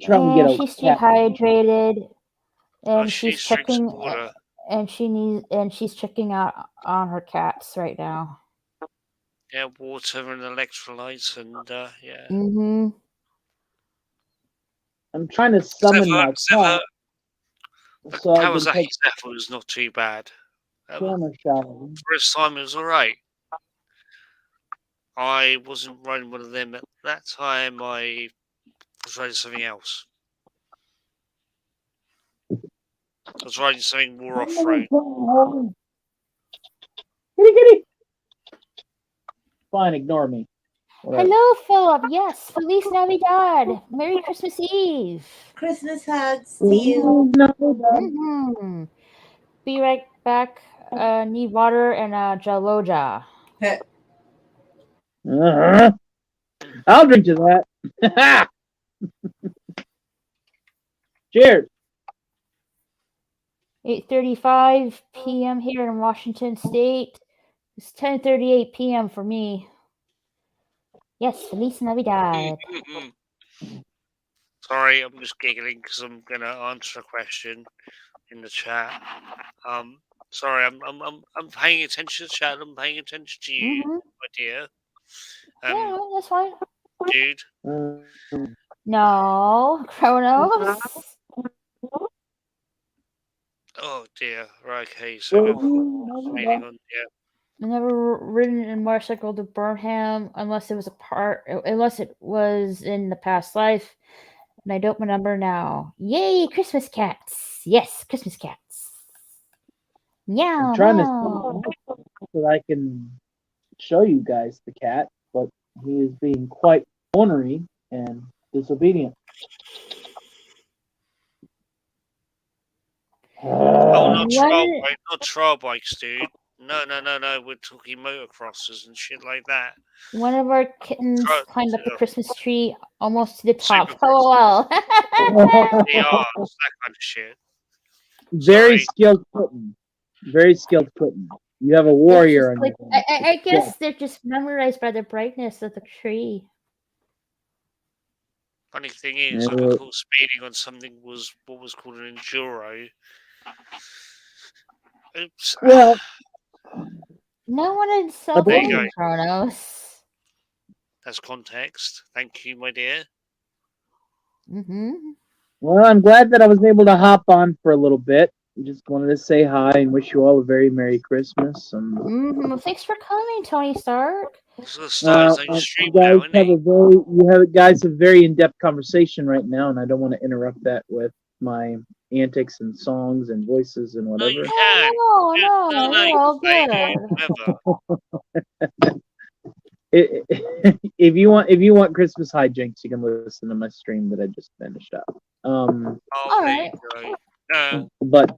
S4: Trying to get
S1: And
S4: a
S1: she's
S4: cat.
S1: dehydrated, and
S3: she
S1: she's
S3: drinks
S1: checking,
S3: water.
S1: and she's checking out on her cats right now.
S3: Yeah, water and electrolytes and yeah.
S1: Mm-hmm.
S4: I'm trying to summon my cat.
S3: The
S4: So I can
S3: Kawasaki
S4: take
S3: Zephyr was not too bad.
S4: a camera shot of him.
S3: First time it was alright. I wasn't riding one of them at that time. I was riding something else. I was riding something more off-road.
S4: Kitty. Fine, ignore me. Whatever.
S1: Hello, Philip. Yes, Feliz Navidad. Merry Christmas Eve.
S2: Christmas hugs to you.
S1: Mm-hmm. Be right back. Need water and jaloja.
S4: I'll drink to that. Cheers.
S1: 8:35 p.m. here in Washington State. It's 10:38 p.m. for me. Yes, Feliz Navidad.
S3: Sorry, I'm just giggling because I'm gonna answer a question in the chat. Sorry, I'm paying attention to the chat. I'm paying attention to you, my dear.
S1: Yeah, that's fine.
S3: Dude.
S1: No, Kronos.
S3: Oh dear. Right. Okay. So waiting on. Yeah.
S1: I've never ridden a motorcycle to Burnham unless it was in the past life, and I don't remember now. Yay, Christmas cats! Yes, Christmas cats. Meow.
S4: I'm trying to so that I can show you guys the cat, but he is being quite ornery and disobedient.
S3: Oh, not trial bikes, dude. No. We're talking motocrossers and shit like that.
S1: One of our kittens climbed up the Christmas tree almost to the top.
S3: Supercross.
S1: LOL.
S3: that kind of shit.
S4: Very skilled kitten. Very skilled kitten. You have a warrior on your hand.
S1: I guess they're just memorized by the brightness of the tree.
S3: Funny thing is, I got caught speeding on something what was called an enduro. Oops.
S4: Well,
S1: no one insulted Kronos.
S3: That's context. Thank you, my dear.
S4: Well, I'm glad that I was able to hop on for a little bit. Just wanted to say hi and wish you all a very Merry Christmas.
S1: Thanks for coming, Tony Stark.
S4: You guys have a very in-depth conversation right now, and I don't want to interrupt that with my antics and songs and voices and whatever.
S3: No, you can.
S1: No, you're all good.
S4: If you want Christmas hijinks, you can listen to my stream that I just finished up.
S1: All right.
S4: But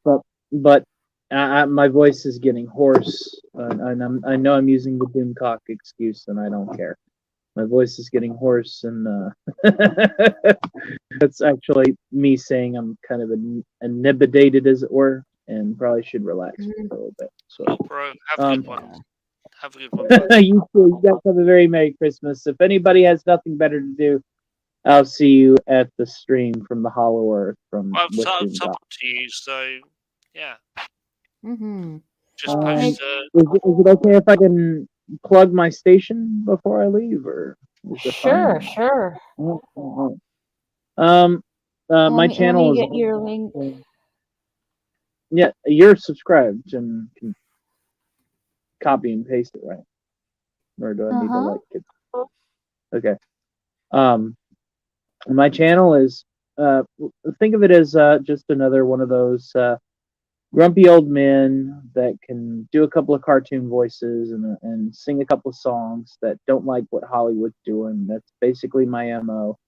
S4: my voice is getting hoarse, and I know I'm using the Doomcock excuse, and I don't care. My voice is getting hoarse, and that's actually me saying I'm kind of inebriated, as it were, and probably should relax for a little bit. So,
S3: bro, have a good one. Have a good one.
S4: You guys have a very Merry Christmas. If anybody has nothing better to do, I'll see you at the stream from the Hollow Earth.
S3: It's up to you, so yeah.
S1: Mm-hmm.
S3: Just post.
S4: Is it okay if I can plug my station before I leave, or is it
S1: Sure,
S4: fine?
S1: sure.
S4: Oh, oh, oh. My
S1: Let me
S4: channel is
S1: get your link.
S4: yeah. You're subscribed and can copy and paste it, right? Or do I
S1: Uh
S4: need to
S1: huh.
S4: like it? Okay. Um, my channel is uh, think of it as just another one of those grumpy old men that can do a couple of cartoon voices and sing a couple of songs that don't like what Hollywood's doing. That's basically my MO.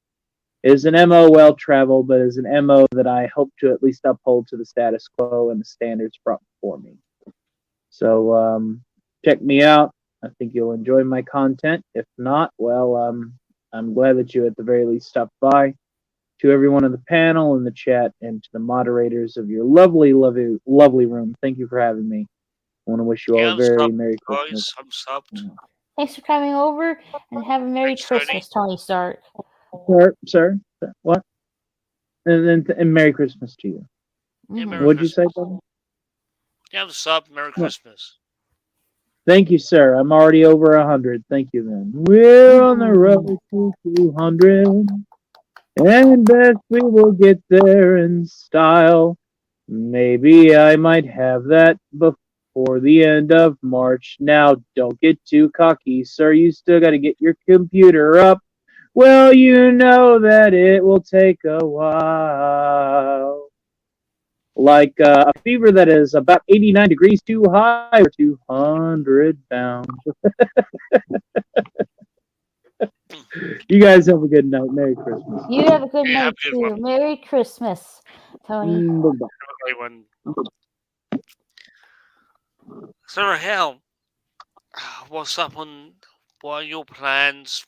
S4: It is an MO well traveled, but is an MO that I hope to at least uphold to the status quo and the standards brought before me. So check me out. I think you'll enjoy my content. If not, well, I'm glad that you at the very least stopped by. To everyone on the panel and the chat, and to the moderators of your lovely, lovely, lovely room, thank you for having me. I want to wish you all
S3: Yeah,
S4: a
S3: I'm
S4: very
S3: subbed,
S4: Merry Christmas.
S3: guys. I'm subbed.
S1: Thanks for coming over and have a Merry
S3: Thanks, Tony.
S1: Christmas, Tony Stark.
S4: Sir, what? And Merry Christmas to you.
S3: Yeah,
S1: Hmm.
S3: Merry
S4: What'd you say,
S3: Christmas.
S4: buddy?
S3: Yeah, I'm subbed. Merry
S4: What?
S3: Christmas.
S4: Thank you, sir. I'm already over 100. Thank you, then. We're on the
S1: Hmm.
S4: road to 200, and best we will get there in style. Maybe I might have that before the end of March. Now, don't get too cocky, sir. You still got to get your computer up. Well, you know that it will take a while. Like a fever that is about 89 degrees too high or 200 pounds. You guys have a good night. Merry Christmas.
S1: You have a good
S3: Yeah, have
S1: night
S3: a good
S1: too.
S3: one.
S1: Merry Christmas, Tony.
S4: Bye-bye.
S3: Have a great one. So, Rahel, what's up on? What are your plans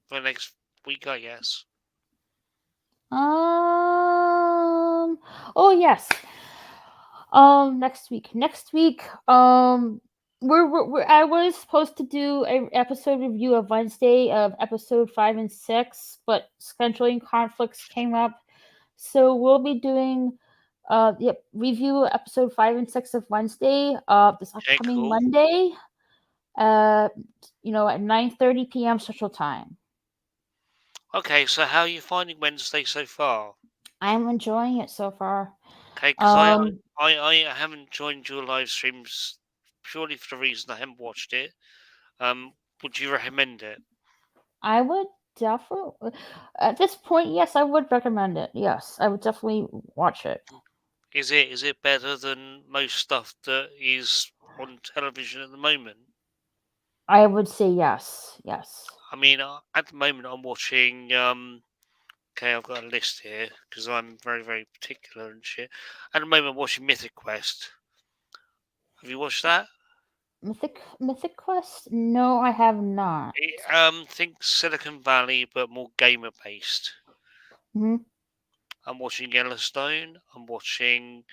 S3: for next week? I guess.
S1: Oh yes. Next week. Next week. I was supposed to do a episode review of Wednesday of episode 5 and 6, but scheduling conflicts came up, so we'll be doing review episode 5 and 6 of Wednesday this
S3: Okay,
S1: upcoming
S3: cool.
S1: Monday. Uh, at 9:30 p.m. Central Time.
S3: Okay, so how are you finding Wednesday so far?
S1: I'm enjoying it so far.
S3: Okay, because
S1: Um,
S3: I haven't joined your live streams purely for the reason I haven't watched it. Would you recommend it?
S1: I would definitely, at this point, yes, I would recommend it. Yes, I would definitely watch it.
S3: Is it better than most stuff that is on television at the moment?
S1: I would say yes, yes.
S3: I mean, at the moment I'm watching. Okay, I've got a list here because I'm very very particular and shit. At the moment, I'm watching Mythic Quest. Have you watched that?
S1: Mythic Quest? No, I have not.
S3: Think Silicon Valley, but more gamer based.
S1: Hmm.
S3: I'm watching Yellowstone. I'm watching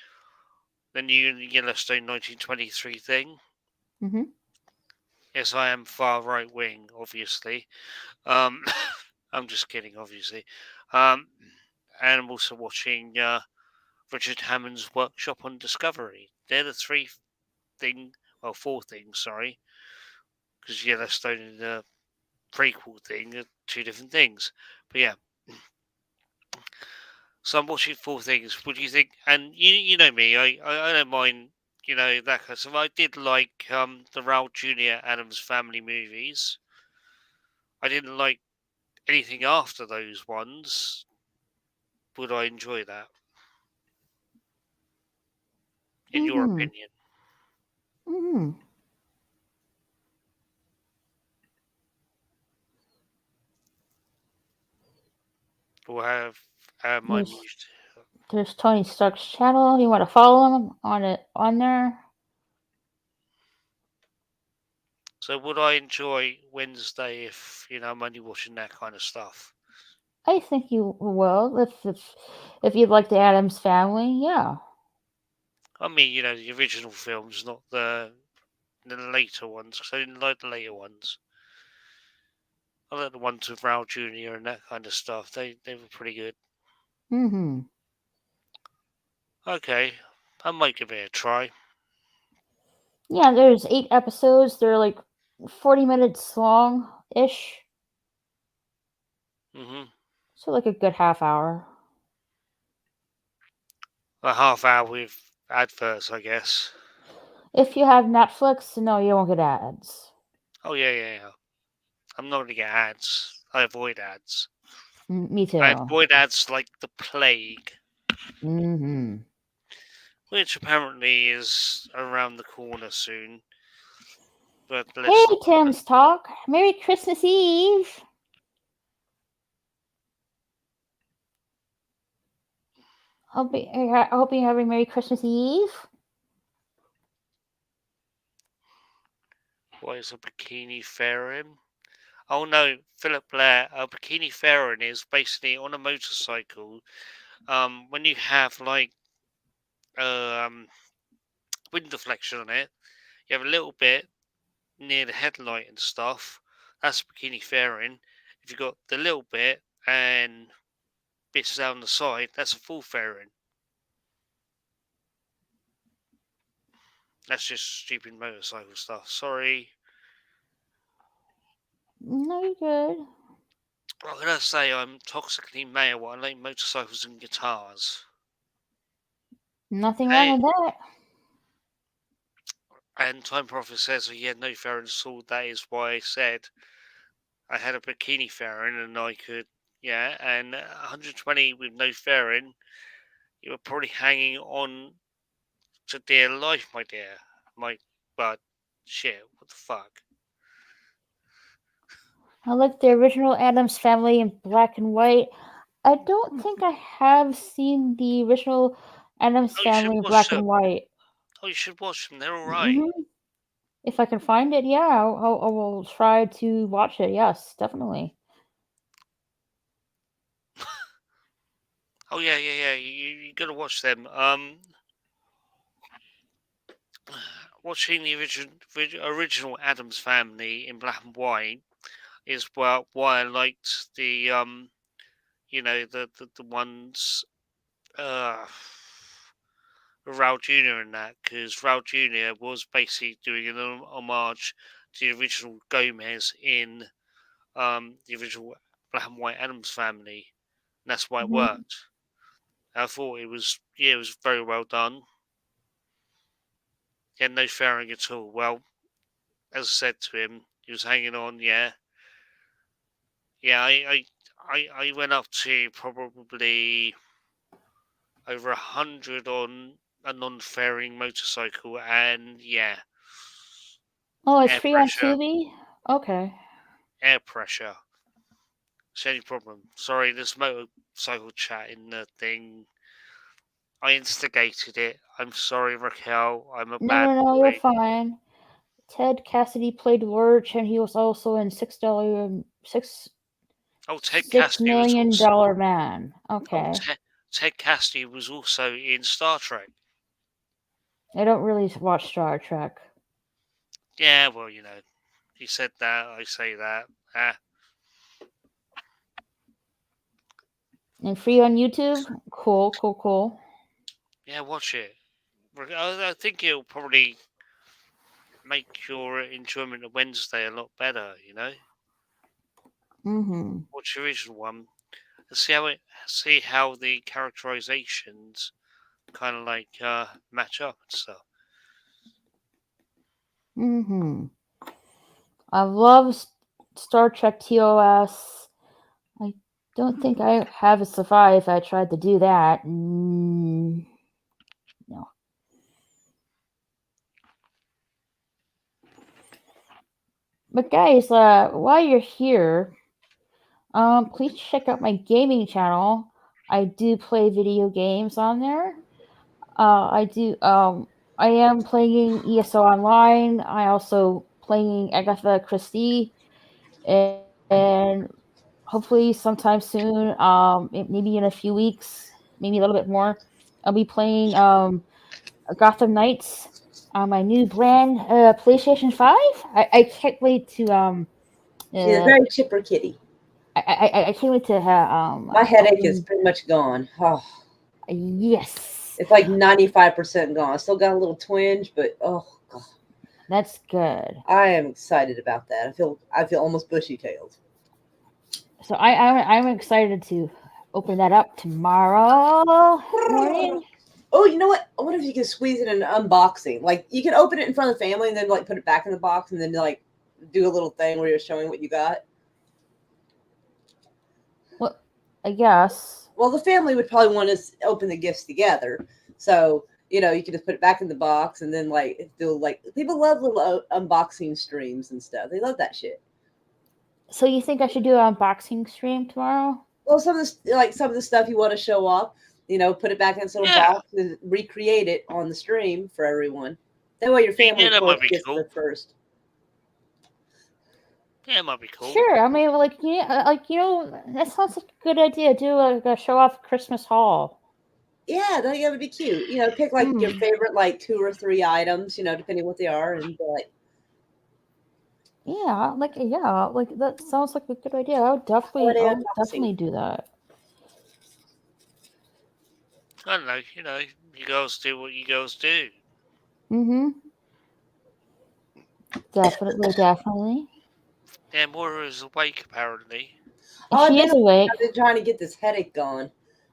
S3: the new Yellowstone 1923 thing.
S1: Hmm.
S3: Yes, I am far right wing, obviously. Um, I'm just kidding, obviously. Um, and I'm also watching Richard Hammond's workshop on Discovery. They're the four things, sorry, because Yellowstone and the prequel thing are two different things. But yeah, so I'm watching four things. What do you think? And you know me, I don't mind, that kind of stuff. I did like the Raul Jr. Adams Family movies. I didn't like anything after those ones. Would I enjoy that, in your
S1: Hmm.
S3: opinion?
S1: Hmm.
S3: Or have my
S1: There's
S3: mused?
S1: there's Tony Stark's channel. You want to follow him on it on there?
S3: So would I enjoy Wednesday if I'm only watching that kind of stuff?
S1: I think you will if you like the Adams Family. Yeah.
S3: I mean, the original films, not the later ones, because I didn't like the later ones. I like the ones with Raul Jr. and that kind of stuff. They were pretty good.
S1: Hmm.
S3: Okay, I might give it a try.
S1: Yeah, there's 8 episodes. They're like 40 minutes long ish.
S3: Hmm.
S1: So like a good half hour.
S3: A half hour with adverts, I guess.
S1: If you have Netflix, no, you won't get ads.
S3: Oh yeah, yeah, yeah. I'm not gonna get ads. I avoid ads.
S1: Me
S3: I
S1: too.
S3: avoid ads like the plague,
S1: Hmm.
S3: which apparently is around the corner soon. But
S1: Hey,
S3: let's not.
S1: Tim's Talk. Merry Christmas Eve. I hope you're having Merry Christmas Eve.
S3: What is a bikini fairing? Oh no, Philip Blair. A bikini fairing is basically on a motorcycle. When you have like um wind deflection on it, you have a little bit near the headlight and stuff. That's a bikini fairing. If you've got the little bit and bits down the side, that's a full fairing. That's just stupid motorcycle stuff. Sorry.
S1: No, you're good.
S3: What can I say? I'm toxically male. I like motorcycles and guitars.
S1: Nothing
S3: Hey,
S1: wrong with that.
S3: and Time Prophet says he had no fairing at all. That is why I said I had a bikini fairing and I could, yeah, and 120 with no fairing, you were probably hanging on to dear life, my dear. My, but shit, what the fuck?
S1: I like the original Adams Family in black and white. I don't think I have seen the original Adams
S3: Oh, you should
S1: Family in
S3: watch
S1: black
S3: them.
S1: and white.
S3: Oh, you should watch them. They're all right.
S1: Hmm. If I can find it, yeah, I will try to watch it. Yes, definitely.
S3: Oh yeah, yeah, yeah. You gotta watch them. Watching the original Adams Family in black and white is why I liked the the ones uh Raul Jr. and that, because Raul Jr. was basically doing an homage to the original Gomez in the original black and white Adams Family, and that's why it
S1: Hmm.
S3: worked. I thought it was very well done. He had no fairing at all. Well, as I said to him, he was hanging on. Yeah, yeah. I went up to probably over 100 on a non-fairing motorcycle, and yeah,
S1: Oh, it's
S3: air
S1: free on
S3: pressure,
S1: Tubi. Okay.
S3: air pressure. It's the only problem. Sorry, this motorcycle chat in the thing. I instigated it. I'm sorry, Raquel. I'm a
S1: No,
S3: bad
S1: no, no, you're
S3: boy.
S1: fine. Ted Cassidy played Lurch, and he was also in
S3: Oh, Ted
S1: six
S3: Cassidy was
S1: million
S3: also.
S1: dollar man.
S3: Oh,
S1: Okay.
S3: Ted Cassidy was also in Star Trek.
S1: I don't really watch Star Trek.
S3: Yeah, well, he said that. I say that. Ah,
S1: And free on YouTube? Cool, cool, cool.
S3: yeah, watch it. I think it'll probably make your enjoyment of Wednesday a lot better.
S1: Mm-hmm.
S3: Watch the original one and see how the characterizations kind of like match up and stuff.
S1: Mm-hmm. I love Star Trek TOS. I don't think I have survived if I tried to do that. No. But guys, while you're here, please check out my gaming channel. I do play video games on there. I do. I am playing ESO Online. I also playing Agatha Christie, and hopefully sometime soon. Maybe in a few weeks, maybe a little bit more. I'll be playing Gotham Knights on my new brand PlayStation 5. I can't wait to
S2: She's a
S1: uh
S2: very chipper kitty.
S1: I can't wait to
S2: My headache is
S1: open.
S2: pretty much gone. Oh,
S1: Yes.
S2: it's like 95% gone. I still got a little twinge, but oh god.
S1: That's good.
S2: I am excited about that. I feel almost bushy-tailed.
S1: So I'm excited to open that up tomorrow morning.
S2: Oh, you know what? I wonder if you can squeeze it in an unboxing. Like you can open it in front of the family and then like put it back in the box and then like do a little thing where you're showing what you got.
S1: Well, I guess.
S2: Well, the family would probably want to open the gifts together. So, you can just put it back in the box and then like do like people love little unboxing streams and stuff. They love that shit.
S1: So you think I should do an unboxing stream tomorrow?
S2: Well, some of the stuff you want to show off, put it back in this little box and recreate it on the stream for everyone. That way your family
S3: that might be
S2: gets
S3: cool.
S2: there first.
S3: Yeah, it might be cool.
S1: Sure. I mean, that sounds like a good idea. Do like a show off Christmas haul.
S2: Yeah, I think that would be cute. Pick like your favorite like 2 or 3 items, depending what they are, and like.
S1: Yeah, that sounds like a good idea. I would definitely do that.
S3: I don't know, you girls do what you girls do.
S1: Mm-hmm. Definitely.
S3: Yeah, Moira is awake apparently.
S1: She is awake.
S2: I've been trying to get this headache gone.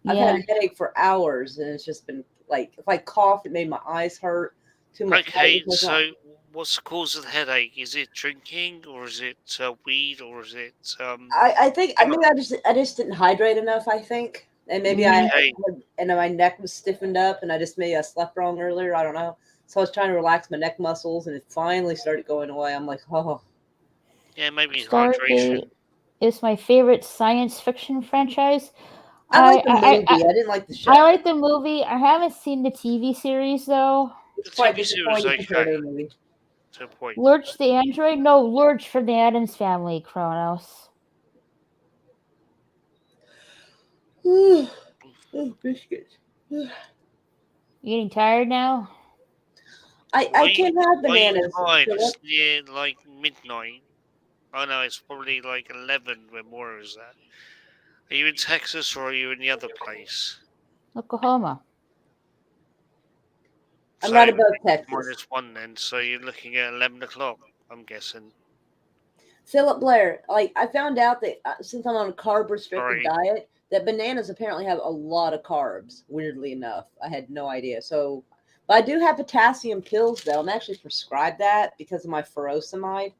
S2: I've had a headache for hours, and it's just been like if I cough, it made my eyes hurt. Too much.
S3: Okay, so what's the cause of the headache? Is it drinking, or is it weed, or is it?
S2: I think I just didn't hydrate enough. I think, and maybe my neck was stiffened up, and I slept wrong earlier. I don't know. So I was trying to relax my neck muscles, and it finally started going away. I'm like, oh.
S3: Yeah, maybe hydration.
S1: Is my favorite science fiction franchise.
S2: I like the movie. I didn't like the show.
S1: I like the movie. I haven't seen the TV series though.
S2: It's quite disappointing compared to the movie.
S1: Lurch the android? No, Lurch from the Addams Family. Kronos.
S2: Biscuits.
S1: You getting tired now?
S2: I can't have bananas.
S3: It's near like midnight. Oh no, it's probably like 11 where Moira is at. Are you in Texas or are you in the other place?
S1: Oklahoma.
S2: I'm not above Texas.
S3: -1 then, so you're looking at 11 o'clock, I'm guessing.
S2: Philip Blair, like I found out that since I'm on a carb-restricted diet, that bananas apparently have a lot of carbs, weirdly enough. I had no idea. So, but I do have potassium pills, though. I'm actually prescribed that because of my furosemide.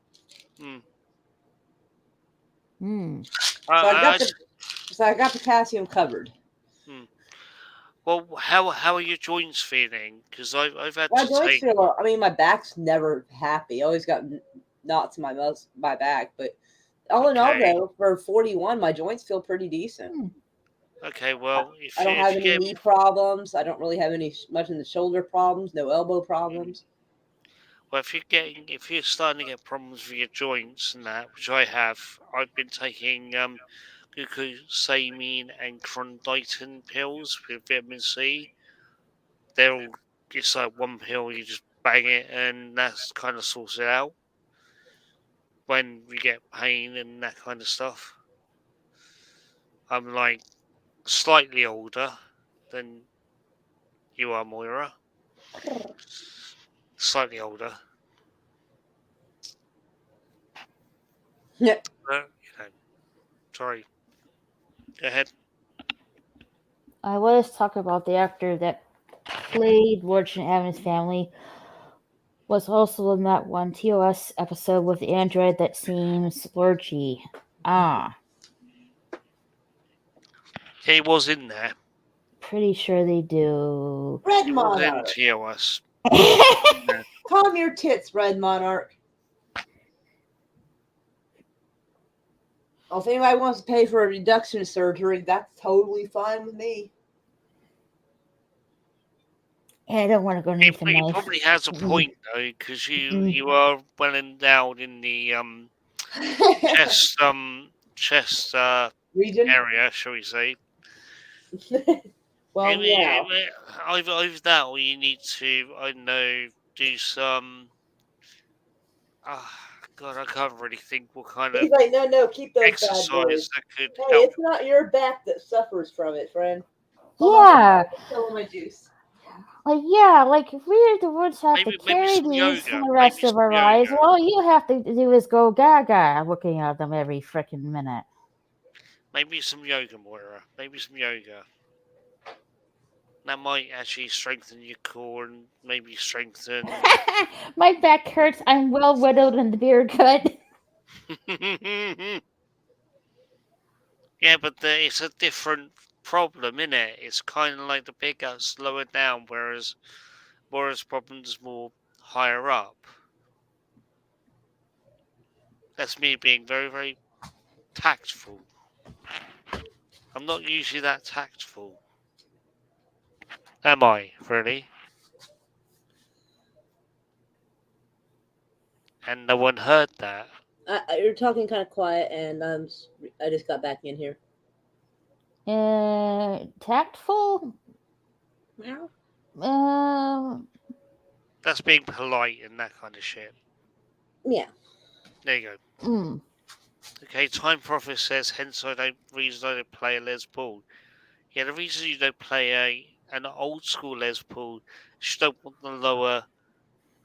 S2: So I got potassium covered.
S3: Well, how are your joints feeling? Because I've had
S2: my joints feel. I mean, my back's never happy. I always got knots in my back, but all in all, though, for 41, my joints feel pretty decent.
S3: Okay, well,
S2: I don't have any knee problems. I don't really have much in the shoulder problems. No elbow problems.
S3: Well, if you're starting to get problems with your joints and that, which I have, I've been taking glucosamine and chondroitin pills with vitamin C. It's like one pill, you just bang it, and that's kind of sorts it out when we get pain and that kind of stuff. I'm like slightly older than you are, Moira. Slightly older.
S2: Yeah.
S3: Sorry. Go ahead.
S1: I was talking about the actor that played Lurch in Addams Family was also in that one TOS episode with the android that seems lurchy.
S3: He was in there.
S1: Pretty sure they do.
S2: Red Monarch.
S3: TOS.
S2: Calm your tits, Red Monarch. Well, if anybody wants to pay for a reduction surgery, that's totally fine with me.
S1: Yeah, I don't want to go into the knife.
S3: He probably has a point though, because you are well endowed in the chest
S2: region
S3: area, shall we say?
S2: Well, yeah.
S3: Either that, or you need to, I don't know, do some. God, I can't really think what kind of.
S2: He's like, no, keep those
S3: exercise
S2: bad boys.
S3: that could
S2: hey,
S3: help.
S2: It's not your back that suffers from it, friend.
S1: Yeah.
S2: Fill my juice.
S1: Like, yeah, like if we're the ones who have to
S3: Maybe
S1: carry
S3: some
S1: these for
S3: yoga.
S1: the rest
S3: Maybe
S1: of
S3: some
S1: our lives,
S3: yoga.
S1: all you have to do is go gaga looking at them every freaking minute.
S3: Maybe some yoga, Moira. Maybe some yoga. That might actually strengthen your core and maybe strengthen.
S1: My back hurts. I'm well widowed and the beard cut.
S3: Yeah, but it's a different problem, innit? It's kind of like the pickups lower down, whereas Moira's problem's more higher up. That's me being very, very tactful. I'm not usually that tactful. Am I, really? And no one heard that.
S2: You're talking kind of quiet, and I just got back in here.
S1: Tactful?
S2: Meow.
S3: That's being polite and that kind of shit.
S2: Yeah.
S3: There you go. Okay, Time Prophet says, hence reason I don't play a Les Paul. Yeah, the reason you don't play an old school Les Paul is you don't want the lower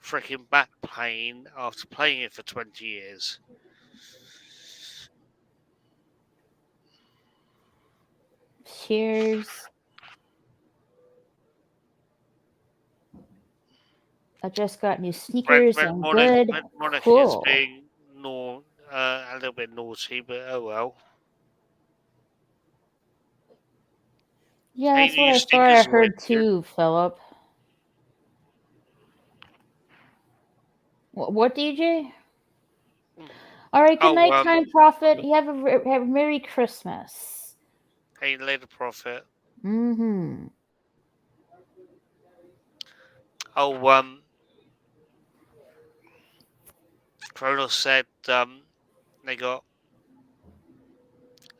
S3: freaking back pain after playing it for 20 years.
S1: Cheers. I just got new sneakers.
S3: Red
S1: I'm
S3: Monarch,
S1: good.
S3: Red Monarch is
S1: Cool.
S3: being a little bit naughty, but oh well.
S1: Yeah,
S3: Hey,
S1: that's what
S3: new
S1: I thought I
S3: sneakers
S1: heard
S3: went here.
S1: too, Philip. What, DJ? All right, good night, Time Prophet. You have a Merry Christmas.
S3: Hey, later, Prophet.
S1: Mm-hmm.
S3: Oh, Kronos said they got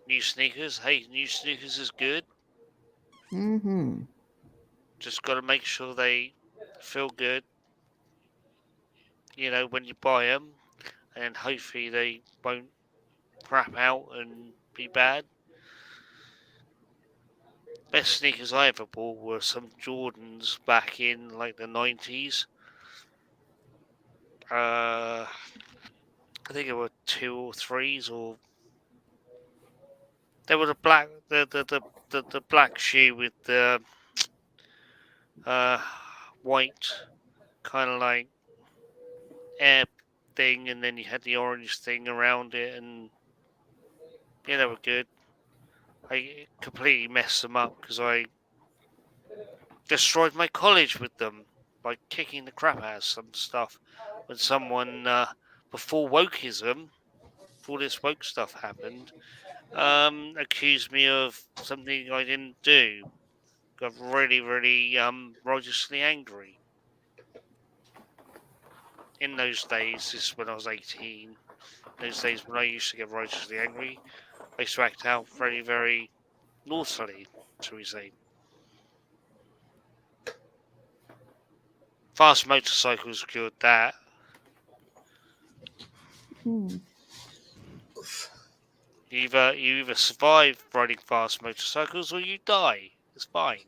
S3: new sneakers. Hey, new sneakers is good.
S1: Mm-hmm.
S3: Just got to make sure they feel good, you know, when you buy them, and hopefully they won't crap out and be bad. Best sneakers I ever bought were some Jordans back in like the 90s. I think it were 2 or 3s, or they were the black shoe with the white kind of like air thing, and then you had the orange thing around it, and yeah, they were good. I completely messed them up because I destroyed my college with them by kicking the crap out of some stuff. When someone before wokeism, before this woke stuff happened, accused me of something I didn't do. Got really, really righteously angry. In those days, this is when I was 18. Those days when I used to get righteously angry, I used to act out very, very naughtily, shall we say. Fast motorcycles cured that.
S1: Hmm.
S3: You either survive riding fast motorcycles or you die. It's fine.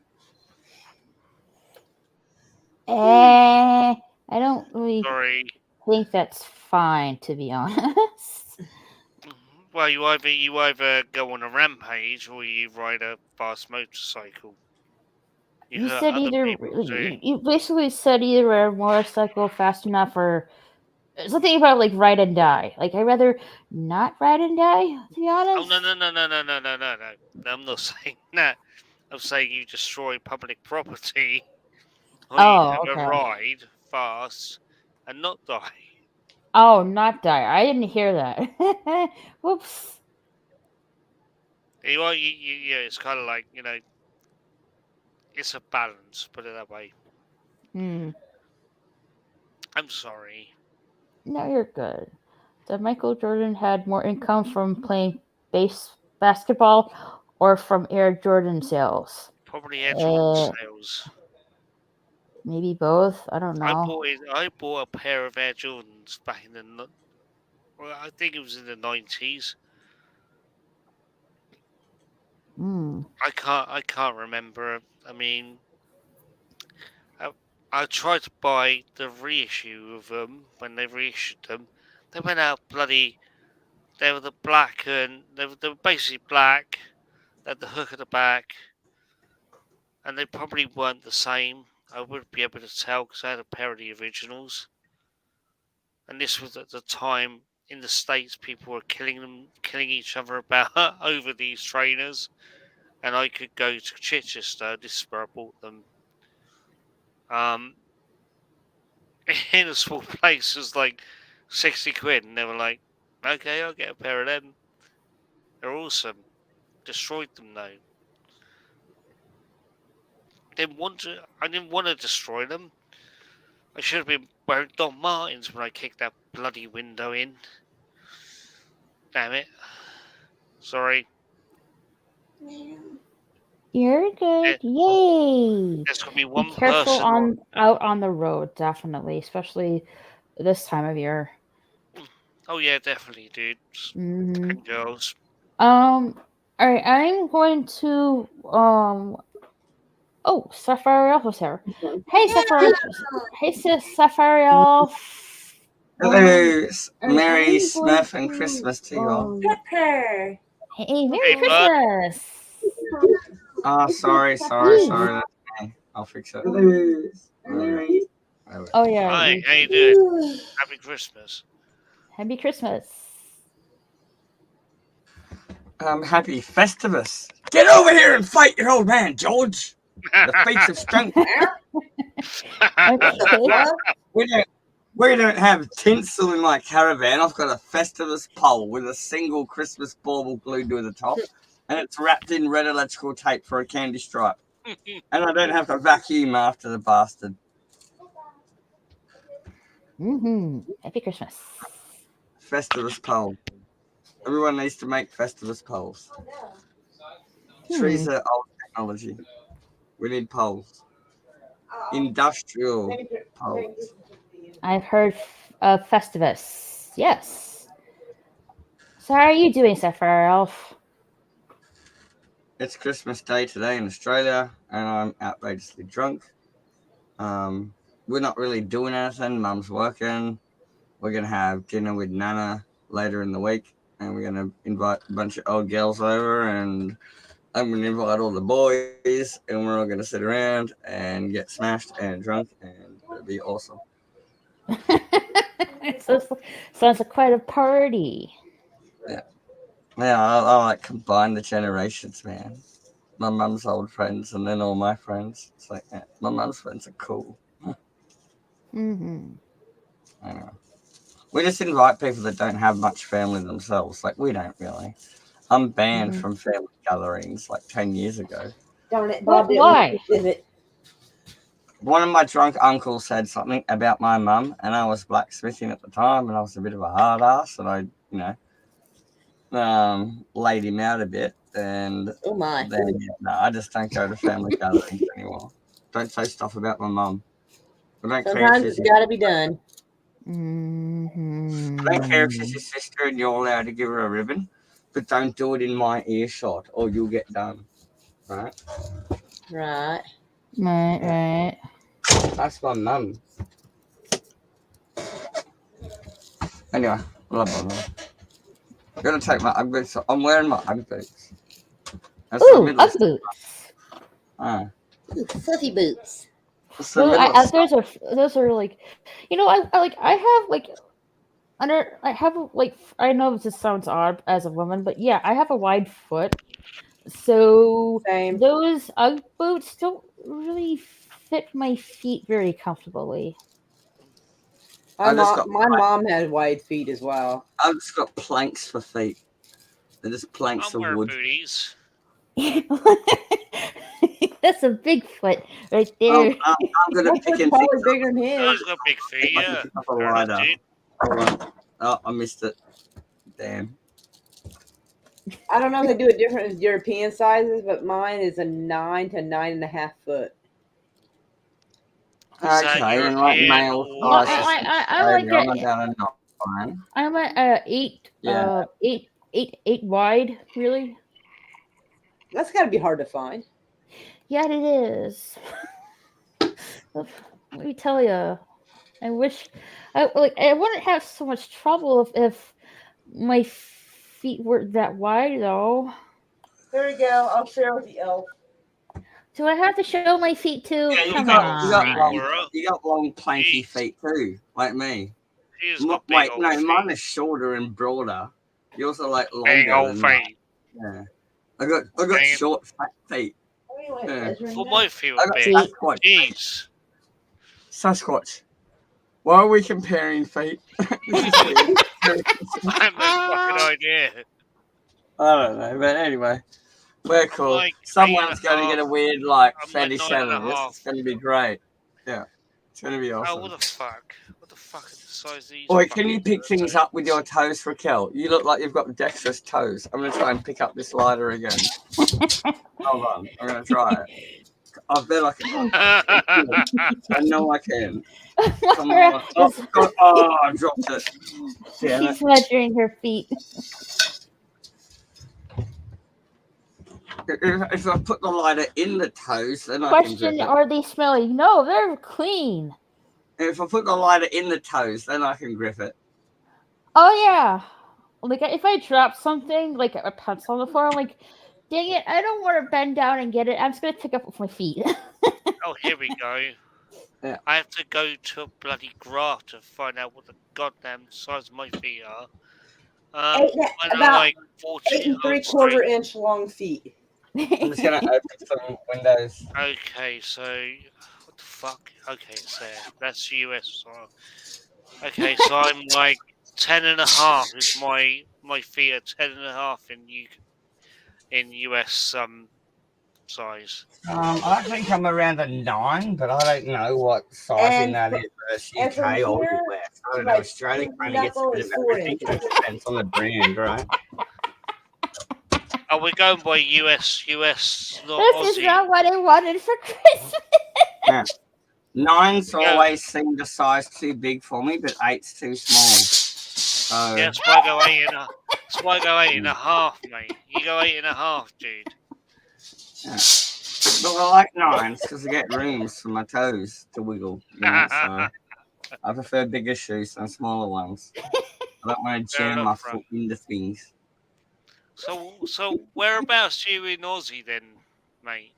S1: I don't really
S3: Sorry.
S1: think that's fine, to be honest.
S3: Well, you either go on a rampage or you ride a fast motorcycle. You
S1: You
S3: hurt
S1: said
S3: other
S1: either.
S3: people too.
S1: You basically said either a motorcycle fast enough or something about like ride and die. Like I'd rather not ride and die, to be
S3: Oh
S1: honest.
S3: no! I'm not saying that. I'm saying you destroy public property, or you
S1: Oh,
S3: have a
S1: okay.
S3: ride fast and not die.
S1: Oh, not die. I didn't hear that. Whoops.
S3: Yeah, it's kind of like, it's a balance. Put it that way.
S1: Hmm.
S3: I'm sorry.
S1: No, you're good. That Michael Jordan had more income from playing basketball or from Air Jordan sales.
S3: Probably Air Jordan sales.
S1: Maybe both. I don't know.
S3: I bought a pair of Air Jordans back in I think it was in the 90s.
S1: Hmm.
S3: I can't remember. I mean, I tried to buy the reissue of them when they reissued them. They went out bloody. They were the black and they were basically black. They had the hook at the back, and they probably weren't the same. I would be able to tell because I had a pair of the originals. And this was at the time in the States people were killing each other about over these trainers. And I could go to Chichester. This is where I bought them. In a small place it was like 60 quid, and they were like, okay, I'll get a pair of them. They're awesome. Destroyed them though. I didn't want to destroy them. I should have been wearing Don Martens when I kicked that bloody window in. Damn it. Sorry.
S1: You're good. Yay!
S3: There's gonna be
S1: Be
S3: one
S1: careful
S3: person.
S1: out on the road, definitely, especially this time of year.
S3: Oh yeah, definitely, dude.
S1: Mm-hmm.
S3: And girls.
S1: All right, I'm going to Oh, Sapphire Elf was here. Hey, Sapphire. Hey, sis, Sapphire Elf.
S5: Hello, Merry Smith and Christmas to you all.
S2: Pepper.
S1: Hey, Merry
S3: Hey, bud.
S1: Christmas.
S5: Oh, sorry, that's me. I'll fix it.
S1: Oh yeah.
S3: Hi, how you doing? Happy Christmas.
S1: Happy Christmas.
S5: Happy Festivus. Get over here and fight your old man, George. The feats of strength.
S1: Okay.
S5: We don't have tinsel in my caravan. I've got a Festivus pole with a single Christmas bauble glued to the top, and it's wrapped in red electrical tape for a candy stripe. And I don't have to vacuum after the bastard.
S1: Happy Christmas.
S5: Festivus pole. Everyone needs to make Festivus poles. Trees are old technology. We need poles. Industrial poles.
S1: I've heard of Festivus. Yes. So how are you doing, Sapphire Elf?
S5: It's Christmas Day today in Australia, and I'm outrageously drunk. We're not really doing anything. Mum's working. We're going to have dinner with Nana later in the week, and we're going to invite a bunch of old girls over, and I'm going to invite all the boys, and we're all going to sit around and get smashed and drunk, and it'll be awesome.
S1: Sounds like quite a party.
S5: Yeah, I like combine the generations, man. My mum's old friends and then all my friends. It's like, yeah, my mum's friends are cool. I know. We just invite people that don't have much family themselves. Like, we don't really. I'm banned from family gatherings like 10 years ago.
S2: Darn it, Bob.
S1: Why?
S5: One of my drunk uncles said something about my mum, and I was blacksmithing at the time, and I was a bit of a hard ass, and I, laid him out a bit, and
S2: oh my.
S5: Then, no, I just don't go to family gatherings anymore. Don't say stuff about my mum.
S2: Sometimes it's got to be done.
S5: I don't care if she's your sister and you're allowed to give her a ribbon, but don't do it in my earshot or you'll get done. Right?
S2: Right.
S1: Right.
S5: That's my mum. Anyway, blah, blah, blah. I'm going to take my Ugg boots. I'm wearing my Ugg boots.
S1: Ooh, Ugg boots.
S2: Fluffy boots.
S1: Those are like, I know this sounds odd as a woman, but yeah, I have a wide foot, so
S2: Same.
S1: Those Ugg boots don't really fit my feet very comfortably.
S2: My mom had wide feet as well.
S5: I've just got planks for feet. They're just planks of wood.
S3: Booties.
S1: That's a big foot right there.
S5: I'm gonna pick and
S2: probably bigger than his.
S3: Those got big feet, yeah.
S5: Oh, I missed it. Damn.
S2: I don't know if they do it different in European sizes, but mine is a 9 to 9.5 foot.
S5: Okay, and like male
S1: I'm at 8.
S5: Yeah.
S1: 8 wide, really.
S2: That's got to be hard to find.
S1: Yeah, it is. Let me tell you, I wish I wouldn't have so much trouble if my feet were that wide, though.
S2: There you go. I'll share with the elf.
S1: Do I have to show my feet too?
S5: Yeah,
S1: Come
S3: on.
S5: you got long, planky
S3: Jeez.
S5: feet too, like me.
S3: She's got big
S5: Wait,
S3: old
S5: no,
S3: feet.
S5: mine is shorter and broader. Yours are like
S3: Big
S5: longer
S3: old
S5: than that.
S3: feet.
S5: Yeah, I got
S3: Dang it.
S5: short, fat feet. Yeah.
S3: For my feet
S5: I
S3: were
S5: got
S3: big.
S5: Sasquatch.
S3: Jeez.
S5: Sasquatch. Why are we comparing feet? This is weird.
S3: I have no fucking idea.
S5: I don't know, but anyway, we're cool.
S3: Like
S5: Someone's
S3: 8.5.
S5: going to get a weird like
S3: I'm
S5: fetish
S3: like
S5: out of this.
S3: 9.5.
S5: It's going to be great. Yeah, it's going to be
S3: Oh,
S5: awesome.
S3: what the fuck? What the fuck is the size of these?
S5: Oi, can you
S3: fucking
S5: pick things up with your toes, Raquel? You look like you've got dexterous toes. I'm going to try and pick up this lighter again. Hold on, I'm going to try it. I bet I can. I know I can. Come on. Oh, God. Oh, I dropped it. Damn it.
S1: She's measuring her feet.
S5: If I put the lighter in the toes, then I can
S1: Question:
S5: grip it.
S1: Are they smelly? No, they're clean.
S5: If I put the lighter in the toes, then I can grip it.
S1: Oh yeah. Like if I drop something, like a pencil on the floor, I'm like, dang it, I don't want to bend down and get it. I'm just gonna pick up with my feet.
S3: Oh, here we go.
S5: Yeah.
S3: I have to go to a bloody graph to find out what the goddamn size of my feet are.
S2: About
S3: like 40.
S2: 8 3/4 inch long feet.
S5: I'm just going to open some windows.
S3: Okay, so what the fuck? Okay, it's there. That's US. Okay, so I'm like 10.5 is my feet are 10.5 in US size.
S5: I think I'm around a 9, but I don't know what size in that is versus
S2: and from
S5: UK or
S2: here,
S5: US. I don't know.
S2: like,
S5: Australia kind of
S2: that
S5: gets a
S2: ball
S5: bit
S2: is
S5: of
S2: 4
S5: everything. It
S2: inches.
S5: depends on the brand, right?
S3: Oh, we're going by US, not
S1: This is
S3: Aussie.
S1: not what I wanted for Christmas.
S5: Yeah. 9's
S3: Yeah.
S5: always seemed a size too big for me, but 8's too small. So
S3: Yeah, that's why I go 8.5, mate. You go 8.5, dude.
S5: yeah. But I like 9s because I get rooms for my toes to wiggle. You know, so I prefer bigger shoes than smaller ones. I don't want to
S3: Fair
S5: jam my
S3: enough, bro.
S5: foot into things.
S3: So whereabouts are you in Aussie then, mate?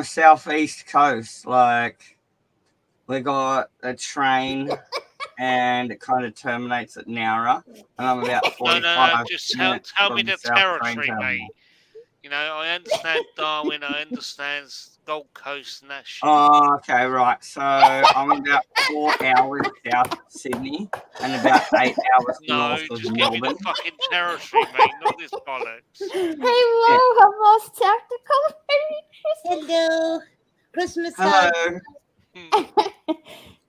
S5: Southeast coast, like we got a train and it kind of terminates at Nowra, and I'm about 45
S3: No. Just tell me
S5: from
S3: the
S5: South Train
S3: territory,
S5: Terminal.
S3: mate. You know, I understand Darwin, I understand Gold Coast and that shit.
S5: Oh, okay, right. So I'm about 4 hours south of Sydney and about 8 hours
S3: No,
S5: north of
S3: just give me
S5: Melbourne.
S3: the fucking territory, mate, not this bollocks.
S1: Hello, I'm most tactical.
S2: Hello. Christmas
S5: Hello.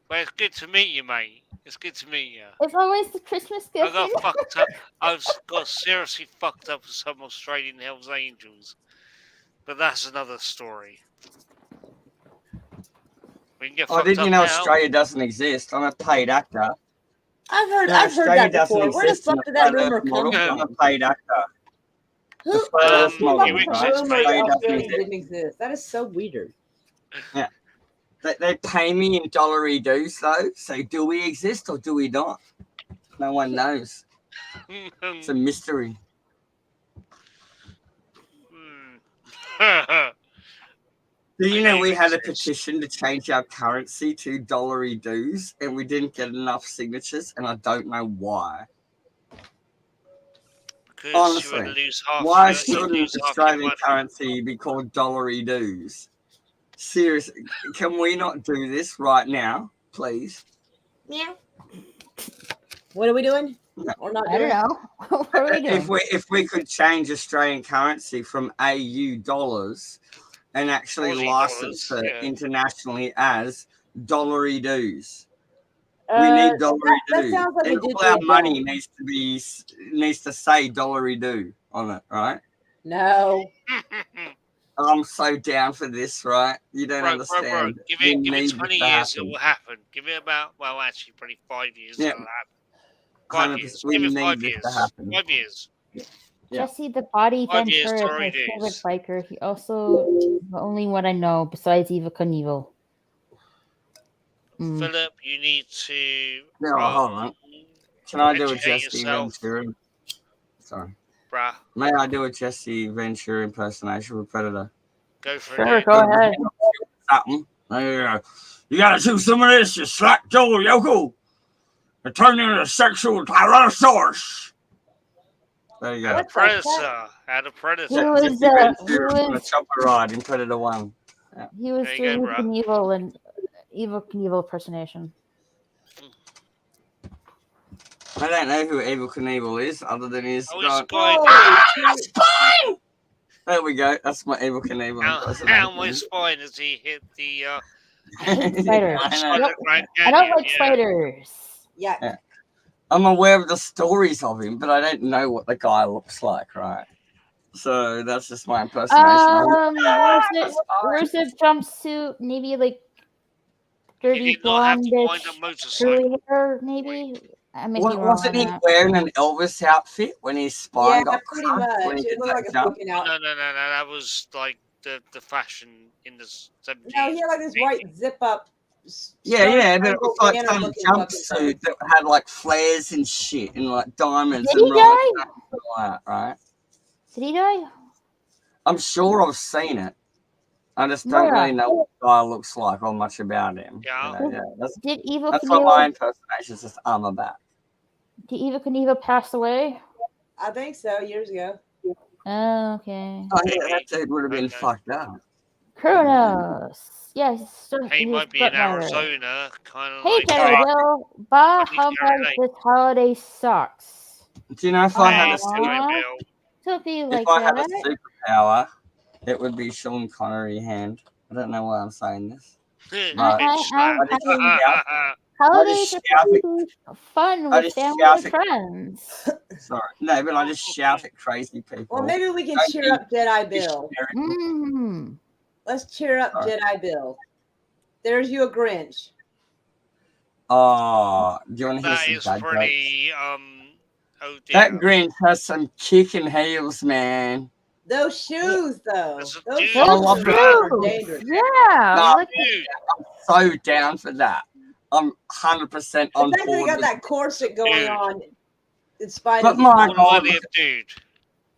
S3: Well, it's good to meet you, mate. It's good to meet you.
S1: It's always the Christmas
S3: I
S1: gift.
S3: got fucked up. I've got seriously fucked up with some Australian Hells Angels. But that's another story. We can get fucked
S5: Did
S3: up
S5: you know
S3: now.
S5: Australia doesn't exist? I'm a paid actor.
S2: I've heard
S5: Australia
S2: that before.
S5: doesn't
S2: Where the
S5: exist in
S2: fuck
S5: the
S2: did that
S5: flat
S2: rumor
S5: earth
S2: come
S5: model.
S2: from?
S5: I'm a paid actor.
S2: Who
S5: The flat earth
S2: came
S5: model,
S2: up with
S5: right?
S2: the rumor
S5: Australia
S2: that
S5: doesn't
S2: Australia
S5: exist.
S2: didn't exist? That is so weird.
S5: They pay me in dollary dues, though. So do we exist or do we not? No one knows. It's a mystery. Do you know we had a petition to change our currency to dollary dues and we didn't get enough signatures and I don't know why.
S3: Because
S5: Honestly,
S3: you would lose half.
S5: Why
S3: you'd
S5: shouldn't
S3: lose half your
S5: Australian
S3: money.
S5: currency be called dollary dues? Seriously, can we not do this right now, please?
S2: Yeah. What are we doing? Or not
S1: I don't
S2: doing?
S1: know. What are we doing?
S5: If we could change Australian currency from AU dollars and actually
S3: Aussie
S5: license
S3: dollars,
S5: it
S3: yeah.
S5: internationally as dollary dues. We
S2: Uh,
S5: need dollary
S2: that
S5: dues.
S2: sounds like a
S5: And all our money needs to say dollary do on it, right?
S2: No.
S5: I'm so down for this, right? You don't understand.
S3: Bro. Give
S5: We
S3: it
S5: need
S3: 20
S5: this to
S3: years, it
S5: happen.
S3: will happen. Give it about, well, actually, probably 5 years.
S5: Yeah.
S3: It'll happen. 5 years.
S5: We
S3: Give it
S5: need
S3: 5
S5: this
S3: years.
S5: to happen.
S3: 5 years.
S5: Yeah.
S1: Jesse the Body
S3: 5 years,
S1: Ventura is my
S3: Tory
S1: favorite
S3: days.
S1: biker. He also the only one I know besides Eva Knievel.
S3: Philip, you need to
S5: No, hold on. Can I do a
S3: educate
S5: Jesse
S3: yourself,
S5: Ventura? Sorry.
S3: bruh.
S5: May I do a Jesse Ventura impersonation of Predator?
S3: Go for
S1: Sure,
S3: it, dude.
S1: go ahead.
S5: Something. You gotta do some of this, you slack Joe Yoko. And turn into a sexual tyrannosaurus. There you go.
S3: And a predator. And a predator.
S1: He was,
S5: Jesse Ventura
S1: he
S5: on a
S1: was,
S5: chopper ride in Predator 1.
S1: he was
S3: There you go,
S1: doing
S3: bro.
S1: Knievel and Evil Knievel impersonation.
S5: I don't know who Evil Knievel is, other than he's
S3: Oh,
S5: going,
S3: it's going.
S2: Oh,
S5: spine! There we go. That's my Evil Knievel impersonation.
S3: How my spine as he hit the
S1: I hate spiders.
S5: I know.
S3: underground
S1: I don't
S3: canyon,
S1: like
S3: yeah.
S1: spiders.
S2: yeah.
S5: I'm aware of the stories of him, but I don't know what the guy looks like, right? So that's just my impersonation.
S1: Where's the jumpsuit? Maybe like
S3: He
S1: dirty
S3: did not have to find a
S1: blondish
S3: motorcycle.
S1: curly hair, maybe? I may be wrong
S5: Wasn't
S1: on
S5: he
S1: that.
S5: wearing an Elvis outfit when his spine
S2: Yeah,
S5: got
S2: pretty
S5: crushed when
S2: much.
S5: he
S2: It
S5: did
S2: looked like
S5: that
S2: a
S5: jump?
S2: fucking
S3: No,
S2: out.
S3: no, That was like the fashion in the 70s.
S2: No, he had like this white zip up.
S5: Yeah, but it was like
S2: Banner
S5: some
S2: looking fucking
S5: jumpsuit that had like flares and shit and like diamonds
S1: Did
S5: and
S1: he
S5: rhinestones
S1: die?
S5: and all that, right?
S1: Did he die?
S5: I'm sure I've seen it. I just
S1: Oh,
S5: don't
S1: yeah.
S5: really know what the guy looks like or much about him.
S3: Yeah.
S5: You know, yeah.
S1: Did Evil
S5: That's what my
S1: Knievel?
S5: impersonation is just about.
S1: Did Evil Knievel pass away?
S2: I think so, years ago.
S1: Oh, okay.
S5: Oh yeah, that dude would have been
S3: Okay.
S5: fucked up.
S1: Kronos. Yes,
S3: He
S1: was
S3: might be in
S1: Buttmeyer.
S3: Arizona, kind of
S1: Hey,
S3: like.
S1: Terry Bill. Bah,
S3: He's
S1: how
S3: Terry
S1: about
S3: Lake.
S1: this holiday sucks?
S5: Do you know if I had a
S3: Hey,
S5: super,
S3: Terry
S1: Aw.
S3: Bill.
S1: Don't be
S5: if
S1: like
S5: I had a
S1: that.
S5: superpower, it would be Sean Connery hand. I don't know why I'm saying this.
S3: Bitch
S1: I
S3: slap.
S1: Holidays
S5: just
S1: are
S5: shout
S1: supposed
S5: it.
S1: to be fun
S5: I
S1: with
S5: just
S1: family
S5: shout
S1: and
S5: it.
S1: friends.
S5: Sorry, no, but I just shout at crazy people.
S2: Well, maybe we can
S5: Don't
S2: cheer
S5: be
S2: up Jedi Bill.
S5: hysterical.
S1: Mm.
S2: Let's cheer up
S5: Sorry.
S2: Jedi Bill. There's you a Grinch.
S5: Oh, do you want to hear
S3: That
S5: some
S3: is
S5: dad jokes?
S3: pretty. Oh dear.
S5: That Grinch has some kicking heels, man.
S2: Those shoes, though.
S3: That's a
S2: Those
S3: dude.
S2: shoes
S5: I love
S2: are
S5: that.
S2: dangerous.
S1: Yeah.
S5: No,
S1: Look,
S3: Dude,
S5: So down for that. I'm 100% on
S2: Especially they
S5: board.
S2: got
S5: with
S2: that corset going
S3: Dude.
S2: on in spite
S5: But
S2: of
S5: my
S3: one
S5: God,
S3: worthy of dude.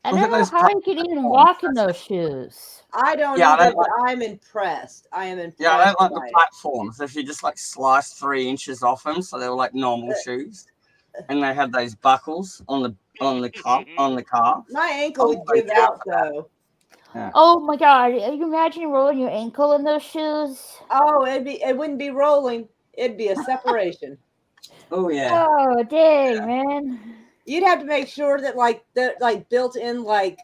S1: I
S5: look
S1: don't
S5: at
S1: know
S5: those
S1: how you can even walk in those shoes.
S2: I don't
S5: Yeah, I
S2: either,
S5: don't
S2: but I'm impressed. I am impressed.
S5: Yeah, I don't like the
S2: by it.
S5: platforms. If you just like sliced 3 inches off them, so they were like normal shoes, and they had those buckles on the calf.
S2: My ankle would
S5: Oh,
S2: give
S5: yeah.
S2: out though.
S1: Oh my god, can you imagine rolling your ankle in those shoes?
S2: Oh, it wouldn't be rolling. It'd be a separation.
S5: Oh yeah.
S1: Oh, dang, man.
S2: You'd have to make sure that like built in like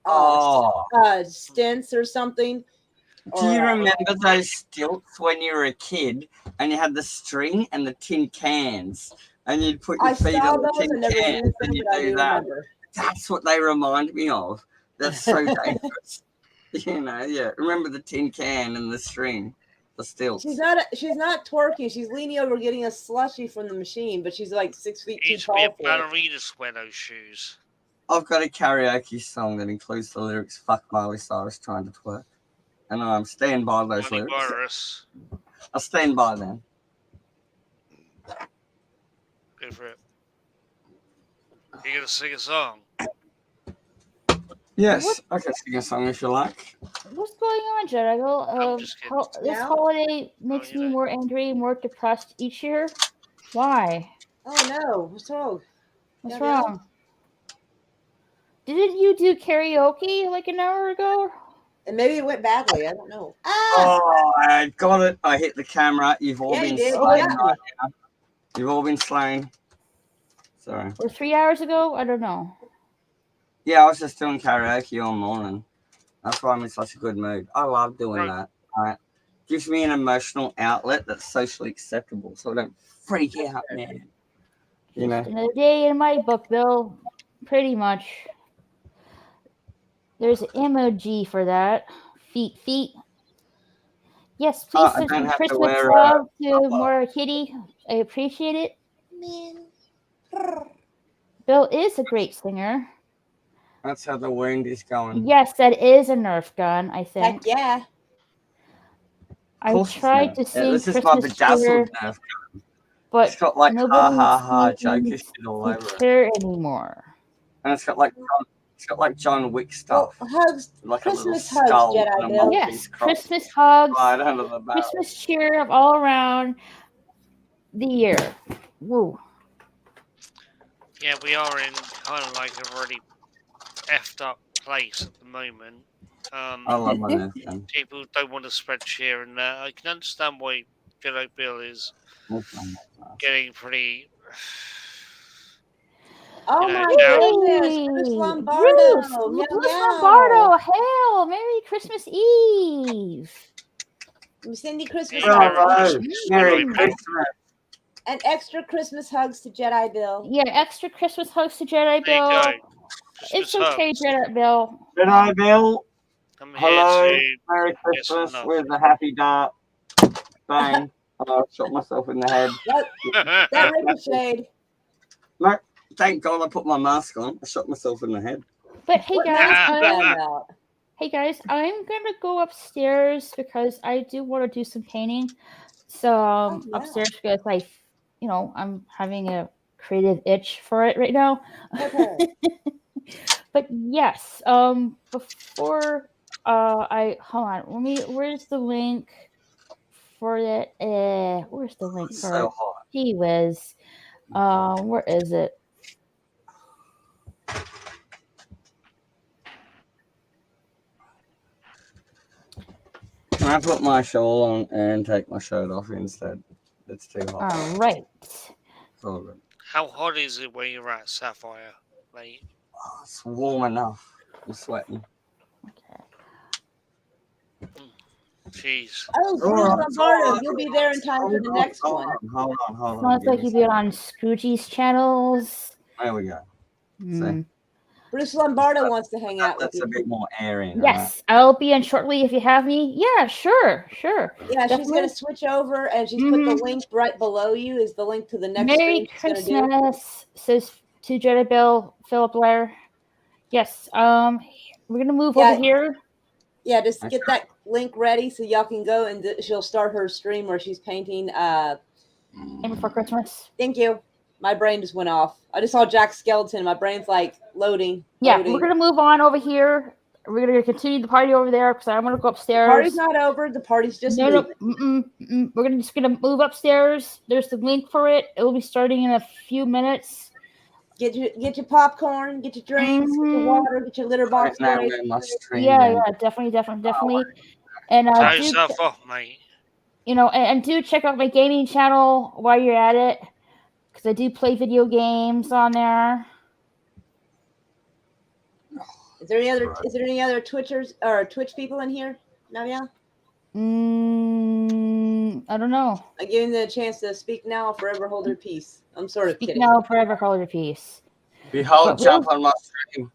S5: Oh.
S2: stents or something.
S5: Do you
S2: Or,
S5: remember those stilts when you were a kid and you had the string and the tin cans and you'd put your
S2: I
S5: feet
S2: saw
S5: on the
S2: those.
S5: tin
S2: I never
S5: cans
S2: used
S5: and
S2: them,
S5: you
S2: but I
S5: do
S2: do
S5: that?
S2: remember.
S5: That's what they remind me of. That's so dangerous. You know, yeah. Remember the tin can and the string, the stilts.
S2: She's not twerking. She's leaning over getting a slushie from the machine, but she's like 6 feet too
S3: Needs to be a
S2: tall for it.
S3: ballerina to wear those shoes.
S5: I've got a karaoke song that includes the lyrics "Fuck Miley Cyrus trying to twerk," and I'm stand by those
S3: Money
S5: lyrics.
S3: virus.
S5: I stand by them.
S3: Go for it. You're gonna sing a song.
S5: Yes, I can sing a song if you like.
S1: What's going on, Jericho?
S3: I'm just kidding.
S1: This
S2: Yeah?
S1: holiday makes
S3: you
S1: me
S3: know.
S1: more angry, more depressed each year. Why?
S2: Oh no, what's wrong?
S1: What's
S2: Yeah, yeah.
S1: wrong? Didn't you do karaoke like an hour ago?
S2: And maybe it went badly. I don't know. Ah!
S5: Oh, I got it. I hit the camera. You've all
S2: Yeah, you
S5: been
S2: did.
S5: slain
S2: Yeah.
S5: right now. You've all been slain. Sorry.
S1: Or 3 hours ago? I don't know.
S5: Yeah, I was just doing karaoke all morning. That's why I'm in such a good mood. I love doing
S3: Right.
S5: that. Right? Gives me an emotional outlet that's socially acceptable, so I don't freak out, man. You know.
S1: Just another day in my book, Bill. Pretty much. There's an emoji for that. Feet. Yes, please
S5: I
S1: send
S5: don't
S1: some
S5: have to
S1: Christmas
S5: wear
S1: love to
S5: topper.
S1: Mora Kitty. I appreciate it. Bill is a great singer.
S5: That's how the wound is going.
S1: Yes, that is a Nerf gun, I think.
S2: Heck yeah.
S1: I
S5: course it's
S1: tried
S5: Nerf.
S1: to
S5: Yeah,
S1: sing
S5: this is my
S1: Christmas
S5: bedazzled
S1: cheer,
S5: Nerf. It's
S1: but
S5: got like ha
S1: nobody
S5: ha ha Joker
S1: seems
S5: shit all
S1: to
S5: over it.
S1: care anymore.
S5: And it's got like John Wick
S2: Well,
S5: stuff.
S2: hugs,
S5: Like a little
S2: Christmas hugs,
S5: skull
S2: Jedi
S5: and a
S2: Bill.
S5: Maltese
S1: Yes,
S5: cross
S1: Christmas hugs,
S5: right under the barrel.
S1: Christmas cheer of all around the year. Woo.
S3: Yeah, we are in kind of like a really effed up place at the moment.
S5: I love my Nerf gun.
S3: People don't want to spread cheer, and I can understand why Jedi Bill is getting pretty.
S2: Oh
S3: You know,
S2: my
S3: now-
S2: goodness, Bruce Lombardo. Meow,
S1: Bruce
S2: meow.
S1: Lombardo, hail! Merry Christmas Eve!
S2: Cindy Christmas
S3: Hey, Merry
S2: hugs.
S3: Christmas,
S5: Merry
S3: Jedi Bill.
S5: Christmas.
S2: And extra Christmas hugs to Jedi Bill.
S1: Yeah, extra Christmas hugs to Jedi
S3: There you
S1: Bill.
S3: go.
S1: It's
S3: Christmas
S1: okay,
S3: hugs.
S1: Jedi Bill.
S5: Jedi Bill.
S3: I'm
S5: Hello.
S3: here to
S5: Merry
S3: get some
S5: Christmas
S3: love.
S5: with a happy dart. Bang. Oh, I shot myself in the head.
S2: That ricocheted.
S5: No, thank God I put my mask on. I shot myself in the head.
S1: But hey
S2: What
S1: guys,
S2: mask is that about?
S1: hey guys, I'm gonna go upstairs because I do want to do some painting. So
S2: yeah.
S1: upstairs because I'm having a creative itch for it right now.
S2: Okay.
S1: But yes, before I hold on, where's the link for that? Where's the link
S5: It's
S1: for
S5: so
S1: it?
S5: hot.
S1: Gee whiz. Where is it?
S5: Can I put my shawl on and take my shirt off instead? It's too hot.
S1: All right.
S5: All good.
S3: How hot is it where you're at, Sapphire, mate?
S5: Oh, it's warm enough. I'm sweating.
S1: Okay.
S3: Jeez.
S2: Oh, Bruce Lombardo, you'll be there in time for the next one.
S5: Hold on.
S1: Sounds like you've been on Scrooge's channels.
S5: There we go.
S1: Hmm.
S2: Bruce Lombardo wants to hang out with
S5: That's
S2: you.
S5: a bit more airy. now,
S1: Yes, I'll be in shortly if you have me. Yeah, sure.
S2: Yeah, she's
S1: Definitely.
S2: going to switch over, and she's put the link right below you is the link to the next
S1: Merry
S2: stream she's going to do.
S1: Christmas, says to Jedi Bill, Philip Blair. Yes, we're gonna move
S2: Yeah.
S1: over here.
S2: Yeah, just get that link ready so y'all can go, and she'll start her stream where she's painting.
S1: And before Christmas.
S2: Thank you. My brain just went off. I just saw Jack Skeleton. My brain's like loading.
S1: Yeah, we're gonna move on over here. We're gonna continue the party over there because I want to go upstairs.
S2: The party's not over. The party's just moving.
S1: We're just gonna move upstairs. There's the link for it. It will be starting in a few minutes.
S2: Get your popcorn, get your drinks, get your water, get your litter box
S5: Now
S2: ready.
S5: we're in my stream.
S1: Yeah, definitely. And
S3: Turn yourself off, mate.
S1: and do check out my gaming channel while you're at it, because I do play video games on there.
S2: Is there any other Twitchers or Twitch people in here? No, yeah.
S1: I don't know.
S2: I give them the chance to speak now or forever hold their peace. I'm sort of
S1: Speak
S2: kidding.
S1: now, forever hold your peace.
S5: Behold, jump on my stream.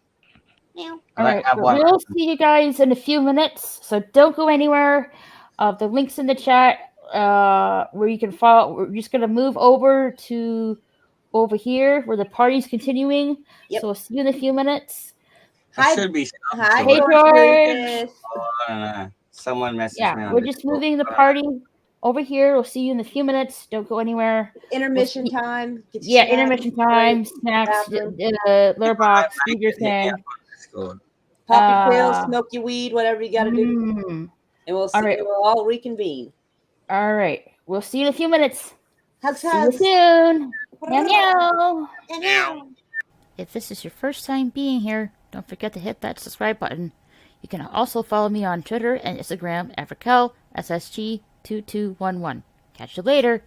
S2: Meow.
S1: All right, we'll see you guys in a few minutes, so don't go anywhere. The link's in the chat where you can follow. We're just gonna move over here where the party's continuing.
S2: Yep.
S1: So we'll see you in a few minutes.
S2: Hi,
S5: Should be
S2: hi,
S1: Hey,
S2: George.
S1: George.
S2: Lucas.
S5: Someone messaged me.
S1: Yeah,
S5: on
S1: we're just moving the party over here. We'll see you in a few minutes. Don't go anywhere.
S2: Intermission time. Get your
S1: Yeah,
S2: snacks,
S1: intermission time, snacks,
S2: bathroom.
S1: litter box, do your thing.
S2: Pop your pills, smoke your weed, whatever you got to do.
S1: Mm.
S2: And we'll see
S1: All right.
S2: we'll all reconvene.
S1: All right. We'll see you in a few minutes.
S2: Hugs,
S1: See you
S2: hugs.
S1: soon. Meow, meow.
S3: Meow.
S1: If this is your first time being here, don't forget to hit that subscribe button. You can also follow me on Twitter and Instagram at RaquelSSG2211. Catch you later.